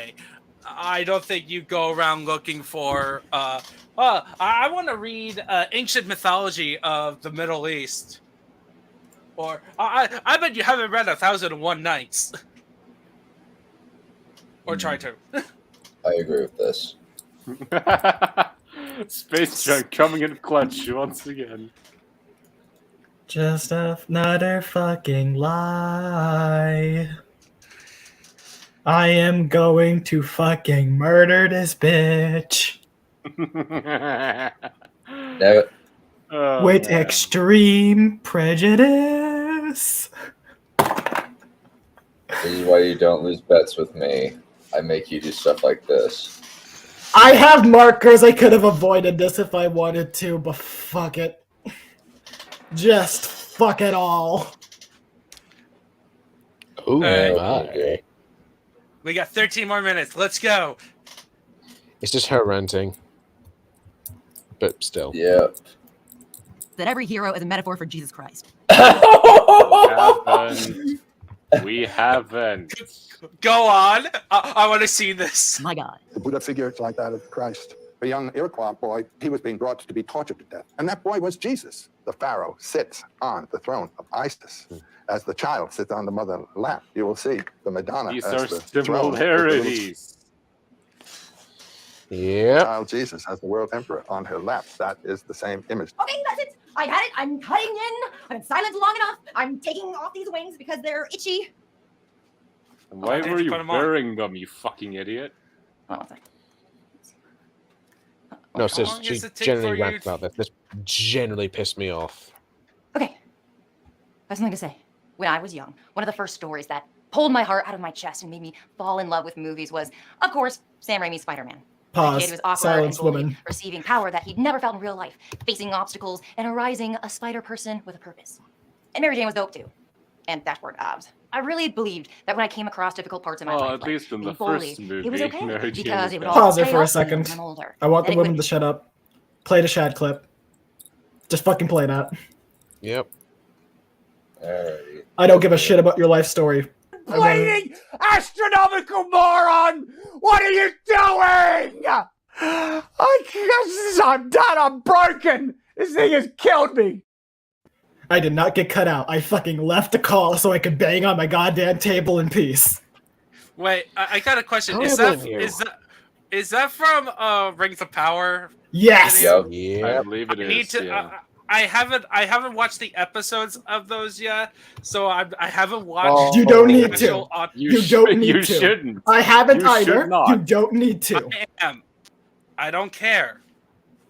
I don't think you go around looking for. I want to read ancient mythology of the Middle East. Or I bet you haven't read 1001 Nights. Or try to. I agree with this. Space Junk coming in clutch once again. Just another fucking lie. I am going to fucking murder this bitch. With extreme prejudice. This is why you don't lose bets with me. I make you do stuff like this. I have markers. I could have avoided this if I wanted to, but fuck it. Just fuck it all. Oh my. We got 13 more minutes. Let's go. It's just her ranting. But still. Yeah. That every hero is a metaphor for Jesus Christ. We haven't. Go on. I want to see this. My God. The Buddha figure is like that of Christ. A young Iroquois boy, he was being brought to be tortured to death. And that boy was Jesus. The Pharaoh sits on the throne of Isis. As the child sits on the mother's lap, you will see the Madonna. These as are the throne of the little similarities. Yeah. child Jesus as the world emperor on her lap. That is the same image. Okay, that's it. I had it. I'm cutting in. I've been silent long enough. I'm taking off these wings because they're itchy. Why were you wearing them, you fucking idiot? No, sis, long she does it take generally for you rants about this. This generally pissed me off. Okay. I have something to say. When I was young, one of the first stories that pulled my heart out of my chest and made me fall in love with movies was, of course, Sam Raimi's Spider-Man. Pause. The kid was awkward Silence, and bullied, woman. receiving power that he'd never felt in real life, facing obstacles and arising a spider person with a purpose. And Mary Jane was dope too. And dashboard abs. I really believed that when I came across difficult parts in my life, At least in the being bullied, first movie, it was okay Mary Jane because was it would bad. all Pause it pay for a off to me second. when I'm older. I want Then the it woman to shut up. Play the Shad clip. Just fucking play that. Yep. I don't give a shit about your life story. Bleeding astronomical moron! What are you doing? I'm done. I'm broken. This thing has killed me. I did not get cut out. I fucking left the call so I could bang on my goddamn table in peace. Wait, I got a question. How Is about that you? is that from Rings of Power? Yes. video? I believe it I is. need to. Yeah. I haven't watched the episodes of those yet, so I haven't watched. You don't the need to. actual You don't need you to. shouldn't. I haven't You should either. not. You don't need to. I am. I don't care.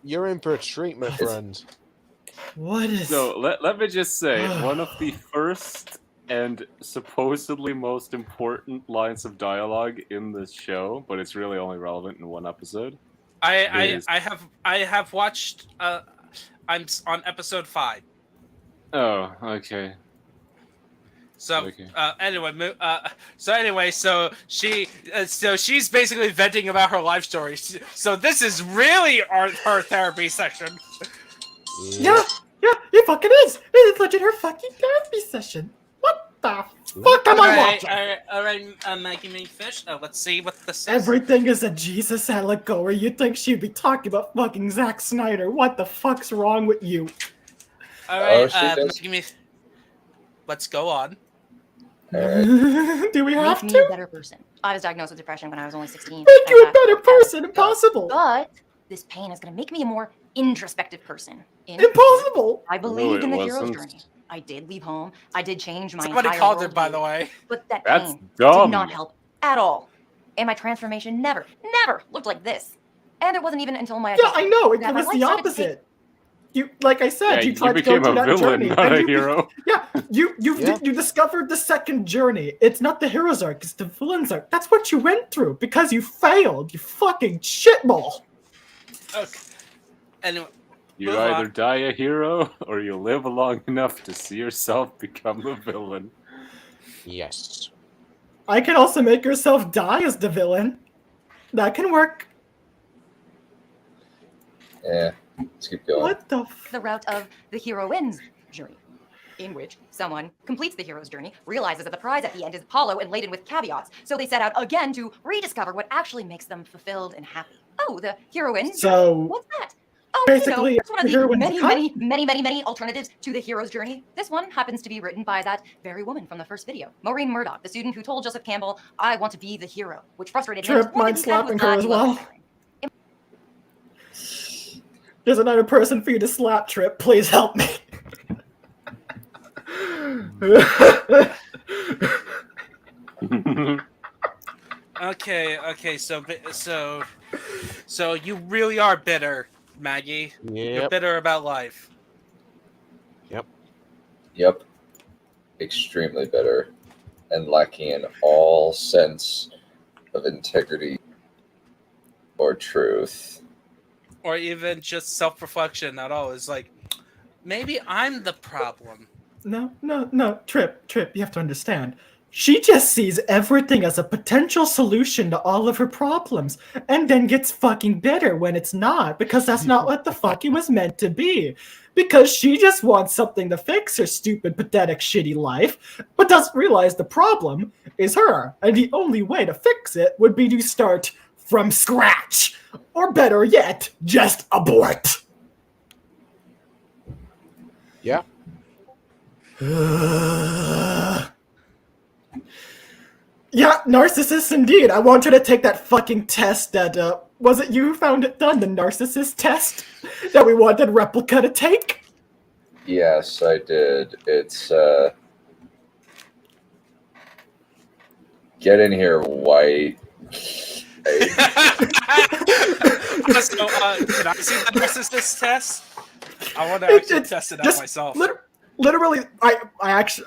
You're in for a treat, my friend. What is... So let me just say, one of the first and supposedly most important lines of dialogue in this show, but it's really only relevant in one episode. I have watched. I'm on episode 5. Oh, okay. So so she's basically venting about her life story. So this is really her therapy session. Yeah, it fucking is. It is legit her fucking therapy session. What the fuck am I watching? All right, Maggie Fish. Let's see what this is. Everything is a Jesus allegory. You'd think she'd be talking about fucking Zack Snyder. What the fuck's wrong with you? All right, Maggie, let's go on. Do we have Make to? me a better person. I was diagnosed with depression when I was only 16. Make you a better person. Impossible. But this pain is going to make me a more introspective person. Impossible. I believed in the hero's wasn't. journey. I did leave home. I did change my Somebody entire called worldview, it, by the way. But that That's pain dumb. did not help at all. And my transformation never looked like this. And it wasn't even until my Yeah, I know. It that my was life the started to opposite. You, like I said, Yeah, you tried to became go a through that villain, journey. not and a you- hero. Yeah, you discovered the second journey. It's not the hero's arc, it's the villain's arc. That's what you went through because you failed. You fucking shitball. Okay. Anyway, You move either on. die a hero or you live long enough to see yourself become a villain. Yes. I can also make yourself die as the villain. That can work. Yeah, let's keep going. What the the route of the heroine's journey, in which someone completes the hero's journey, realizes that the prize at the end is hollow and laden with caveats, so they set out again to rediscover what actually makes them fulfilled and happy. Oh, the heroine's So, journey. What's that? Oh, basically, you know, it's one of the the heroine's many alternatives to the hero's journey. This one happens to be written by that very woman from the first video, Maureen Murdoch, the student who told Joseph Campbell, "I want to be the hero," which frustrated him. Trip, mind slapping her as well. There's another person for you to slap, Trip. Please help me. Okay. So you really are bitter, Maggie. You're Yep. bitter about life. Yep. Extremely bitter and lacking in all sense of integrity or truth. Or even just self-reflection at all. It's like, maybe I'm the problem. No, Trip, you have to understand. She just sees everything as a potential solution to all of her problems, and then gets fucking bitter when it's not, because that's not what the fuck it was meant to be. Because she just wants something to fix her stupid, pathetic, shitty life, but doesn't realize the problem is her, and the only way to fix it would be to start from scratch. Or better yet, just abort. Yeah. Yeah, narcissist indeed. I want her to take that fucking test that, was it you who found it done? The narcissist test that we wanted Replica to take? Yes, I did. It's, get in here, white. So, can I see the narcissist test? I want to actually test it out just myself. Literally, I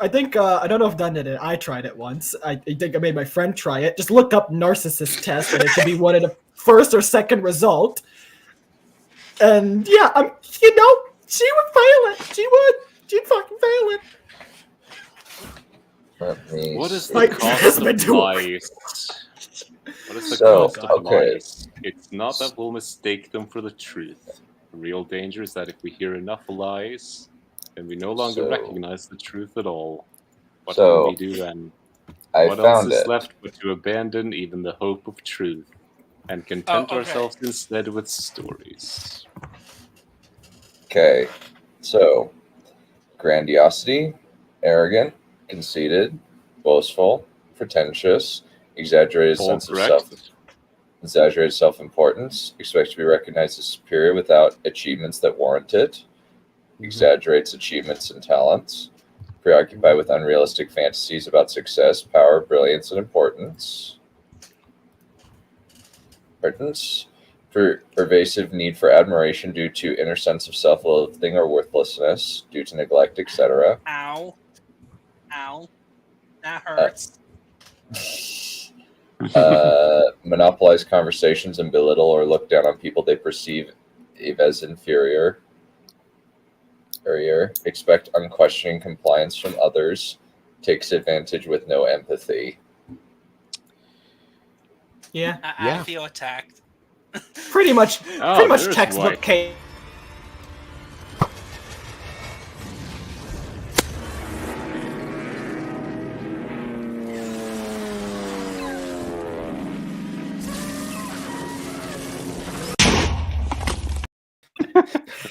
think, I don't know if Dunn did it. I tried it once. I think I made my friend try it. Just look up narcissist test, and it should be one of the first or second result. And yeah, she would fail it. She'd fucking fail it. What is the Like, cost husband of to- lies? What is the So, cost of okay. lies? It's not that we'll mistake them for the truth. The real danger is that if we hear enough lies, then we no longer So- recognize the truth at all. What So, can we do then? I What else found is it. left but to abandon even the hope of truth and content okay. ourselves instead with stories? Okay, so grandiosity, arrogant, conceited, boastful, pretentious, exaggerated All sense of correct. exaggerated self-importance, expects to be recognized as superior without achievements that warrant it, exaggerates achievements and talents, preoccupied with unrealistic fantasies about success, power, brilliance, and importance. Pervasive need for admiration due to inner sense of self-loathing or worthlessness, due to neglect, etc. Ow. That hurts. monopolize conversations and belittle or look down on people they perceive as inferior. Expect unquestioning compliance from others. Takes advantage with no empathy. Yeah. I feel attacked. Pretty much there's textbook White. case.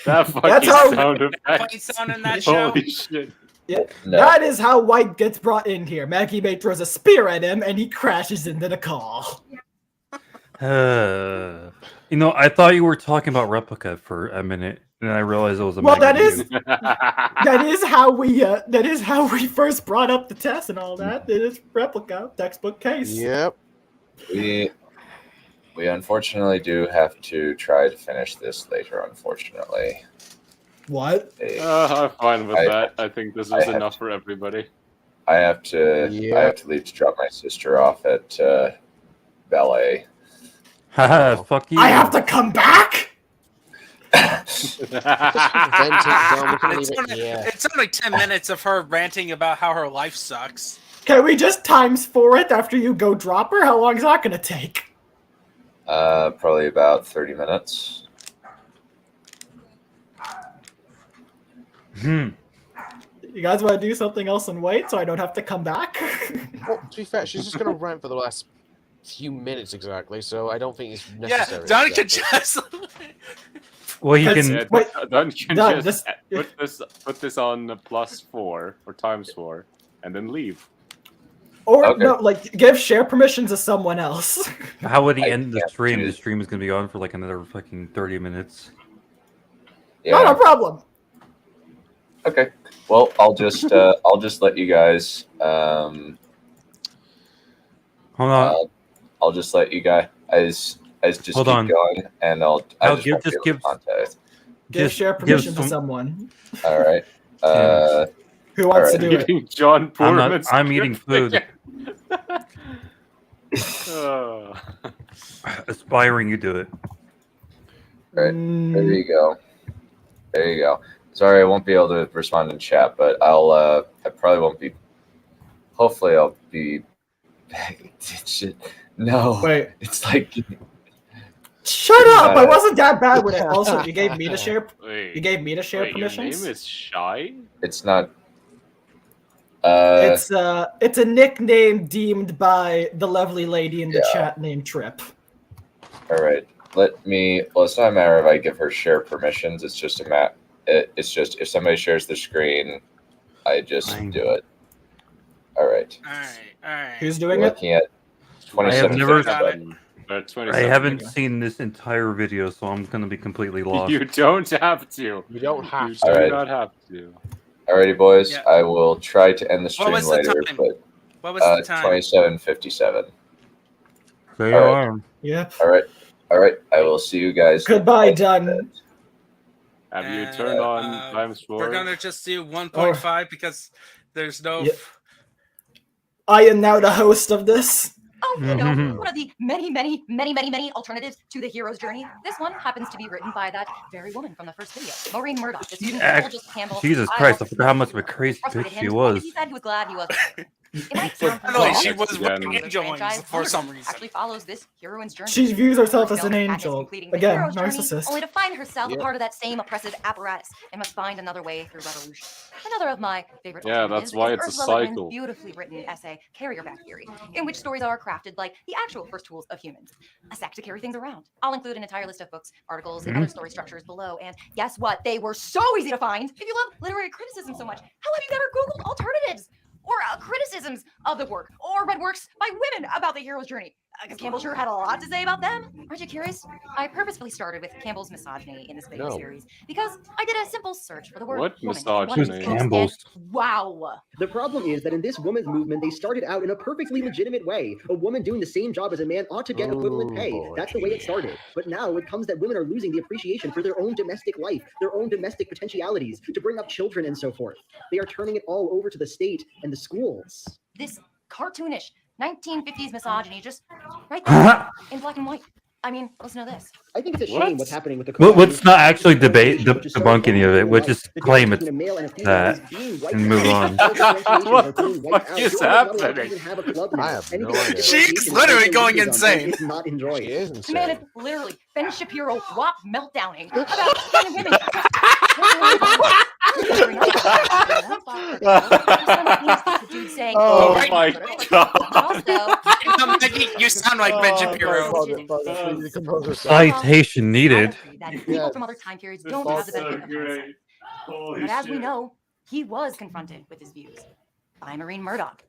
That fucking That's how- sound effect. Funny sound in that show. Holy shit. Yeah, No. that is how White gets brought in here. Maggie May throws a spear at him, and he crashes into the call. I thought you were talking about Replica for a minute, and I realized it was a Well, that Maggie is meme. that is how we first brought up the test and all that. It is Replica textbook case. Yep. We unfortunately do have to try to finish this later, unfortunately. What? I'm fine with that. I think this I is have enough for everybody. I have to leave to drop my sister off at ballet. Haha, fuck you. I have to come back? It's only 10 minutes of her ranting about how her life sucks. Can we just times 4 it after you go drop her? How long is that going to take? Probably about 30 minutes. You guys want to do something else and wait so I don't have to come back? Well, to be fair, she's just going to rant for the last few minutes exactly, so I don't think it's necessary. Yeah, Donnie could just. Well, he can. Don can Don, just put this on +4 or ×4, and then leave. Or no, like give share permissions to someone else. How would he end the stream? The stream is going to be on for like another fucking 30 minutes. Not a problem. Okay. Well, I'll just let you guys. Hold on. I'll just let you guys just Hold keep on. going, and I'll I'll just give context. Give share permission to someone. All right. Who wants to do it? John I'm eating food. Aspiring, you do it. All right. There you go. There you go. Sorry, I won't be able to respond in chat, but I probably won't be. Hopefully, I'll be. No. Wait. It's like. Shut up! I wasn't that bad with it. Also, you gave me to share. You gave me to share Wait, permissions. Your name is Shy? It's not. It's a nickname deemed by the lovely lady in the chat named Trip. All right. Well, it's not a matter of I give her share permissions. It's just it's just if somebody shares the screen, I just do it. All right. All right. Who's doing Looking at 27. I haven't seen this entire video, so I'm going to be completely lost. You don't have to. You don't have You to. do Alright. not have to. Alrighty, boys. Yeah. I will try to end the stream was the later, time? but What was the time? 27:57. There you All are. right. Yep. All right. I will see you guys. Goodbye, done. Have you turned on ×4? We're gonna just do 1.5 because there's no. Yeah. I am now the host of this. Oh, you know, one of the many alternatives to the hero's journey. This one happens to be written by that very woman from the first video, Maureen Murdoch. This student who told just Campbell. Jesus Christ, I forgot how much of a crazy bitch she was. He said he was glad he was. It might By sound the way, she familiar. was The running angels franchise for some reason. Actually follows this heroine's journey. She views herself as an Katniss angel. completing the Again, hero's journey, narcissist. only to find herself a part of that same oppressive apparatus and must find another way through revolution. Another of my favorite. Yeah, alternatives that's why is it's a Ursula Le Guin's cycle. beautifully written essay, Carrier Bag Theory, in which stories are crafted like the actual first tools of humans. A sack to carry things around. I'll include an entire list of books, articles, and other story structures below. And guess what? They were so easy to find. If you love literary criticism so much, how have you never Googled alternatives? Or criticisms of the work, or read works by women about the hero's journey. Because Campbell sure had a lot to say about them. Aren't you curious? I purposefully started with Campbell's misogyny in this video series because I did a simple search for the word What woman. misogyny? Campbell's. Wow. The problem is that in this women's movement, they started out in a perfectly legitimate way. A woman doing the same job as a man ought to get equivalent pay. That's the way it started. But now it comes that women are losing the appreciation for their own domestic life, their own domestic potentialities, to bring up children and so forth. They are turning it all over to the state and the schools. This cartoonish, 1950s misogyny, just right there in black and white. I mean, listen to this. I think it's a What? shame what's happening with the Well, collage. let's not actually debate Which is so debunk any of it. wrong. We'll Like, just the claim difference it's between a male and a female that is being wiped and move out. on. Those differentiations What are the being wiped fuck out. is You're not allowed to happening? even have a club now. I have Anything no that's idea. She's differentiation literally is going racism, insane. and it's not enjoyed. She is Man insane. is literally Ben Shapiro WAP meltdowning about men and women. Dude saying, Oh right, my god. Maggie, you sound like Ben Shapiro. Citation needed. that people from other time periods don't have the benefit of hindsight. But as we know, he was confronted with his views by Maureen Murdoch,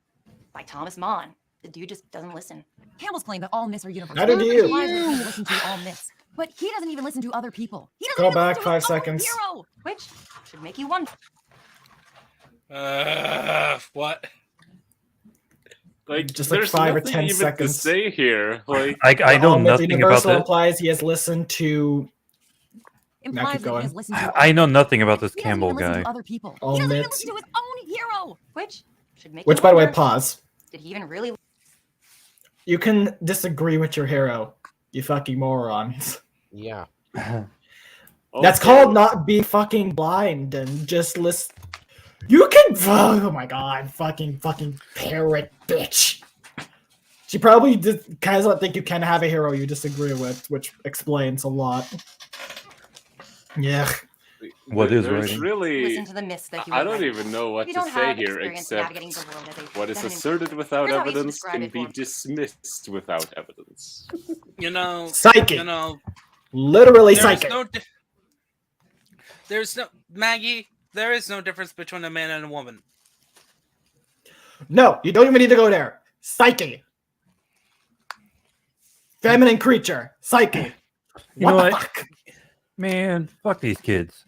by Thomas Mann. The dude just doesn't listen. Campbell's claim that all myths are universal. Neither do you. Implies that he listen to all myths, but he doesn't even listen to other people. He doesn't Go even back listen to his 5 own seconds. hero. Which should make you wonder. What? Like, Just like there's 5 or nothing 10 even seconds. to say here. Like, I know All myth nothing about universal this. implies he has listened to. Now Implies keep that he has going. listened to I know nothing about this He doesn't Campbell even listen guy. to other people. All He doesn't even myths. listen to his own hero. Which should make Which, you by the way, wonder, pause. did he even really? You can disagree with your hero, you fucking morons. Yeah. That's called not being fucking blind and just listen. You can. Oh my god, fucking parrot bitch. She probably doesn't think you can have a hero you disagree with, which explains a lot. Yeah. What is there's writing? really? Listen to the myths that you I were don't writing. even know what If you to don't say have here experience except navigating the world as a what is feminine asserted creature. without Here's how I used to evidence describe can it be for- dismissed without evidence. You know, Psychic. You know, Literally there's psychic. There's no Maggie. There is no difference between a man and a woman. No, you don't even need to go there. Psyche. Feminine creature. Psyche. You What know the what? fuck? Man, fuck these kids.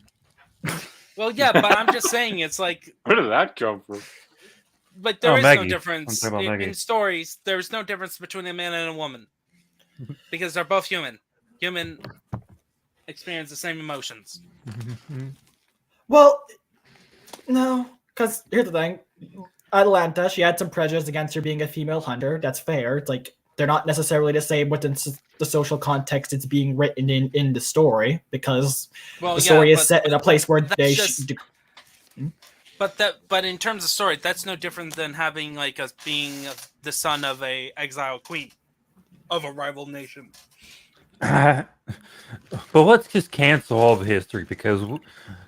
Well, yeah, but I'm just saying it's like, Where did that come from? but there Oh, is Maggie. no I'm difference talking about in Maggie. stories. There's no difference between a man and a woman because they're both human. Human experience the same emotions. Well, no, because here's the thing. Atlanta, she had some prejudice against her being a female hunter. That's fair. It's like they're not necessarily the same within the social context it's being written in the story, because Well, the story yeah, is set in a place where that's they just- But in terms of story, that's no different than having like us being the son of a exiled queen of a rival nation. But let's just cancel all of history because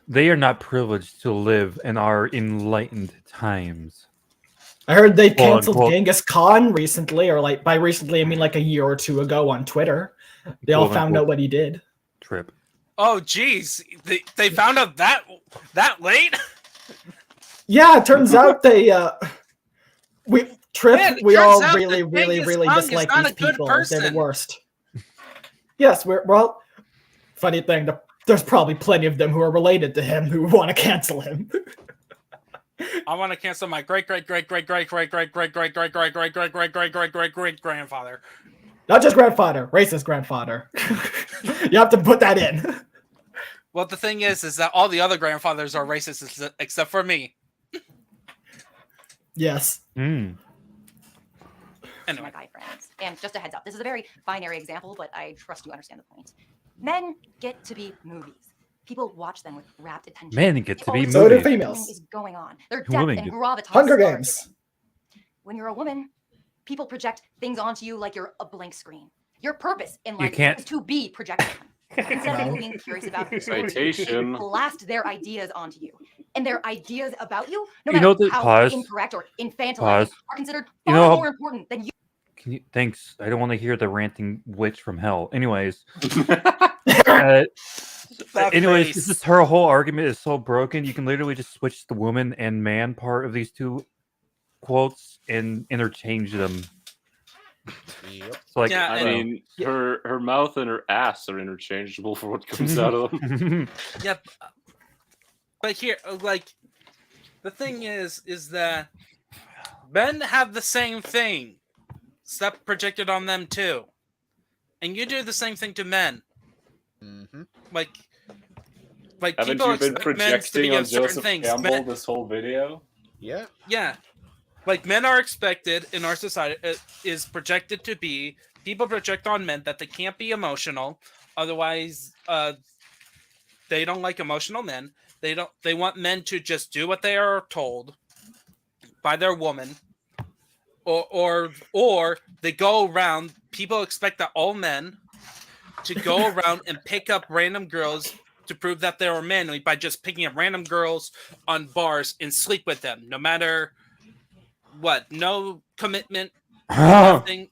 they are not privileged to live in our enlightened times. I heard they Quote, canceled unquote. Genghis Khan recently, or like by recently I mean like a year or two ago on Twitter. They all Quote, found unquote. out what he did. Trip. Oh, geez, they found out that late. Yeah, it turns out they we Trip, Man, it we turns all out really, that really, Genghis really Khan is dislike not these a good people. They're person. the worst. Yes, well, funny thing, there's probably plenty of them who are related to him who want to cancel him. I want to cancel my great grandfather. Not just grandfather, racist grandfather. You have to put that in. Well, the thing is that all the other grandfathers are racist except for me. Yes. My guy friends. And just a heads up, this is a very binary example, but I trust you understand the point. Men get to be movies. People watch them with rapt attention. Men get They to be always So do movies. females. Something is going on. Their Women depth and get- gravitas. Hunger are Games. different. When you're a woman, people project things onto you like you're a blank screen. Your purpose in life can't- is to be projected on. Instead of No. being curious about you, Citation. they blast their ideas onto you. And their ideas about you, no You matter know that- how pause. incorrect or infantilizing, Pause. are considered You far know how- more important than you. Can you, thanks. I don't want to hear the ranting witch from hell. Anyways, anyways, face. this is her whole argument is so broken. You can literally just switch the woman and man part of these two quotes and interchange them. So, like, Yeah, I I don't know. mean, her mouth and her ass are interchangeable for what comes out of them. Yep. But here, like, the thing is that men have the same thing. Stuff projected on them too, and you do the same thing to men. Like Haven't people you been expect men to be projecting on of certain Joseph things. Campbell Men- this whole video? Yeah. yeah, like men are expected in our society is projected to be, people project on men that they can't be emotional, otherwise they don't like emotional men. They want men to just do what they are told by their woman, or they go around, people expect that all men to go around and pick up random girls to prove that they are manly by just picking up random girls on bars and sleep with them, no matter what, no commitment, nothing.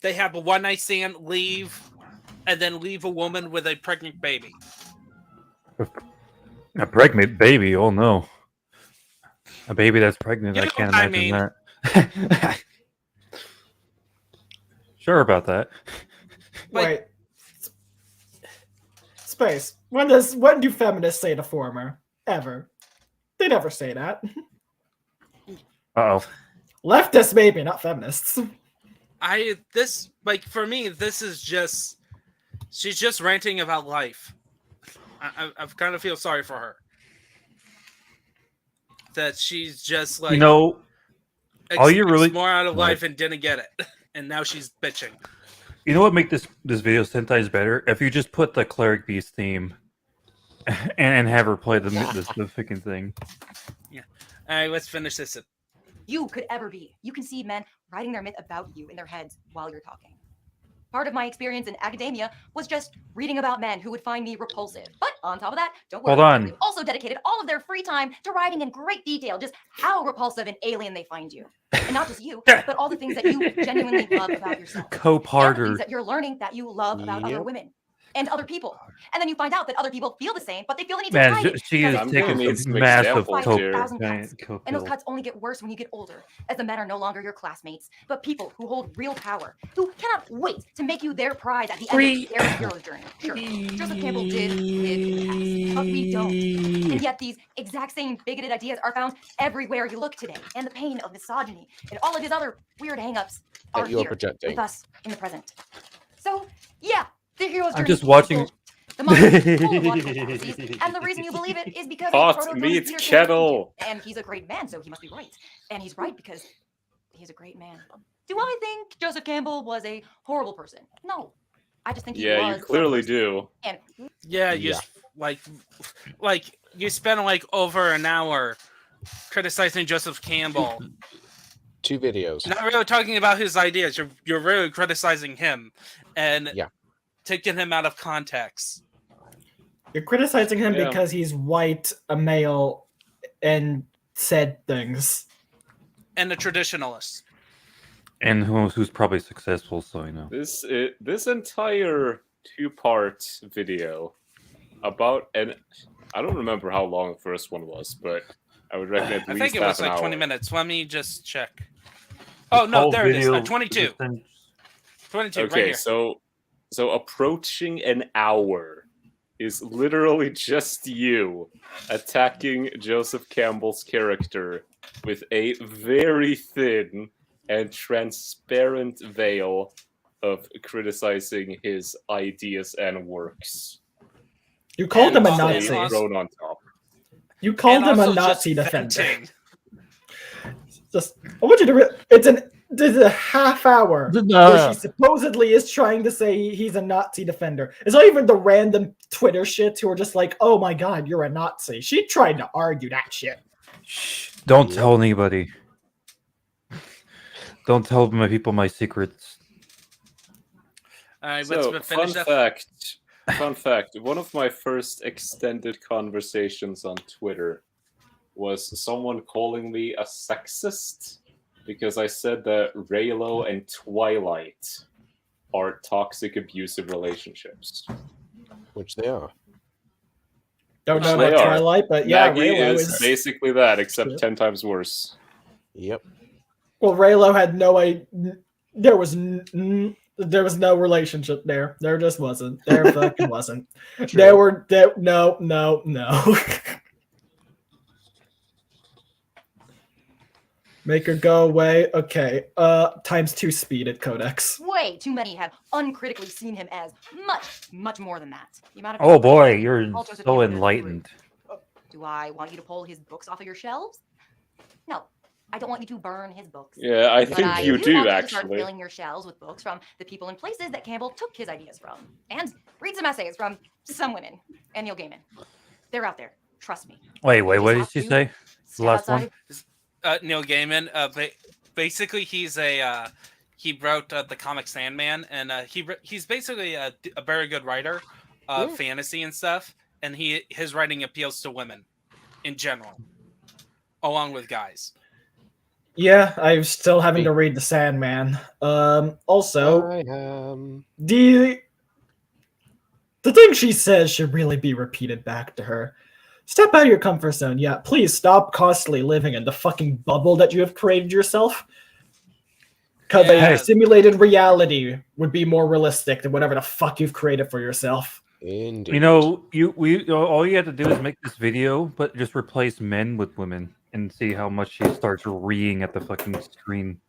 They have a one night stand, leave, and then leave a woman with a pregnant baby. A pregnant baby? Oh no. A baby that's pregnant, I can't imagine that. Sure about that. Wait. Space. When do feminists say the former? Ever. They never say that. Uh-oh. Leftists maybe, not feminists. For me, this is just, she's just ranting about life. I kind of feel sorry for her. That she's just like, all you really more out of life and didn't get it, and now she's bitching. You know what make this video 10 times better? If you just put the Cleric Beast theme and have her play the freaking thing. Yeah. All right, let's finish this. You could ever be. You can see men writing their myth about you in their heads while you're talking. Part of my experience in academia was just reading about men who would find me repulsive. But on top of that, don't worry. Hold on. They've also dedicated all of their free time to writing in great detail just how repulsive and alien they find you. And not just you, but all the things that you genuinely love about yourself. Co-parter. Things that you're learning that you love about other women and other people. And then you find out that other people feel the same, but they feel the need to hide it. She is taking some massive coke. And those cuts only get worse when you get older, as the men are no longer your classmates, but people who hold real power, who cannot wait to make you their prize at the end of their hero's journey. Sure, Joseph Campbell did live in the past, but we don't. And yet these exact same bigoted ideas are found everywhere you look today, and the pain of misogyny and all of his other weird hangups are here with us in the present. So, yeah. The hero's journey. I'm just watching. The full of logical fallacies, and the reason you believe it is because Pot meets kettle. And he's a great man, so he must be right. And he's right because he's a great man. Do I think Joseph Campbell was a horrible person? No. I just think he was. Yeah, you clearly do. And like you spent like over an hour criticizing Joseph Campbell. 2 videos. Not really talking about his ideas. You're really criticizing him and taking him out of context. You're criticizing him because he's white, a male, and said things. And a traditionalist. And who's probably successful, so you know. This entire 2-part video about, and I don't remember how long the first one was, but I would recommend at least I think it was like 20 minutes. Let me just check. Oh no, there it is. 22. 22. Okay, right here. So approaching an hour is literally just you attacking Joseph Campbell's character with a very thin and transparent veil of criticizing his ideas and works. You called him a Nazi. Thrown on top. You called him a Nazi defender. Just, I want you to. It's a half hour where she supposedly is trying to say he's a Nazi defender. It's not even the random Twitter shits who are just like, "Oh my god, you're a Nazi." She tried to argue that shit. Shh! Don't tell anybody. Don't tell my people my secrets. All right, So, let's finish fun fact. One of my first extended conversations on Twitter was someone calling me a sexist because I said that Raylo and Twilight are toxic, abusive relationships. Which they are. Don't know about Twilight, but yeah, Maggie Raylo is basically that, except 10 times worse. Yep. Well, Raylo had no idea. There was no relationship there. There just wasn't. There fucking wasn't. No. Make her go away. Okay. ×2 speed at Codex. way too many have uncritically seen him as much more than that. The amount of Oh boy, you're so enlightened. Do I want you to pull his books off of your shelves? No. I don't want you to burn his books. Yeah, I But think I you do do, want you to start actually. filling your shelves with books from the people and places that Campbell took his ideas from. And read some essays from some women and Neil Gaiman. They're out there. Trust me. Wait, You what just did have she to say? The step last outside one? Neil Gaiman. Basically, he's a he wrote the comic Sandman, and he's basically a very good writer of fantasy and stuff. And his writing appeals to women in general, along with guys. Yeah, I'm still having to read The Sandman. Also, the thing she says should really be repeated back to her. Step out of your comfort zone. Yeah, please stop constantly living in the fucking bubble that you have created yourself. Because a simulated reality would be more realistic than whatever the fuck you've created for yourself. All you have to do is make this video, but just replace men with women and see how much she starts reeing at the fucking screen.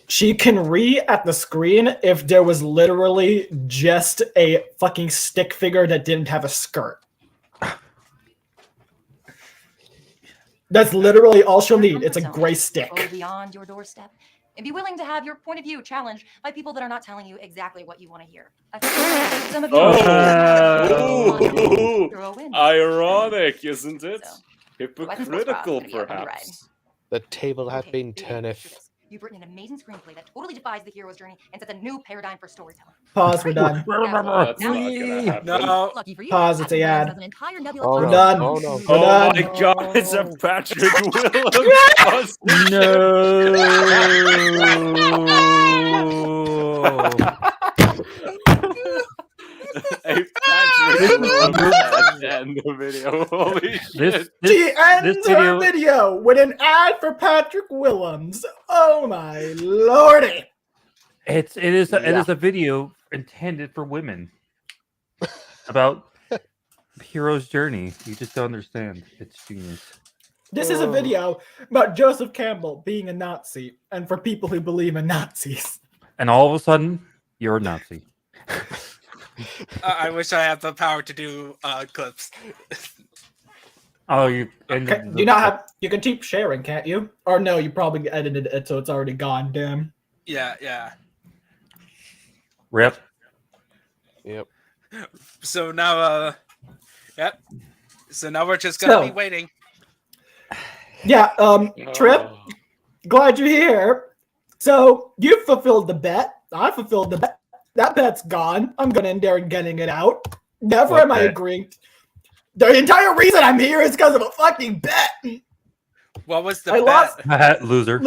She can read at the screen if there was literally just a fucking stick figure that didn't have a skirt. That's literally all she'll need. It's a gray stick. Go beyond your doorstep and be willing to have your point of view challenged by people that are not telling you exactly what you want to hear. Some of you ironic, isn't it? Hypocritical, perhaps. The table hath been turneth. You've written an amazing screenplay that totally defies the hero's journey and sets a new paradigm for storytelling. Pause, we're done. No. Pause, it's a ad. Oh, We're no. done. Oh, no. We're done. my god, it's a Patrick Hey, Patrick end the video. Holy shit. She ends her video with an ad for Patrick Willems. Oh my lordy. It is a video intended for women about the hero's journey. You just don't understand. It's genius. This is a video about Joseph Campbell being a Nazi and for people who believe in Nazis. And all of a sudden, you're a Nazi. I wish I had the power to do clips. Oh, you Okay, do you not have? You can keep sharing, can't you? Or no, you probably edited it so it's already gone. Damn. Yeah. Rip. Yep. So now, yep. So now we're just gonna be waiting. Yeah. Trip. Glad you're here. So you fulfilled the bet. I fulfilled the bet. That bet's gone. I'm going in there and getting it out. Never am I agreeing. The entire reason I'm here is because of a fucking bet. What was the I bet? lost. Loser.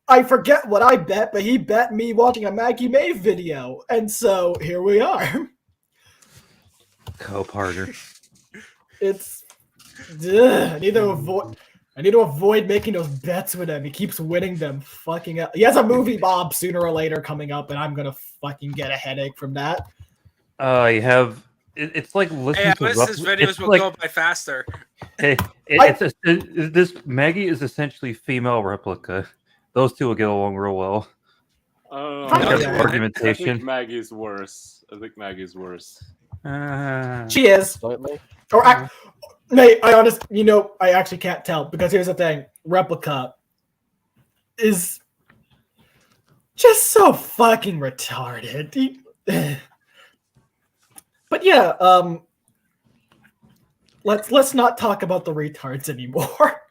I forget what I bet, but he bet me watching a Maggie May video. And so here we are. Cope harder. It's... Ugh, I need to avoid making those bets with him. He keeps winning them. Fucking up. He has a movie Bob sooner or later coming up, and I'm gonna fucking get a headache from that. You have. It's like listening to. His videos will go by faster. This Maggie is essentially female replica. Those two will get along real well. Argumentation. I think Maggie's worse. She is. Slightly. Or Nate, I actually can't tell because here's the thing: Replica is just so fucking retarded. But yeah, let's not talk about the retards anymore.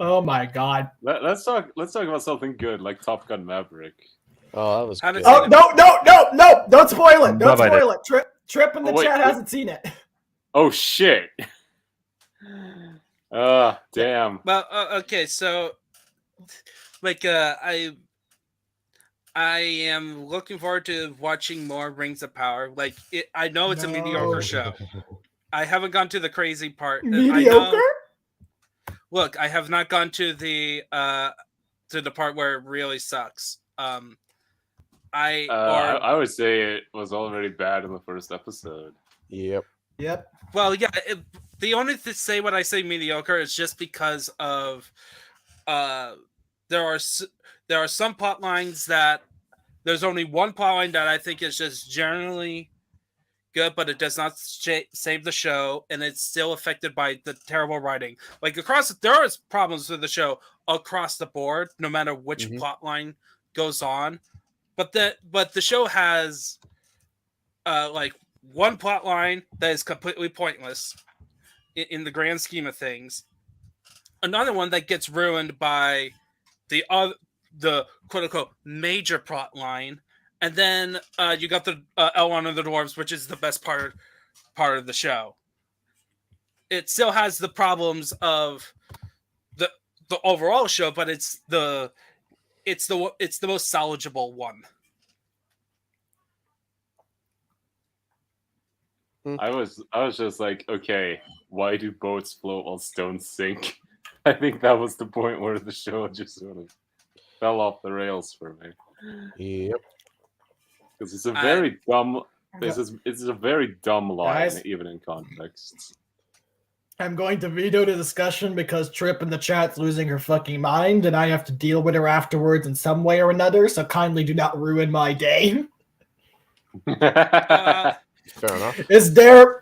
Oh my god. Let's talk about something good like Top Gun Maverick. Oh, that was good. Oh no! Don't spoil it! Don't spoil it. Trip in the chat hasn't seen it. Oh shit. Damn. Well, okay, so like I am looking forward to watching more Rings of Power. Like I know it's a mediocre show. I haven't gone to the crazy part. Mediocre? Look, I have not gone to the part where it really sucks. I would say it was already bad in the first episode. Yep. Well, yeah. The only to say when I say mediocre is just because of there are some plot lines that there's only one plot line that I think is just generally good, but it does not save the show, and it's still affected by the terrible writing. Like there is problems with the show across the board, no matter which plot line goes on. But the show has like one plot line that is completely pointless in the grand scheme of things. Another one that gets ruined by the quote unquote major plot line, and then you got the Elrond and the Dwarves, which is the best part of the show. It still has the problems of the overall show, but it's the most salvageable one. I was just like, okay, why do boats float while stones sink? I think that was the point where the show just sort of fell off the rails for me. Yep. Because it's a very dumb. It's a very dumb line, Guys? even in context. I'm going to veto the discussion because Trip in the chat's losing her fucking mind, and I have to deal with her afterwards in some way or another. So kindly do not ruin my day. Fair enough. Is there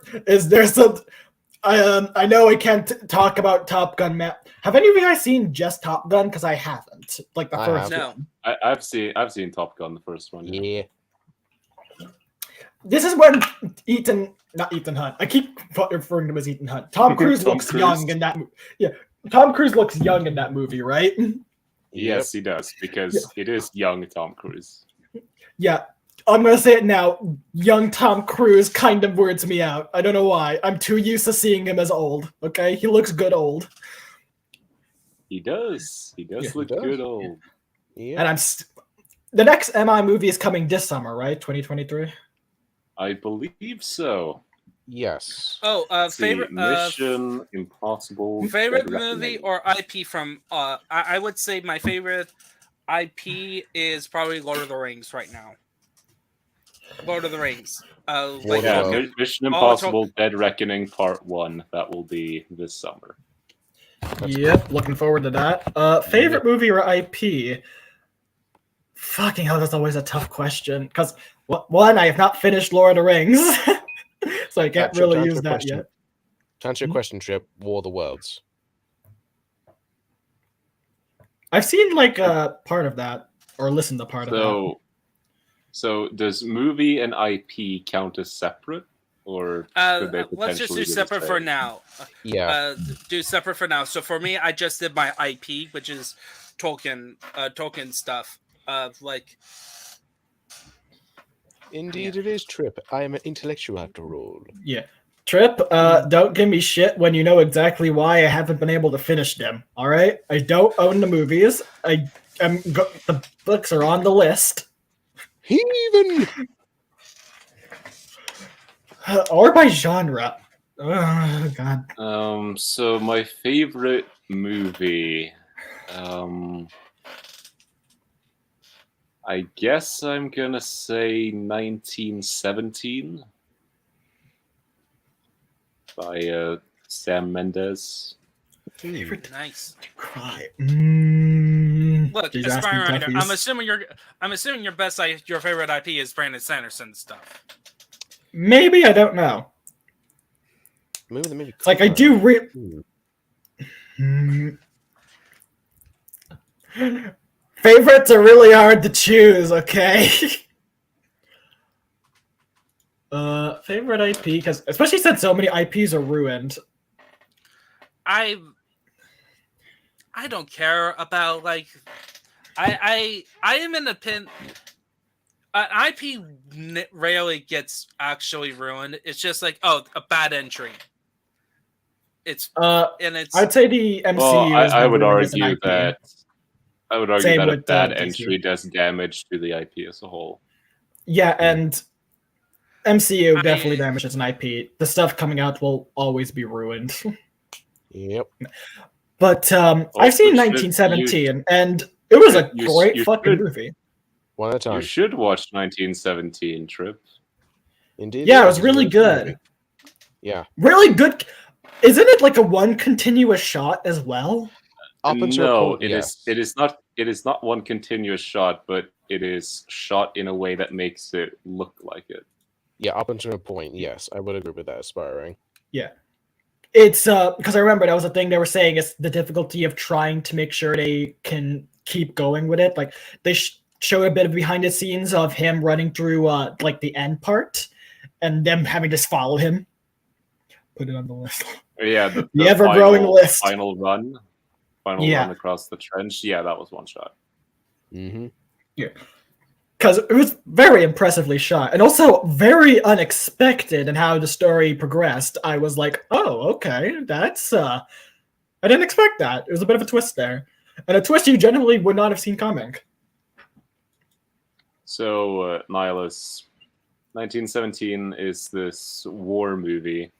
some? I know I can't talk about Top Gun, Matt. Have any of you guys seen just Top Gun? Because I haven't. Like the first one. I've seen Top Gun, the first one. Yeah. This is when not Ethan Hunt. I keep referring to him as Ethan Hunt. Tom Cruise looks young in that movie. Yeah, Tom Cruise looks young in that movie, right? Yes, he does, because it is young Tom Cruise. Yeah, I'm gonna say it now. Young Tom Cruise kind of weirds me out. I don't know why. I'm too used to seeing him as old. Okay, he looks good old. He does. He does look good old. Yeah. And the next MI movie is coming this summer, right? 2023. I believe so. Yes. Oh, favorite Mission Impossible. Favorite movie or IP from? I would say my favorite IP is probably Lord of the Rings right now. Lord of the Rings. Mission Impossible: Dead Reckoning Part 1. That will be this summer. Yep, looking forward to that. Favorite movie or IP? Fucking hell, that's always a tough question. Because, one, I have not finished Lord of the Rings. So I can't really use that yet. To answer your question, Trip, War of the Worlds. I've seen, like, part of that. Or listened to part of that. So does movie and IP count as separate? Or could they let's just do separate for now. Yeah. Do separate for now. So for me, I just did my IP, which is Tolkien stuff. Like. Indeed, it is, Trip. I am an intellectual after all. Yeah. Trip, don't give me shit when you know exactly why I haven't been able to finish them. All right? I don't own the movies. The books are on the list. Heathen! Or by genre. Oh, God. So my favorite movie, I guess I'm gonna say 1917 by Sam Mendes. Favorite nice. Cry. Look, Aspiring Writer. I'm assuming your favorite IP is Brandon Sanderson stuff. Maybe, I don't know. Maybe the movie. Like I do favorites are really hard to choose, okay? Favorite IP, because especially since so many IPs are ruined. I don't care about like I am in the pin. An IP rarely gets actually ruined. It's just like a bad entry. I'd say the MCU. Well, I would argue that a bad entry does damage to the IP as a whole. Yeah, and MCU definitely damages an IP. The stuff coming out will always be ruined. Yep. But I've seen 1917, and it was a great fucking movie. One at a time. You should watch 1917, Trip. Indeed. Yeah, it was really good. Yeah. Really good. Isn't it like a one continuous shot as well? No, it is not. It is not one continuous shot, but it is shot in a way that makes it look like it. Yeah, up until a point, yes, I would agree with that. Aspiring. Yeah. It's because I remember that was a thing they were saying. It's the difficulty of trying to make sure they can keep going with it. Like they show a bit of behind the scenes of him running through like the end part, and them having to follow him. Put it on the list. Yeah, the ever-growing list. Final run across the trench. Yeah, that was one shot. Mm-hmm. Yeah. Because it was very impressively shot, and also very unexpected in how the story progressed. I was like, "Oh, okay, that's I didn't expect that." It was a bit of a twist there, and a twist you generally would not have seen coming. So, Nihilus, 1917 is this war movie,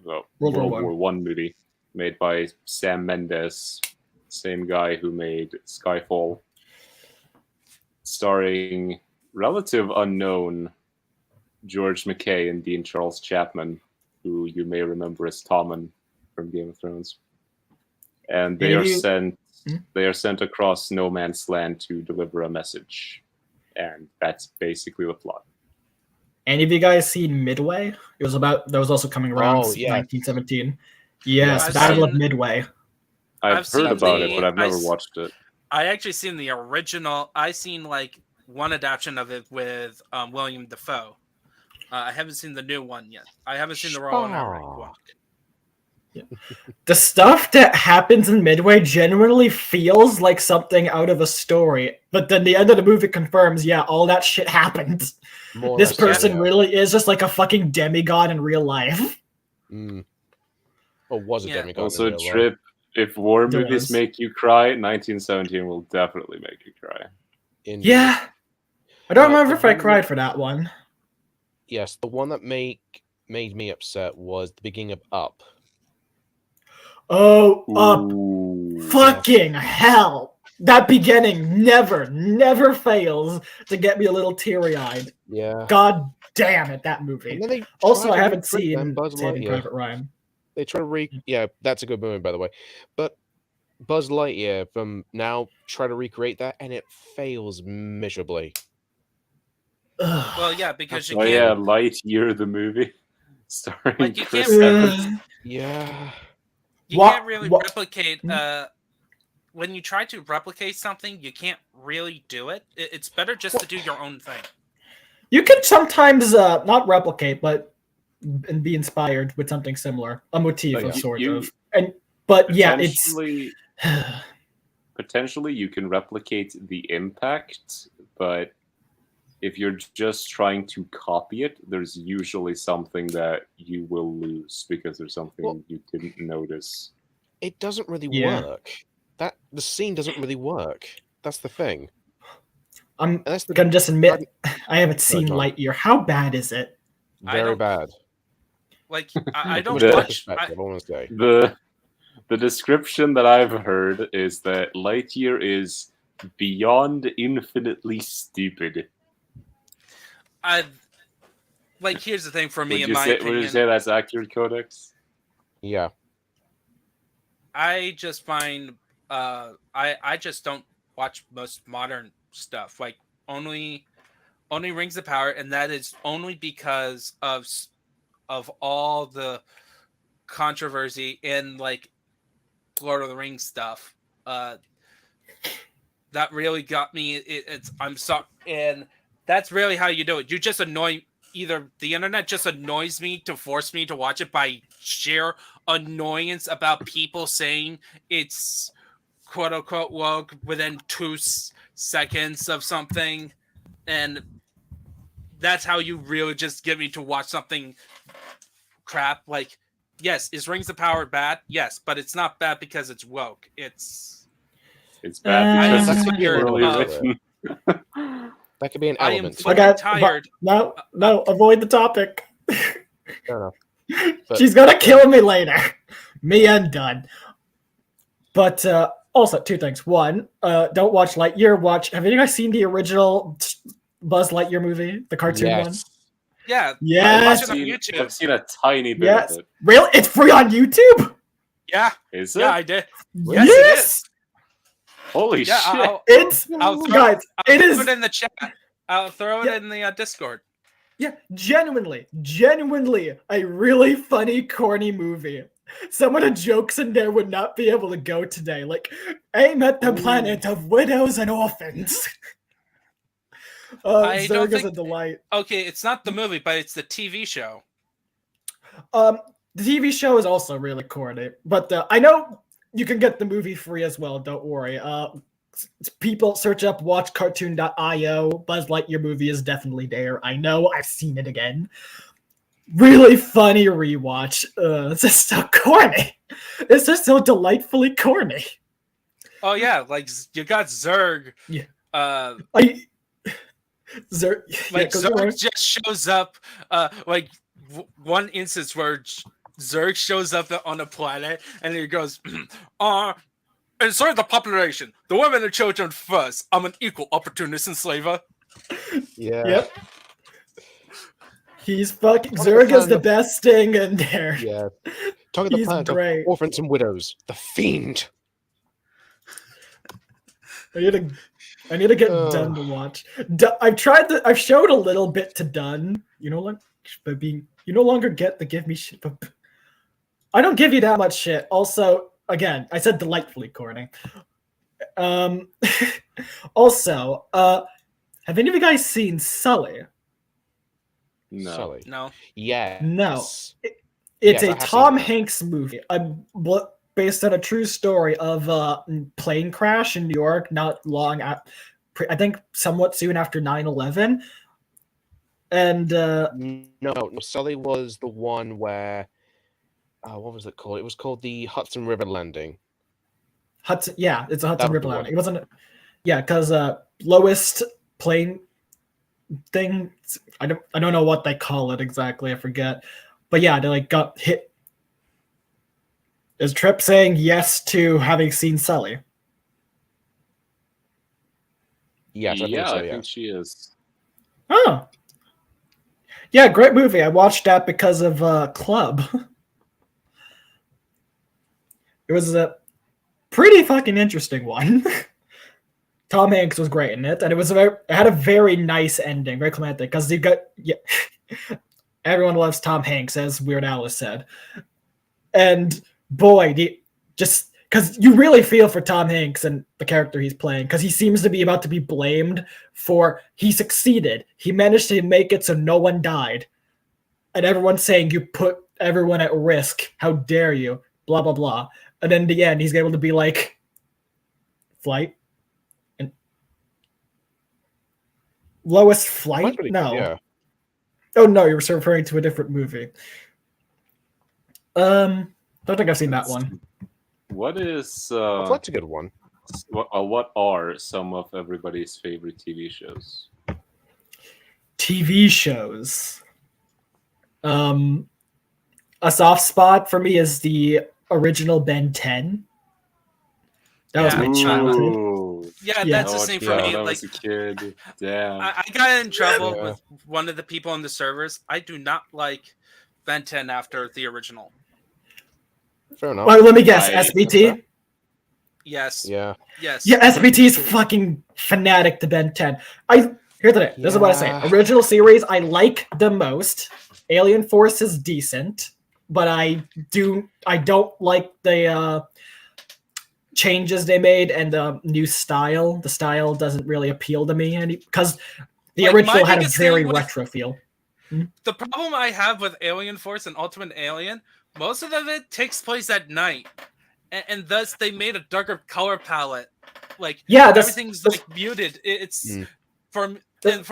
well, World War War One movie, made by Sam Mendes, same guy who made Skyfall, starring relative unknown George McKay and Dean Charles Chapman, who you may remember as Tommen from Game of Thrones. And they are sent across no man's land to deliver a message. And that's basically the plot. Any of you guys seen Midway? It was about that was also coming around 1917. Yes, Battle of Midway. I've heard about it, but I've never watched it. I actually seen the original. I seen like one adaptation of it with William Dafoe. I haven't seen the new one yet. I haven't seen the Royal Honorary Walk. The stuff that happens in Midway genuinely feels like something out of a story, but then the end of the movie confirms, yeah, all that shit happened. This person really is just like a fucking demigod in real life. Or was a demigod. Also, Trip, if war movies make you cry, 1917 will definitely make you cry. Yeah. I don't remember if I cried for that one. Yes, the one that made me upset was the beginning of Up. Oh, Up. Fucking hell. That beginning never fails to get me a little teary-eyed. Yeah. God damn it, that movie. Also, I haven't seen Buzz Saving Lightyear. Private Ryan. They try to yeah, that's a good movie, by the way. But Buzz Lightyear from now try to recreate that, and it fails miserably. Well, yeah, because you Oh can't. yeah, Lightyear the movie, starring Like, you Chris can't- Evans. Yeah. You can't really replicate. When you try to replicate something, you can't really do it. It's better just to do your own thing. You can sometimes not replicate, but and be inspired with something similar, a motif of sort of. But yeah, it's potentially you can replicate the impact, but if you're just trying to copy it, there's usually something that you will lose because there's something you didn't notice. It doesn't really Yeah. work. The scene doesn't really work. That's the thing. I'm gonna just admit I haven't seen Lightyear. How bad is it? Very bad. Like I don't The- watch. I want to say. The description that I've heard is that Lightyear is beyond infinitely stupid. Like here's the thing for me, Would in my you opinion. say that's accurate, Codex? Yeah. I just find I just don't watch most modern stuff. Like only Rings of Power, and that is only because of all the controversy in like Lord of the Rings stuff. That really got me. I'm sorry, and that's really how you do it. You just annoy. Either the internet just annoys me to force me to watch it by sheer annoyance about people saying it's quote unquote woke within 2 seconds of something, and that's how you really just get me to watch something crap. Like, yes, is Rings of Power bad? Yes, but it's not bad because it's woke. It's bad because it's it's poorly written. That could be an I am element. fucking tired. No, avoid the topic. Fair enough. But- She's gonna kill me later. Me and done. But also, 2 things. One, don't watch Lightyear. Have you guys seen the original Buzz Lightyear movie, the cartoon one? Yeah. Yes. I've seen a tiny bit Yes. of it. Really? It's free on YouTube? Yeah. Is it? Yeah, I did. Yes. It is. Holy Yeah, shit! It's I'll throw, guys. I'll It throw is. it in the chat. I'll throw it in the Discord. Yeah, genuinely a really funny, corny movie. Some of the jokes in there would not be able to go today. Like, aim at the planet of widows and orphans. I don't Zerg is think. a delight. Okay, it's not the movie, but it's the TV show. The TV show is also really corny, but I know you can get the movie free as well. Don't worry. People search up watchcartoon.io. Buzz Lightyear movie is definitely there. I know. I've seen it again. Really funny rewatch. It's just so corny. It's just so delightfully corny. Oh yeah, like you got Zerg. Yeah. Zerg. Like yeah, Zerg just shows up. Like one instance where Zerg shows up on a planet and he goes, insert the population. The women and children first. I'm an equal opportunist enslaver. Yeah. Yep. He's fucking Zerg is the best thing in there. Yeah. Talking the He's planet great. of orphans and widows. The Fiend. I need to get Dunn to watch. I've showed a little bit to Dunn. You know, like, but you no longer get the give me shit. But I don't give you that much shit. Also, again, I said delightfully corny. Also, have any of you guys seen Sully? No. Sully. No. Yeah. No. It's Yes, I a have seen Tom that. Hanks movie. Based on a true story of a plane crash in New York not long after, I think somewhat soon after 9/11. And No, Sully was the one where what was it called? It was called the Hudson River Landing. Hudson, yeah, it's a That Hudson was River the Landing. one. It wasn't, yeah, because lowest plane thing. I don't know what they call it exactly. I forget, but yeah, they like got hit. Is Tripp saying yes to having seen Sully? Yes, I think she is. Oh, yeah, great movie. I watched that because of Club. It was a pretty fucking interesting one. Tom Hanks was great in it, and it had a very nice ending, very climactic. Because you got everyone loves Tom Hanks, as Weird Al has said, and boy, just because you really feel for Tom Hanks and the character he's playing, because he seems to be about to be blamed for he succeeded, he managed to make it so no one died, and everyone's saying you put everyone at risk. How dare you? Blah blah blah. And then in the end, he's able to be like, flight. And lowest flight? No. Yeah. Oh no, you're referring to a different movie. Don't think I've seen that one. What is? That's a good one. What are some of everybody's favorite TV shows? TV shows. A soft spot for me is the original Ben 10. That was my childhood. Yeah, that's the same for me. That Like was a kid. Damn. I got in trouble with one of the people on the servers. I do not like Ben 10 after the original. Fair enough. Well, let me guess. SBT? Yes. Yeah. Yes. Yeah, SBT is fucking fanatic to Ben 10. Here's the thing. This is what I say. Original series I like the most. Alien Force is decent, but I don't like the changes they made and the new style. The style doesn't really appeal to me because the original had a very retro feel. The problem I have with Alien Force and Ultimate Alien, most of it takes place at night, and thus they made a darker color palette. Like everything's like muted. It's for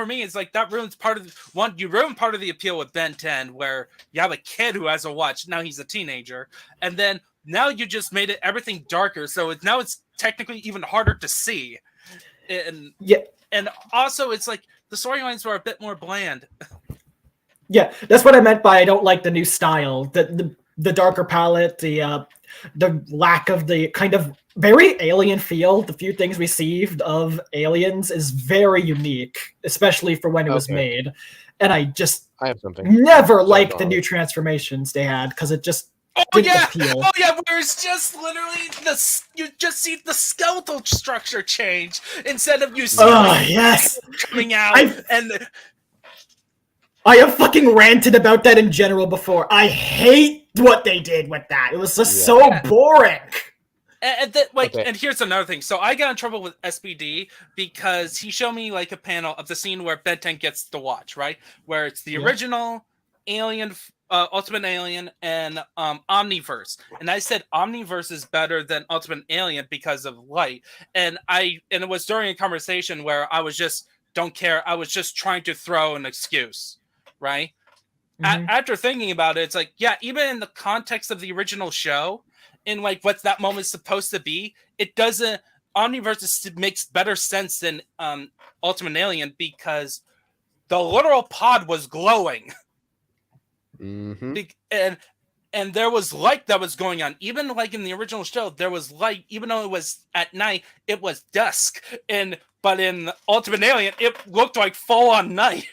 me, it's like that ruins part of you ruin part of the appeal with Ben 10, where you have a kid who has a watch. Now he's a teenager, and then now you just made everything darker, so now it's technically even harder to see. And also it's like the storylines were a bit more bland. Yeah, that's what I meant by I don't like the new style. The darker palette, the lack of the kind of very alien feel. The few things we see of aliens is very unique, especially for when it was made. And I have something. Never liked the new transformations they had because it just didn't appeal. Oh yeah, where it's just literally you just see the skeletal structure change instead of you see yes coming out and I have fucking ranted about that in general before. I hate what they did with that. It was just so boring. And here's another thing. So I got in trouble with SPD because he showed me like a panel of the scene where Ben 10 gets to watch, right? Where it's the original Alien, Ultimate Alien, and Omniverse. And I said Omniverse is better than Ultimate Alien because of light. And it was during a conversation where I was just don't care. I was just trying to throw an excuse, right? After thinking about it, it's like, yeah, even in the context of the original show, in like what that moment's supposed to be, it doesn't. Omniverse makes better sense than Ultimate Alien because the literal pod was glowing, and there was light that was going on. Even like in the original show, there was light, even though it was at night. It was dusk, but in Ultimate Alien, it looked like full on night.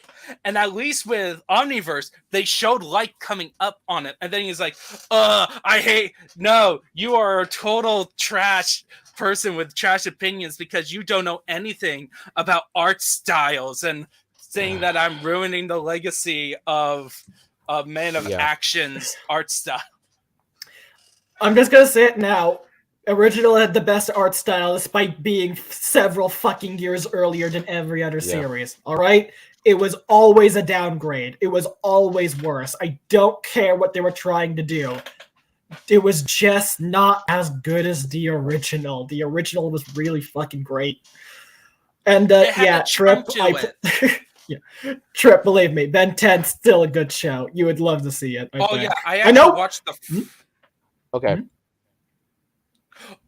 And at least with Omniverse, they showed light coming up on it. And then he's like, you are a total trash person with trash opinions because you don't know anything about art styles, and saying that I'm ruining the legacy of Man of Action's art style. I'm just going to say it now. Original had the best art style despite being several fucking years earlier than every other series. All right? It was always a downgrade. It was always worse. I don't care what they were trying to do. It was just not as good as the original. The original was really fucking great. And Trip, Trip, believe me, Ben 10's still a good show. You would love to see it. I actually watched the. Okay.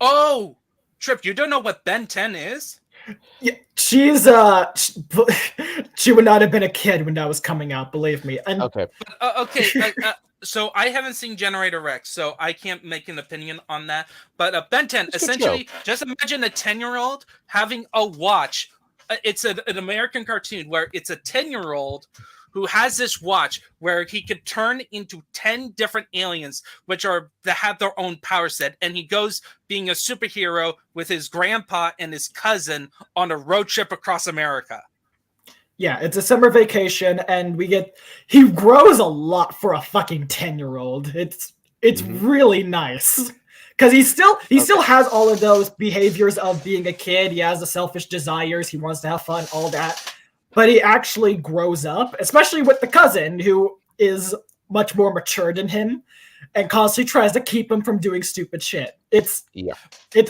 Oh, Trip, you don't know what Ben 10 is? Yeah, she's she would not have been a kid when that was coming out, believe me. And so I haven't seen Generator Rex, so I can't make an opinion on that. But Ben 10, essentially, just imagine a 10-year-old having a watch. It's an American cartoon where it's a 10-year-old who has this watch where he could turn into 10 different aliens, that have their own power set. And he goes being a superhero with his grandpa and his cousin on a road trip across America. Yeah, it's a summer vacation, and he grows a lot for a fucking 10-year-old. It's really nice. Because he still has all of those behaviors of being a kid. He has the selfish desires. He wants to have fun, all that. But he actually grows up, especially with the cousin, who is much more mature than him, and constantly tries to keep him from doing stupid shit. It's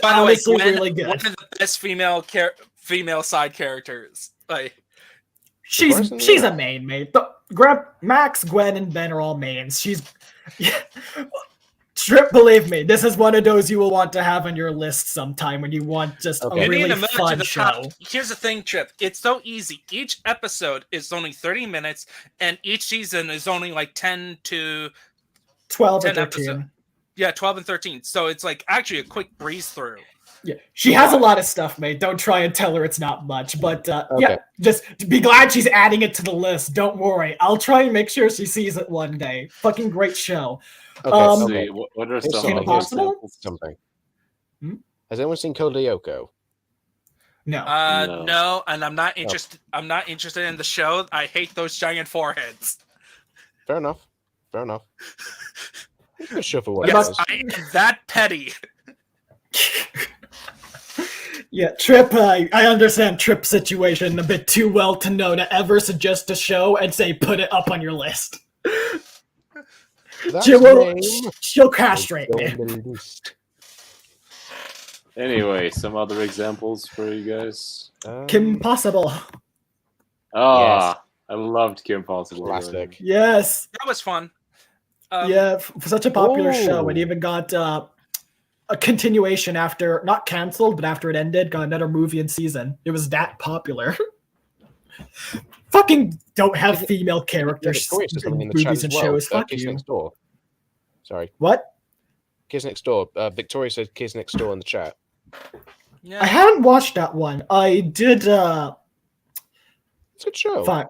honestly really good. One of the best female side characters. Like she's a main, mate. Max, Gwen, and Ben are all mains. Trip, believe me, this is one of those you will want to have on your list sometime when you want just a really fun show. Here's the thing, Trip. It's so easy. Each episode is only 30 minutes, and each season is only like 10 to 12 and 13. Episodes. Yeah, 12 and 13. So it's like actually a quick breeze through. Yeah, she has a lot of stuff, mate. Don't try and tell her it's not much. But just be glad she's adding it to the list. Don't worry. I'll try and make sure she sees it one day. Fucking great show. Okay, what are Kim Possible? Something. Has anyone seen Code Lyoko? No. No, and I'm not interested. I'm not interested in the show. I hate those giant foreheads. Fair enough. It's a good show for what yes, it is. I am that petty. Yeah, Trip, I understand Trip's situation a bit too well to know to ever suggest a show and say put it up on your list. She'll castrate me. Anyway, some other examples for you guys. Kim Possible. I loved Kim Possible. Classic. Yes. That was fun. For such a popular show, it even got a continuation after, not canceled, but after it ended, got another movie and season. It was that popular. Fucking don't have female characters in movies and shows. Fuck Kids you. Next Door. Sorry. What? Kids Next Door. Victoria said Kids Next Door in the chat. Yeah. I haven't watched that one. I did. It's a good show. Fine.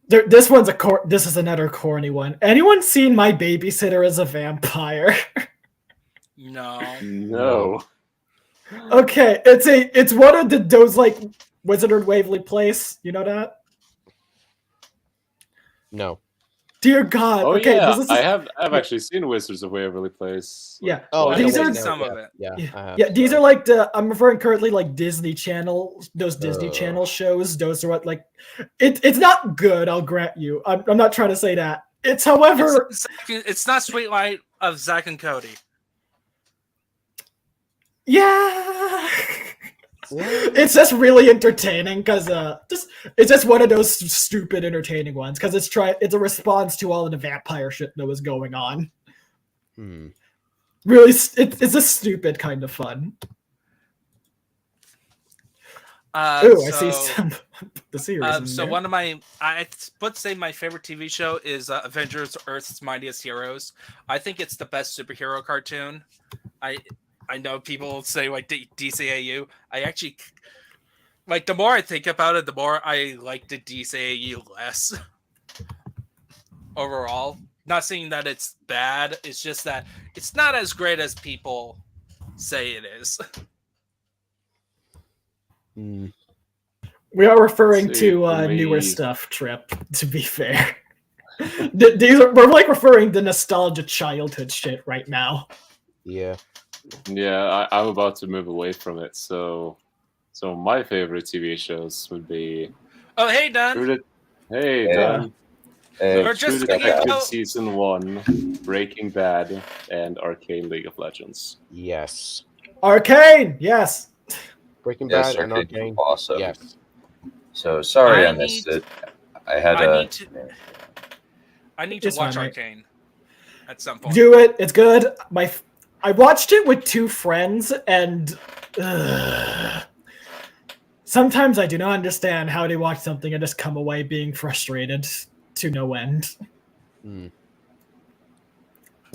This is another corny one. Anyone seen My Babysitter as a Vampire? No. Okay, it's one of those like Wizard Waverly Place. You know that? No. Dear God. Oh okay, yeah, this is I have actually seen Wizards of Waverly Place. Yeah. Oh, these are some of it. Yeah, these are like I'm referring currently like Disney Channel, those Disney Channel shows. Those are what like, it's not good. I'll grant you. I'm not trying to say that. It's however, It's not Sweet Light of Zack and Cody. yeah. It's just really entertaining because it's just one of those stupid entertaining ones because it's a response to all of the vampire shit that was going on. Really, it's a stupid kind of fun. I see some the series. So one of my, I would say my favorite TV show is Avengers: Earth's Mightiest Heroes. I think it's the best superhero cartoon. I know people say like DCAU. I actually like the more I think about it, the more I like the DCAU less. Overall, not saying that it's bad. It's just that it's not as great as people say it is. We are referring to newer stuff, Trip, to be fair. We're like referring to nostalgia childhood shit right now. Yeah. Yeah, I'm about to move away from it, so my favorite TV shows would be... Oh, hey, Don! Hey, Don. We're True just Detective thinking about... Season 1, Breaking Bad, and Arcane League of Legends. Yes. Arcane! Yes! Breaking Yes, Bad and Arcane Arcane. awesome. Yes. So sorry I missed it. I need to It's watch fine, mate. Arcane at some point. Do it. It's good. I watched it with two friends, and sometimes I do not understand how they watch something and just come away being frustrated to no end. Well,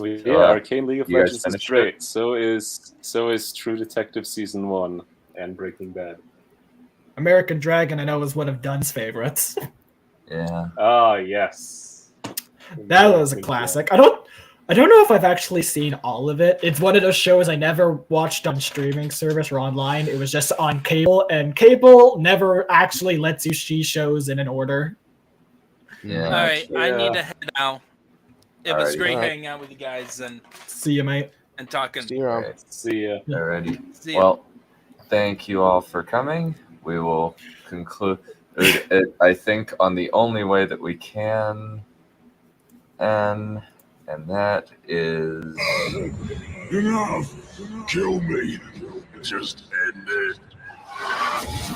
yeah, Arcane League of Legends is great. So is True Detective Season 1 and Breaking Bad. American Dragon, I know, was one of Dunn's favorites. Yeah. Ah, yes. That was a classic. I don't know if I've actually seen all of it. It's one of those shows I never watched on streaming service or online. It was just on cable, and cable never actually lets you see shows in an order. Yeah. All right, I need to head now. It was Alrighty. great Alright. hanging out with you guys and See you, mate. and talking. See you around. See ya. Alrighty. See ya. Well, thank you all for coming. We will conclude I think on the only way that we can, and that is Enough! Kill me! Just end it.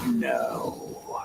No.